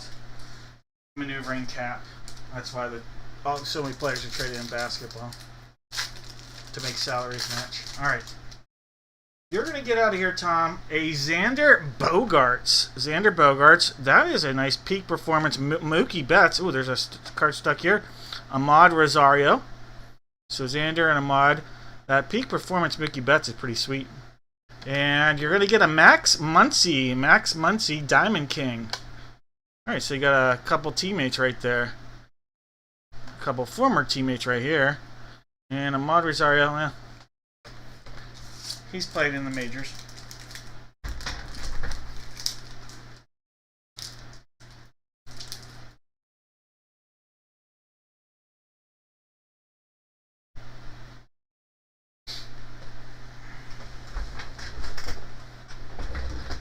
maneuvering cap. That's why so many players are traded in basketball to make salaries match. All right. You're going to get out of here, Tom. A Xander Bogaerts. Xander Bogaerts. That is a nice peak performance. Mookie Betts. Ooh, there's a card stuck here. Ahmad Rosario. So Xander and Ahmad. That peak performance Mookie Betts is pretty sweet. And you're going to get a Max Muncy. Max Muncy, Diamond King. All right, so you got a couple teammates right there. A couple former teammates right here. And Ahmad Rosario, well, he's played in the majors.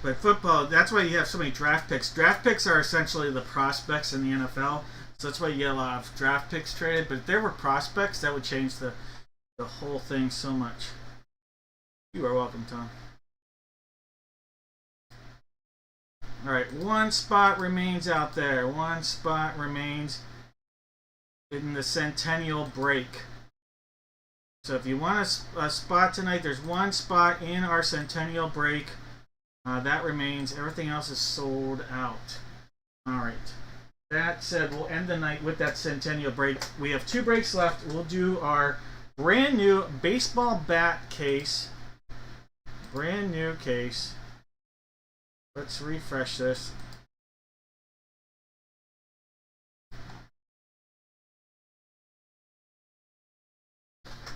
But football, that's why you have so many draft picks. Draft picks are essentially the prospects in the NFL. So that's why you get a lot of draft picks traded. But if there were prospects, that would change the whole thing so much. You are welcome, Tom. All right, one spot remains out there. One spot remains in the Centennial break. So if you want a spot tonight, there's one spot in our Centennial break. That remains. Everything else is sold out. All right. That said, we'll end the night with that Centennial break. We have 2 breaks left. We'll do our brand new baseball bat case. Brand new case. Let's refresh this.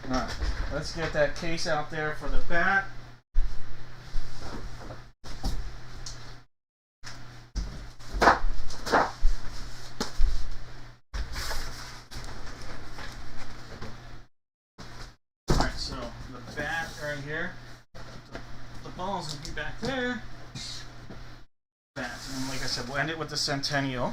Alright, let's get that case out there for the bat. Alright, so the bat right here. The balls will be back there. Bat. And like I said, we'll end it with the Centennial.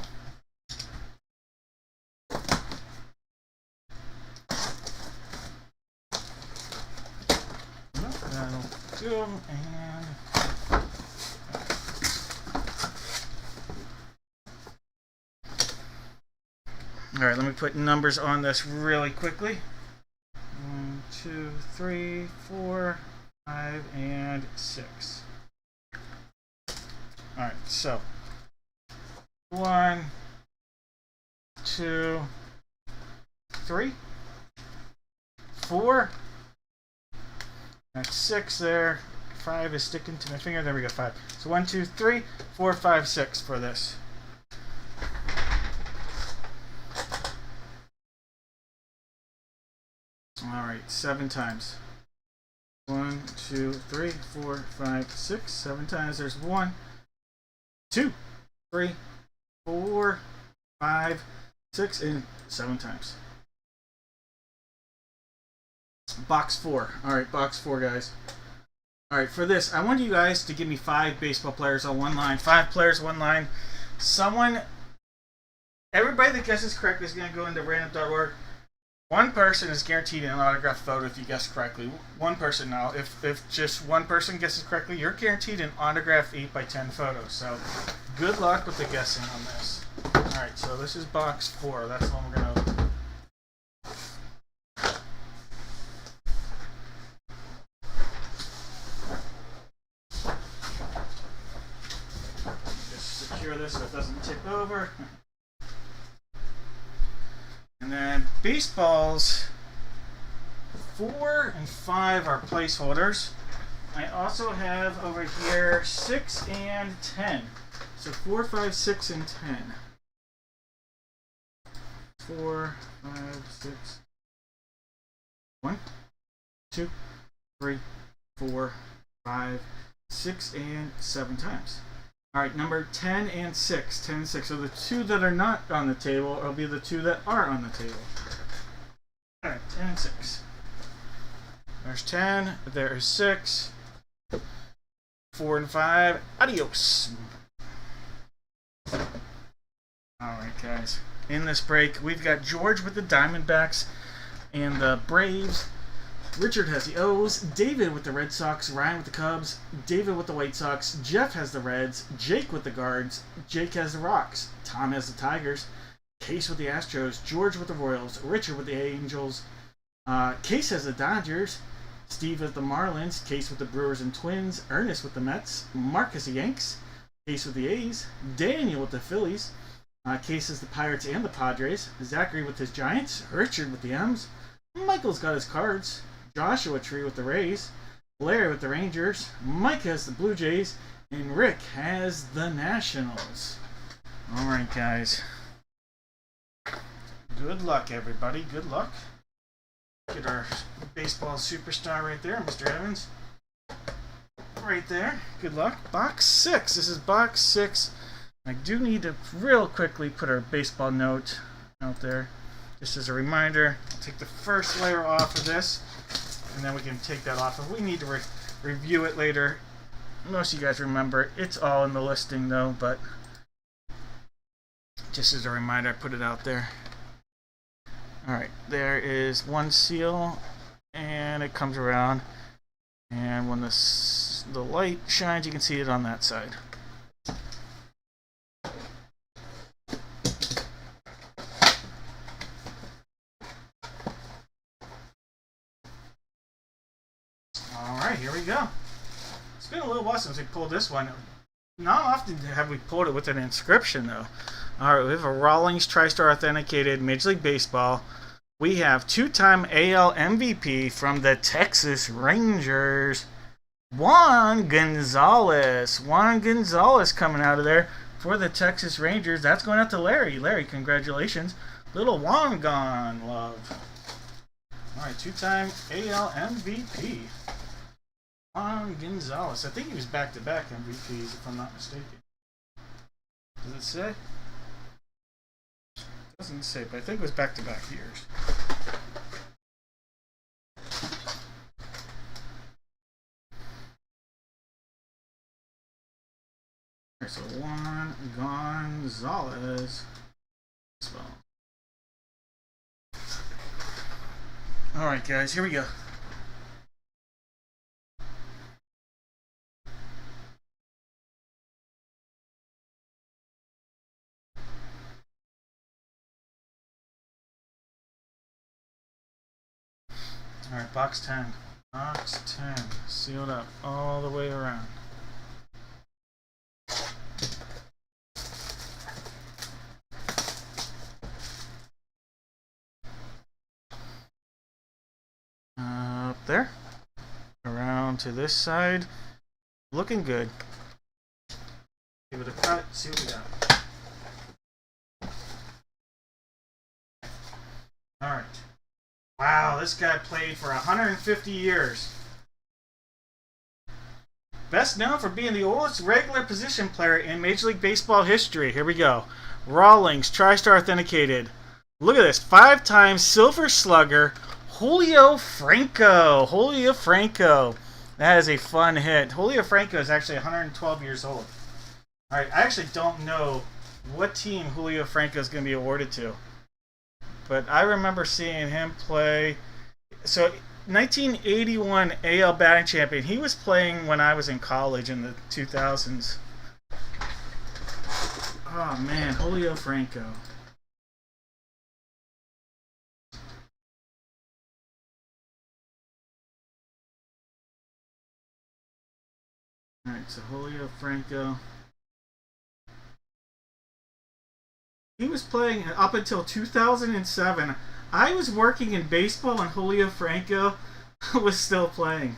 That'll do. And all right, let me put numbers on this really quickly. 1, 2, 3, 4, 5, and 6. All right, so 1, 2, 3, 4. That's 6 there. 5 is sticking to my finger. There we go, 5. So 1, 2, 3, 4, 5, 6 for this. All right, 7 times. 1, 2, 3, 4, 5, 6. 7 times. There's 1, 2, 3, 4, 5, 6, and 7 times. Box 4. All right, box 4, guys. All right, for this, I want you guys to give me 5 baseball players on one line. 5 players, one line. Everybody that guesses correct is going to go into random.org One person is guaranteed an autographed photo if you guess correctly. One person now. If just one person guesses correctly, you're guaranteed an autographed 8x10 photo. So good luck with the guessing on this. Alright, so this is box 4. That's the one we're going to open. Just secure this so it doesn't tip over. And then baseballs 4 and 5 are placeholders. I also have over here 6 and 10. So 4, 5, 6, and 10. 4, 5, 6. 1, 2, 3, 4, 5, 6, and 7 times. Alright, number 10 and 6. 10 and 6. So the 2 that are not on the table will be the 2 that are on the table. Alright, 10 and 6. There's 10. There's 6. 4 and 5. Adios. Alright, guys. In this break, we've got George with the Diamondbacks and the Braves. Richard has the O's, David with the Red Sox, Ryan with the Cubs, David with the White Sox, Jeff has the Reds, Jake with the Guards, Jake has the Rocks, Tom has the Tigers, Case with the Astros, George with the Royals, Richard with the Angels, Case has the Dodgers, Steve has the Marlins, Case with the Brewers and Twins, Ernest with the Mets, Mark has the Yanks, Case with the A's, Daniel with the Phillies, Case has the Pirates and the Padres, Zachary with his Giants, Richard with the M's, Michael's got his Cards, Joshua Tree with the Rays, Larry with the Rangers, Mike has the Blue Jays, and Rick has the Nationals. Alright, guys. Good luck, everybody. Good luck. Get our baseball superstar right there, Mr. Evans. Right there. Good luck. Box 6. This is box 6. I do need to real quickly put our baseball note out there. Just as a reminder, I'll take the first layer off of this, and then we can take that off. If we need to review it later, most of you guys remember, it's all in the listing though, but just as a reminder, I put it out there. Alright, there is one seal, and it comes around, and when the light shines, you can see it on that side. Alright, here we go. It's been a little while since we pulled this one. Not often have we pulled it with an inscription, though. Alright, we have a Rawlings TriStar Authenticated Major League Baseball. We have 2-time AL MVP from the Texas Rangers, Juan Gonzalez. Juan Gonzalez coming out of there for the Texas Rangers. That's going out to Larry. Larry, congratulations. Little Juan Gon love. Alright, 2-time AL MVP. Juan Gonzalez. I think he was back-to-back MVPs, if I'm not mistaken. Does it say? It doesn't say, but I think it was back-to-back years. So Juan Gonzalez. Alright, guys, here we go. Alright, box 10. Box 10. Sealed up all the way around. Up there. Around to this side. Looking good. Give it a cut. See what we got. Alright. Wow, this guy played for 150 years. Best known for being the oldest regular position player in Major League Baseball history. Here we go. Rawlings, TriStar Authenticated. Look at this. 5-time Silver Slugger, Julio Franco. Julio Franco. That is a fun hit. Julio Franco is actually 112 years old. Alright, I actually don't know what team Julio Franco is going to be awarded to. but I remember seeing him play. So 1981 AL batting champion. He was playing when I was in college in the 2000s. Oh man, Julio Franco. Alright, so Julio Franco. He was playing up until 2007. I was working in baseball and Julio Franco was still playing.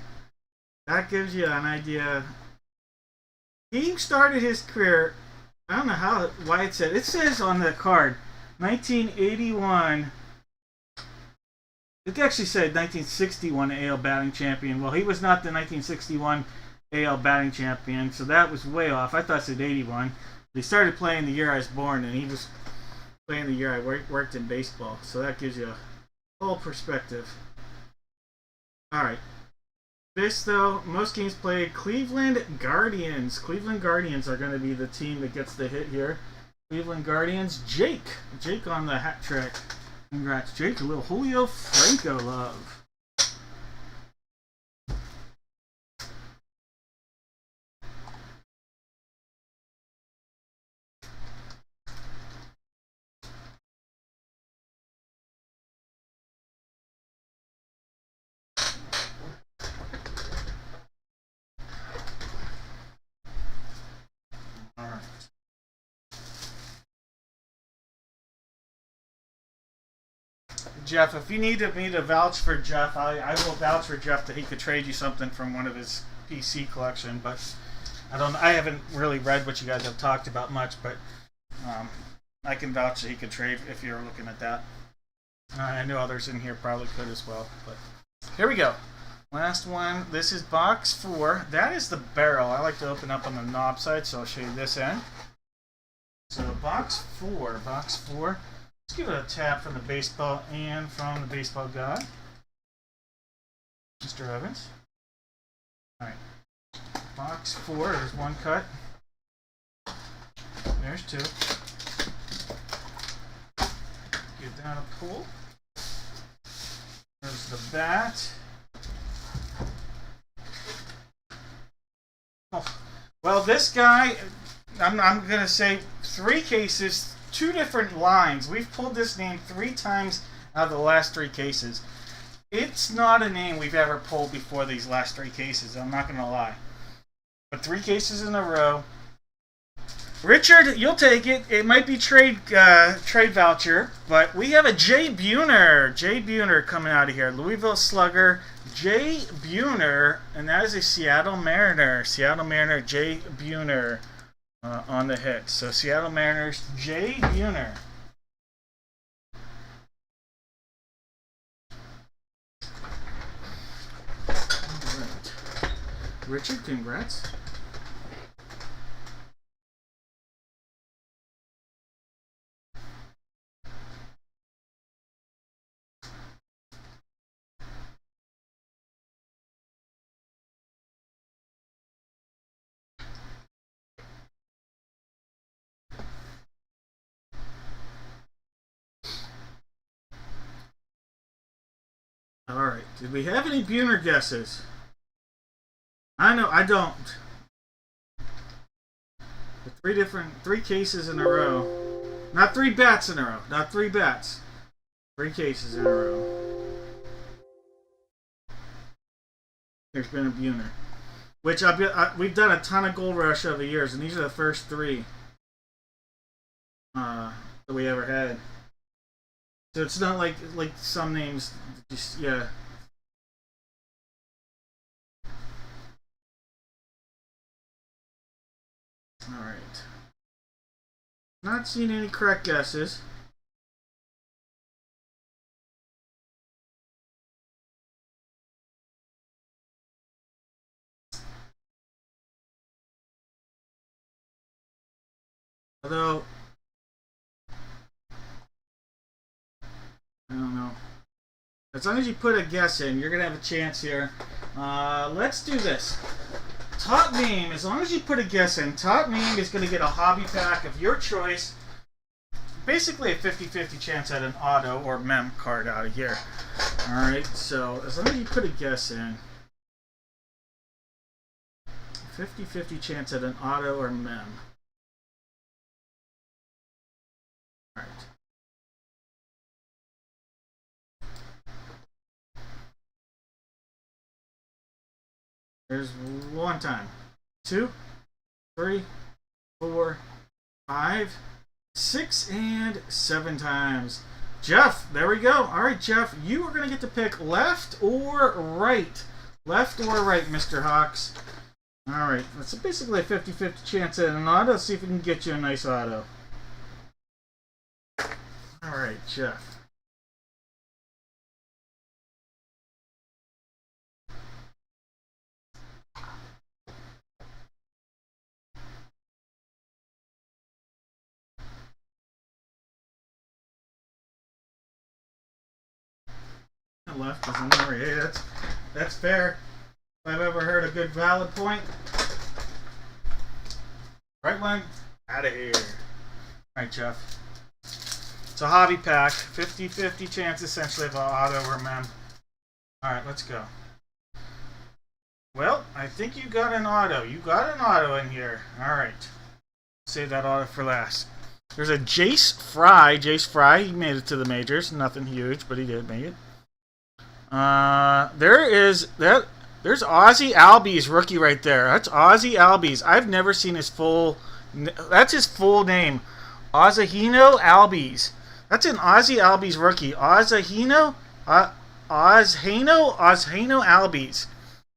That gives you an idea. He started his career, I don't know why it says on the card 1981. It actually said 1961 AL batting champion. Well, he was not the 1961 AL batting champion, so that was way off. I thought it said 81. He started playing the year I was born, and he was playing the year I worked in baseball. So that gives you a whole perspective. Alright. This, though, most games played, Cleveland Guardians. Cleveland Guardians are going to be the team that gets the hit here. Cleveland Guardians. Jake on the hat trick. Congrats, Jake. A little Julio Franco love. All right. Jeff, if you need me to vouch for Jeff, I will vouch for Jeff that he could trade you something from one of his PC collection. But I haven't really read what you guys have talked about much, but I can vouch that he could trade if you're looking at that. I know others in here probably could as well. But here we go. Last one. This is box 4. That is the barrel. I like to open up on the knob side, so I'll show you this end. So box 4. Let's give it a tap from the baseball and from the baseball guy, Mr. Evans. Alright. Box 4. There's one cut. There's 2. Give that a pull. There's the bat. Oh. Well, this guy, I'm going to say 3 cases, 2 different lines. We've pulled this name 3 times out of the last 3 cases. It's not a name we've ever pulled before these last 3 cases, I'm not going to lie. But 3 cases in a row. Richard, you'll take it. It might be trade voucher, but we have a Jay Buhner coming out of here. Louisville Slugger, Jay Buhner, and that is a Seattle Mariner. Jay Buhner on the hit. So Seattle Mariners, Jay Buhner. Right. Richard, congrats. Alright, did we have any Buhner guesses? I know, I don't. The 3 cases in a row. Not 3 bats in a row. Not 3 bats. 3 cases in a row. There's been a Buhner. Which we've done a ton of Gold Rush over the years, and these are the first 3 that we ever had. So it's not like some names just, yeah. Alright. Not seeing any correct guesses. Although, I don't know. As long as you put a guess in, you're going to have a chance here. Let's do this. Top name, as long as you put a guess in, top name is going to get a hobby pack of your choice. basically a 50-50 chance at an auto or mem card out of here. Alright, so as long as you put a guess in, 50-50 chance at an auto or mem. Alright. There's one time. 2, 3, 4, 5, 6, and 7 times. Jeff, there we go. Alright, Jeff, you are going to get to pick left or right. Left or right, Mr. Hawks. Alright, that's basically a 50-50 chance at an auto. Let's see if we can get you a nice auto. Alright, Jeff. Left doesn't worry. Hey, that's fair. If I've ever heard a good valid point. Right one, out of here. Alright, Jeff. It's a hobby pack. 50-50 chance essentially of an auto or mem. Alright, let's go. Well, I think you got an auto. You got an auto in here. Alright. Save that auto for last. There's a Jace Fry. Jace Fry, he made it to the majors. Nothing huge, but he did make it. There's Ozzy Albies rookie right there. That's Ozzy Albies. I've never seen his full. That's his full name, Ozahino Albies. That's an Ozzy Albies rookie. Ozahino Albies.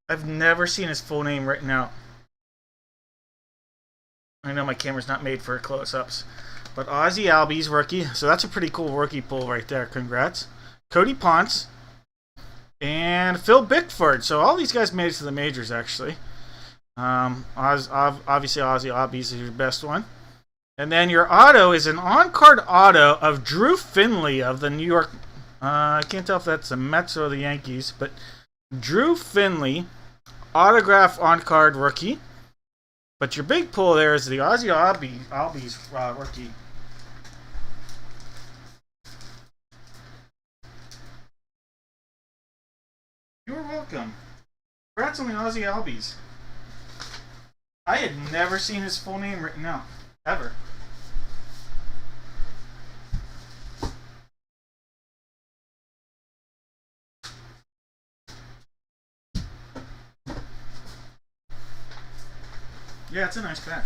I've never seen his full name written out. I know my camera's not made for close-ups, but Ozzy Albies rookie. So that's a pretty cool rookie pull right there. Congrats, Cody Ponce. And Phil Bickford. So all these guys made it to the majors, actually. Obviously, Ozzy Albies is your best one. And then your auto is an on-card auto of Drew Finley of the New York... I can't tell if that's the Mets or the Yankees, but Drew Finley, autograph on-card rookie. But your big pull there is the Ozzy Albies rookie. You're welcome. Congrats on the Ozzy Albies. I had never seen his full name written out. Ever. Yeah, it's a nice pack.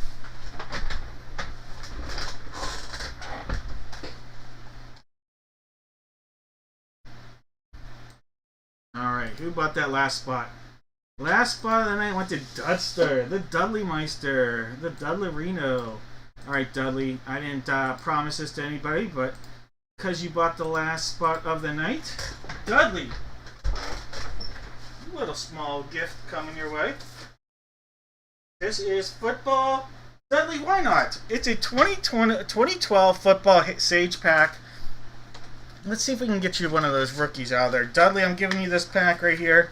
Alright, who bought that last spot? Last spot of the night went to Dudster, the Dudley Meister, the Dudley Reno. Alright, Dudley, I didn't promise this to anybody, but because you bought the last spot of the night, Dudley, a little small gift coming your way. This is football. Dudley, why not? It's a 2012 football Sage pack. Let's see if we can get you one of those rookies out there. Dudley, I'm giving you this pack right here.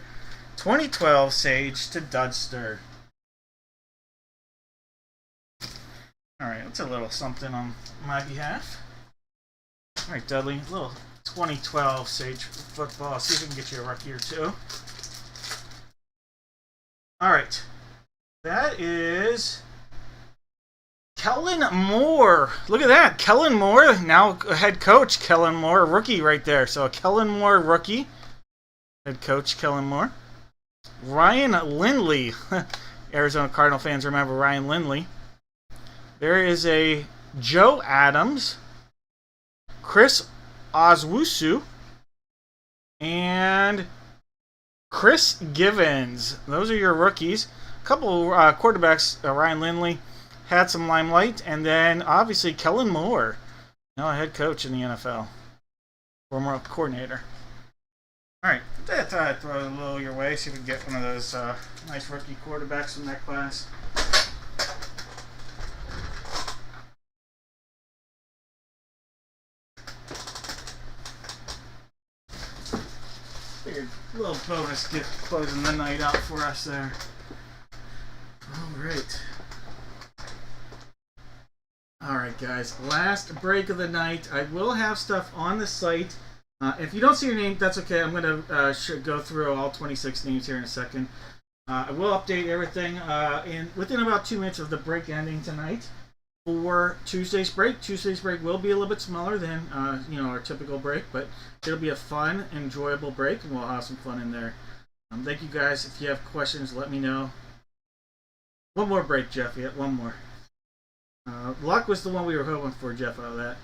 2012 Sage to Dudster. Alright, that's a little something on my behalf. Alright, Dudley, a little 2012 Sage football. See if we can get you a rookie or two. Alright. That is Kellen Moore. Look at that. Kellen Moore, now head coach. Kellen Moore, rookie right there. So a Kellen Moore rookie. Head coach Kellen Moore. Ryan Lindley. Arizona Cardinal fans remember Ryan Lindley. There is a Joe Adams. Chris Ozwusu. And Chris Givens. Those are your rookies. A couple quarterbacks, Ryan Lindley had some limelight, and then obviously Kellen Moore, a head coach in the NFL, former coordinator. All right, I thought I'd throw a little your way, see if we can get one of those nice rookie quarterbacks from that class. Figured a little bonus gift closing the night out for us there. All right. Alright guys, last break of the night. I will have stuff on the site. If you don't see your name, that's okay. I'm going to go through all 26 names here in a second. I will update everything within about 2 minutes of the break ending tonight for Tuesday's break. Tuesday's break will be a little bit smaller than our typical break, but it'll be a fun, enjoyable break, and we'll have some fun in there. Thank you guys. If you have questions, let me know. One more break, Jeff. Yeah, one more. Luck was the one we were hoping for, Jeff, out of that.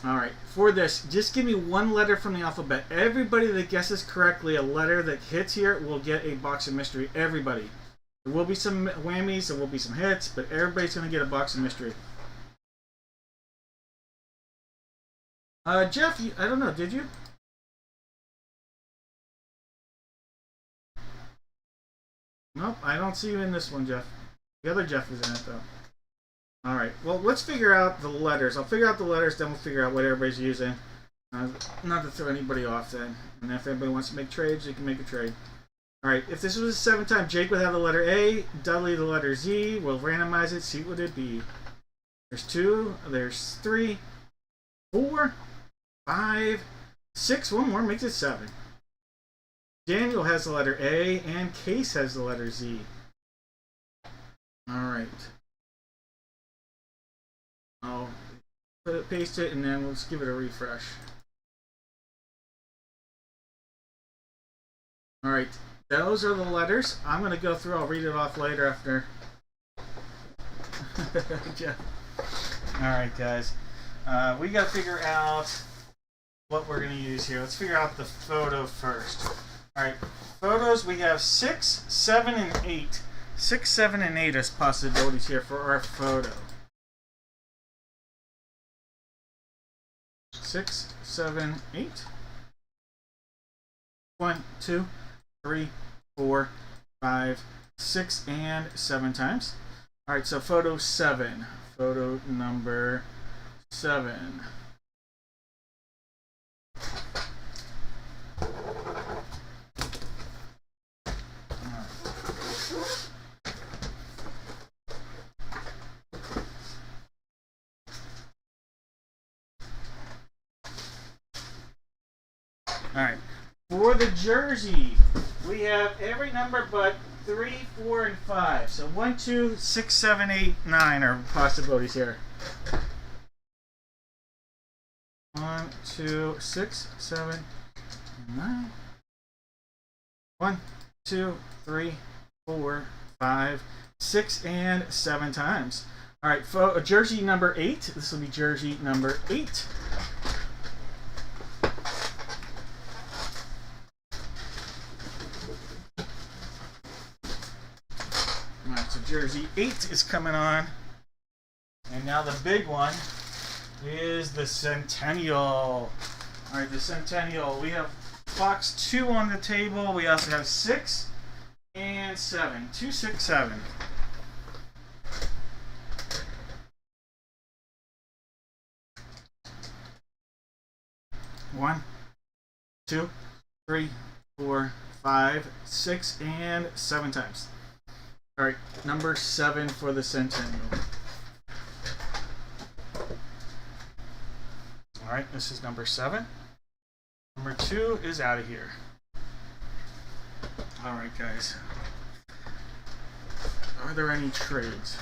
Alright, for this, just give me one letter from the alphabet. Everybody that guesses correctly a letter that hits here will get a box of mystery. Everybody. There will be some whammies, there will be some hits, but everybody's going to get a box of mystery. Jeff, I don't know, did you? Nope, I don't see you in this one, Jeff. The other Jeff is in it, though. Alright, well, let's figure out the letters. I'll figure out the letters, then we'll figure out what everybody's using. Not to throw anybody off, then. And if anybody wants to make trades, you can make a trade. Alright, if this was a 7-time, Jake would have the letter A, Dudley the letter Z. We'll randomize it, see what it'd be. There's 2, there's 3, 4, 5, 6. One more makes it 7. Daniel has the letter A, and Case has the letter Z. Alright. I'll paste it, and then let's give it a refresh. Alright, those are the letters. I'm going to go through, I'll read it off later after. Alright, guys. We got to figure out what we're going to use here. Let's figure out the photo first. Alright, photos, we have 6, 7, and 8. 6, 7, and 8 as possibilities here for our photo. 6, 7, 8. 1, 2, 3, 4, 5, 6, and 7 times. Alright, so photo 7. Photo number 7. Alright, for the jersey, we have every number but 3, 4, and 5. So 1, 2, 6, 7, 8, 9 are possibilities here. 1, 2, 6, 7, 9. 1, 2, 3, 4, 5, 6, and 7 times. Alright, jersey number 8. This will be jersey number 8. Alright, so jersey 8 is coming on. And now the big one is the Centennial. Alright, the Centennial. We have box 2 on the table. We also have 6 and 7. 2, 6, 7. One, 2, 3, 4, 5, 6, and 7 times. Alright, number 7 for the Centennial. Alright, this is number 7. Number 2 is out of here. Alright, guys. Are there any trades?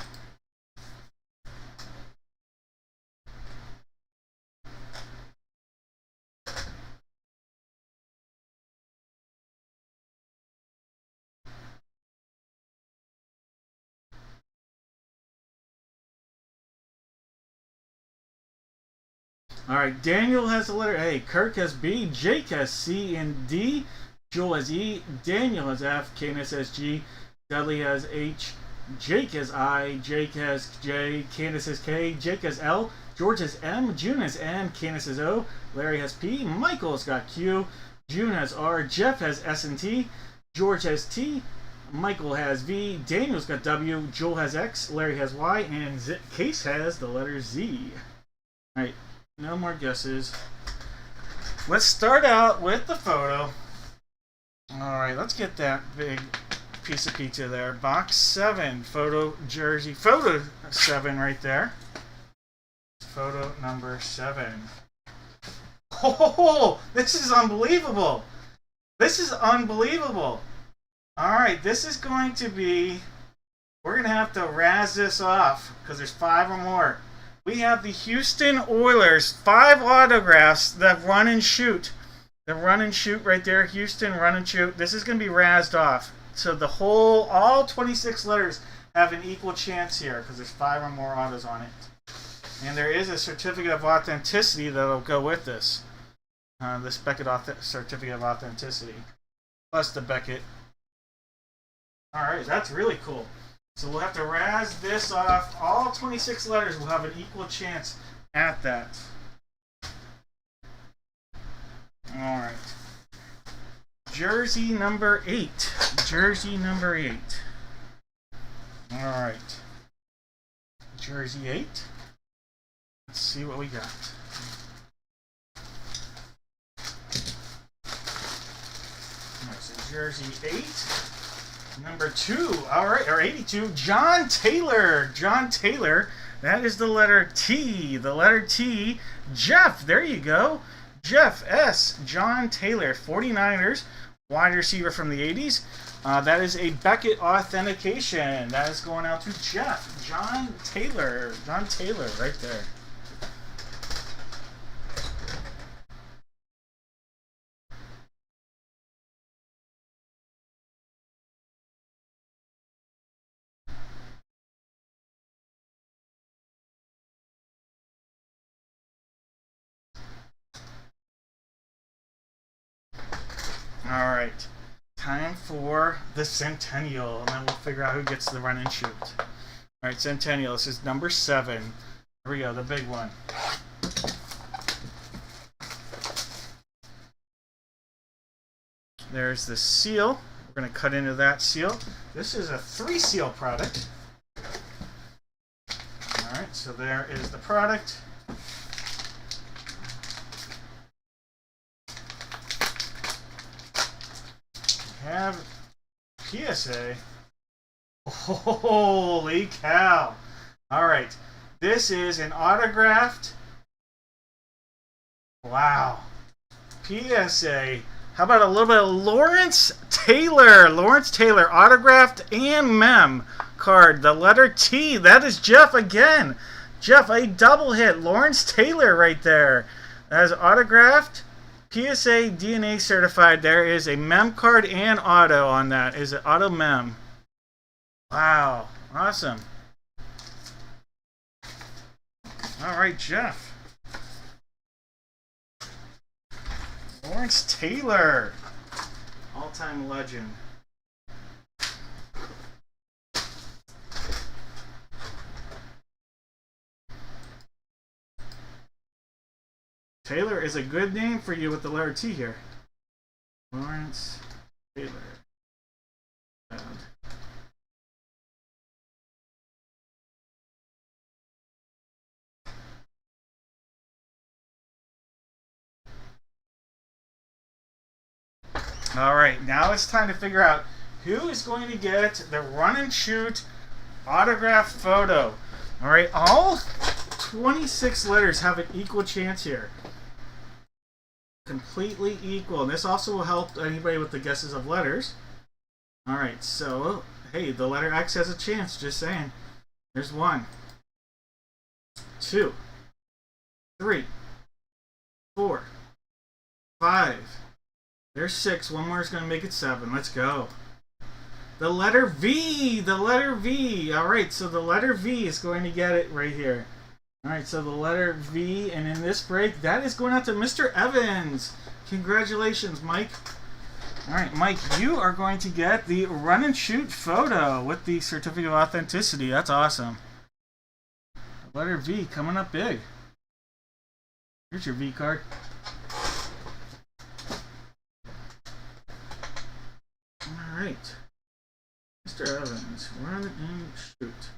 Alright, Daniel has the letter A, Kirk has B, Jake has C and D, Joel has E, Daniel has F, Candace has G, Dudley has H, Jake has I, Jake has J, Candace has K, Jake has L, George has M, June has N, Candace has O, Larry has P, Michael's got Q, June has R, Jeff has S and T, George has T, Michael has V, Daniel's got W, Joel has X, Larry has Y, and Case has the letter Z. Alright. No more guesses. Let's start out with the photo. Alright, let's get that big piece of pizza there. Box 7, photo jersey. Photo 7 right there. photo number 7. Oh, this is unbelievable. This is unbelievable. All right, this is going to be, we're going to have to razz this off because there's 5 or more. We have the Houston Oilers, 5 autographs that run and shoot. The run and shoot right there, Houston run and shoot. This is going to be razzed off. So the whole, all 26 letters have an equal chance here because there's 5 or more autos on it. And there is a certificate of authenticity that'll go with this. This Beckett certificate of authenticity. Plus the Beckett. Alright, that's really cool. So we'll have to razz this off. All 26 letters will have an equal chance at that. Alright. Jersey number 8. Jersey number 8. Alright. Jersey 8. Let's see what we got. Alright, so Jersey 8. Number 2. Alright, or 82. John Taylor. John Taylor. That is the letter T. The letter T. Jeff. There you go. Jeff S. John Taylor. 49ers. Wide receiver from the 80s. That is a Beckett authentication. That is going out to Jeff. John Taylor. John Taylor right there. All right, time for the Centennial, and then we'll figure out who gets the run and shoot. All right, Centennial, this is number 7. Here we go, the big one. There's the seal. We're going to cut into that seal. This is a 3-seal product. All right, so there is the product. Have PSA. Holy cow. Alright. This is an autographed. Wow. PSA. How about a little bit of Lawrence Taylor? Lawrence Taylor. Autographed and mem card. The letter T. That is Jeff again. Jeff, a double hit. Lawrence Taylor right there. That is autographed. PSA DNA certified. There is a mem card and auto on that. Is it auto mem? Wow. Awesome. Alright, Jeff. Lawrence Taylor. All-time legend. Taylor is a good name for you with the letter T here. Lawrence Taylor. Alright, now it's time to figure out who is going to get the run and shoot autograph photo. Alright, all 26 letters have an equal chance here. Completely equal. And this also will help anybody with the guesses of letters. Alright, so, hey, the letter X has a chance, just saying. There's 1, 2, 3, 4, 5. There's 6. One more is going to make it 7. Let's go. The letter V. The letter V. Alright, so the letter V is going to get it right here. Alright, so the letter V, and in this break, that is going out to Mr. Evans. Congratulations, Mike. Alright, Mike, you are going to get the run and shoot photo with the certificate of authenticity. That's awesome. The letter V coming up big. Here's your V card. Alright. Mr. Evans, run and shoot.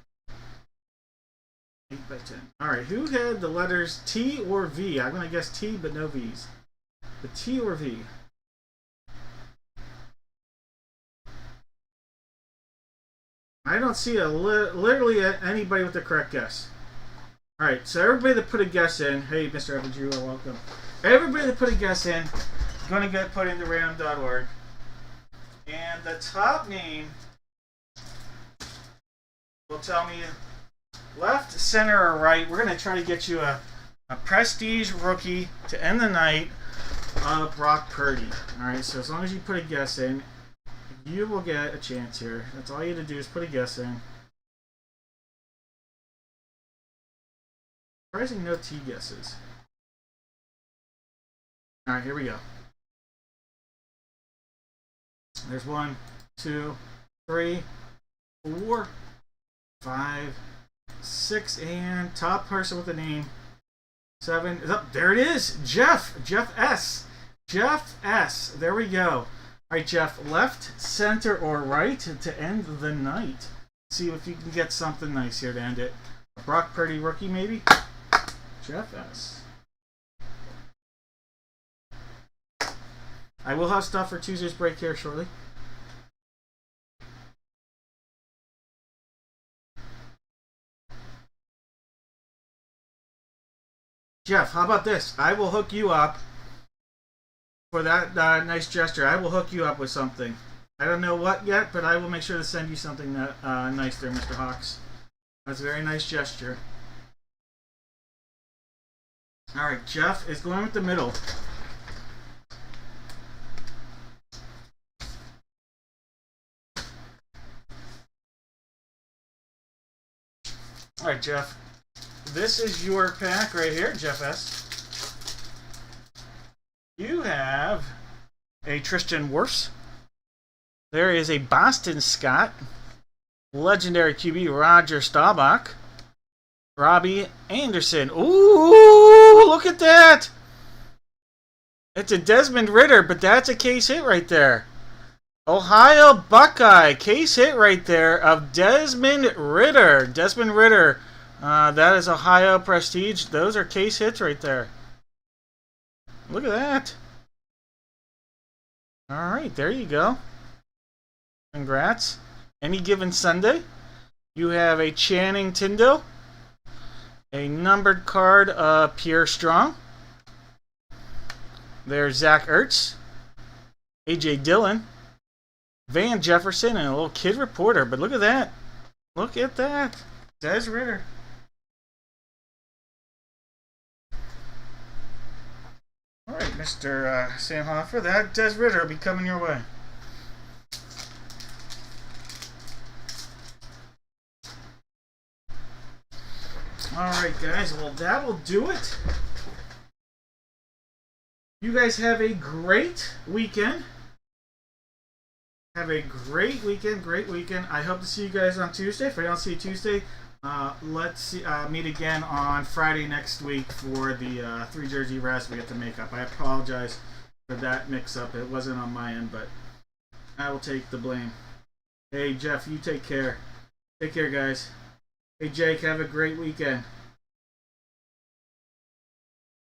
8 by 10. Alright, who had the letters T or V? I'm going to guess T, but no V's. The T or V? I don't see literally anybody with the correct guess. Alright, so everybody that put a guess in, hey, Mr. Evans, you are welcome. Everybody that put a guess in is going to get put into random.org. And the top name will tell me left, center, or right. We're going to try to get you a prestige rookie to end the night of Brock Purdy. Alright, so as long as you put a guess in, you will get a chance here. That's all you have to do is put a guess in. Surprising no T guesses. Alright, here we go. There's 1, 2, 3, 4, 5, 6, and top person with the name 7 is up. There it is, Jeff. Jeff S. Jeff S. There we go. Alright, Jeff, left, center, or right to end the night. See if you can get something nice here to end it. A Brock Purdy rookie, maybe? Jeff S. I will have stuff for Tuesday's break here shortly. Jeff, how about this? I will hook you up for that nice gesture. I will hook you up with something. I don't know what yet, but I will make sure to send you something nice there, Mr. Hawks. That's a very nice gesture. Alright, Jeff is going with the middle. Alright, Jeff. This is your pack right here, Jeff S. You have a Tristan Wirfs. There is a Boston Scott. Legendary QB Roger Staubach. Robbie Anderson. Ooh, look at that! It's a Desmond Ridder, but that's a case hit right there. Ohio Buckeye. Case hit right there of Desmond Ridder. Desmond Ridder. That is Ohio Prestige. Those are case hits right there. Look at that. Alright, there you go. Congrats. Any given Sunday, you have a Channing Tindall. A numbered card of Pierre Strong. There's Zach Ertz. A.J. Dillon. Van Jefferson and a little kid reporter. But look at that. Look at that. Des Ridder. Alright, Mr. Sam Hoffer. That Des Ridder will be coming your way. Alright, guys. Well, that will do it. You guys have a great weekend. Have a great weekend. Great weekend. I hope to see you guys on Tuesday. If I don't see you Tuesday, let's meet again on Friday next week for the 3 jersey raz we have to make up. I apologize for that mix-up. It wasn't on my end, but I will take the blame. Hey, Jeff, you take care. Take care, guys. Hey, Jake, have a great weekend.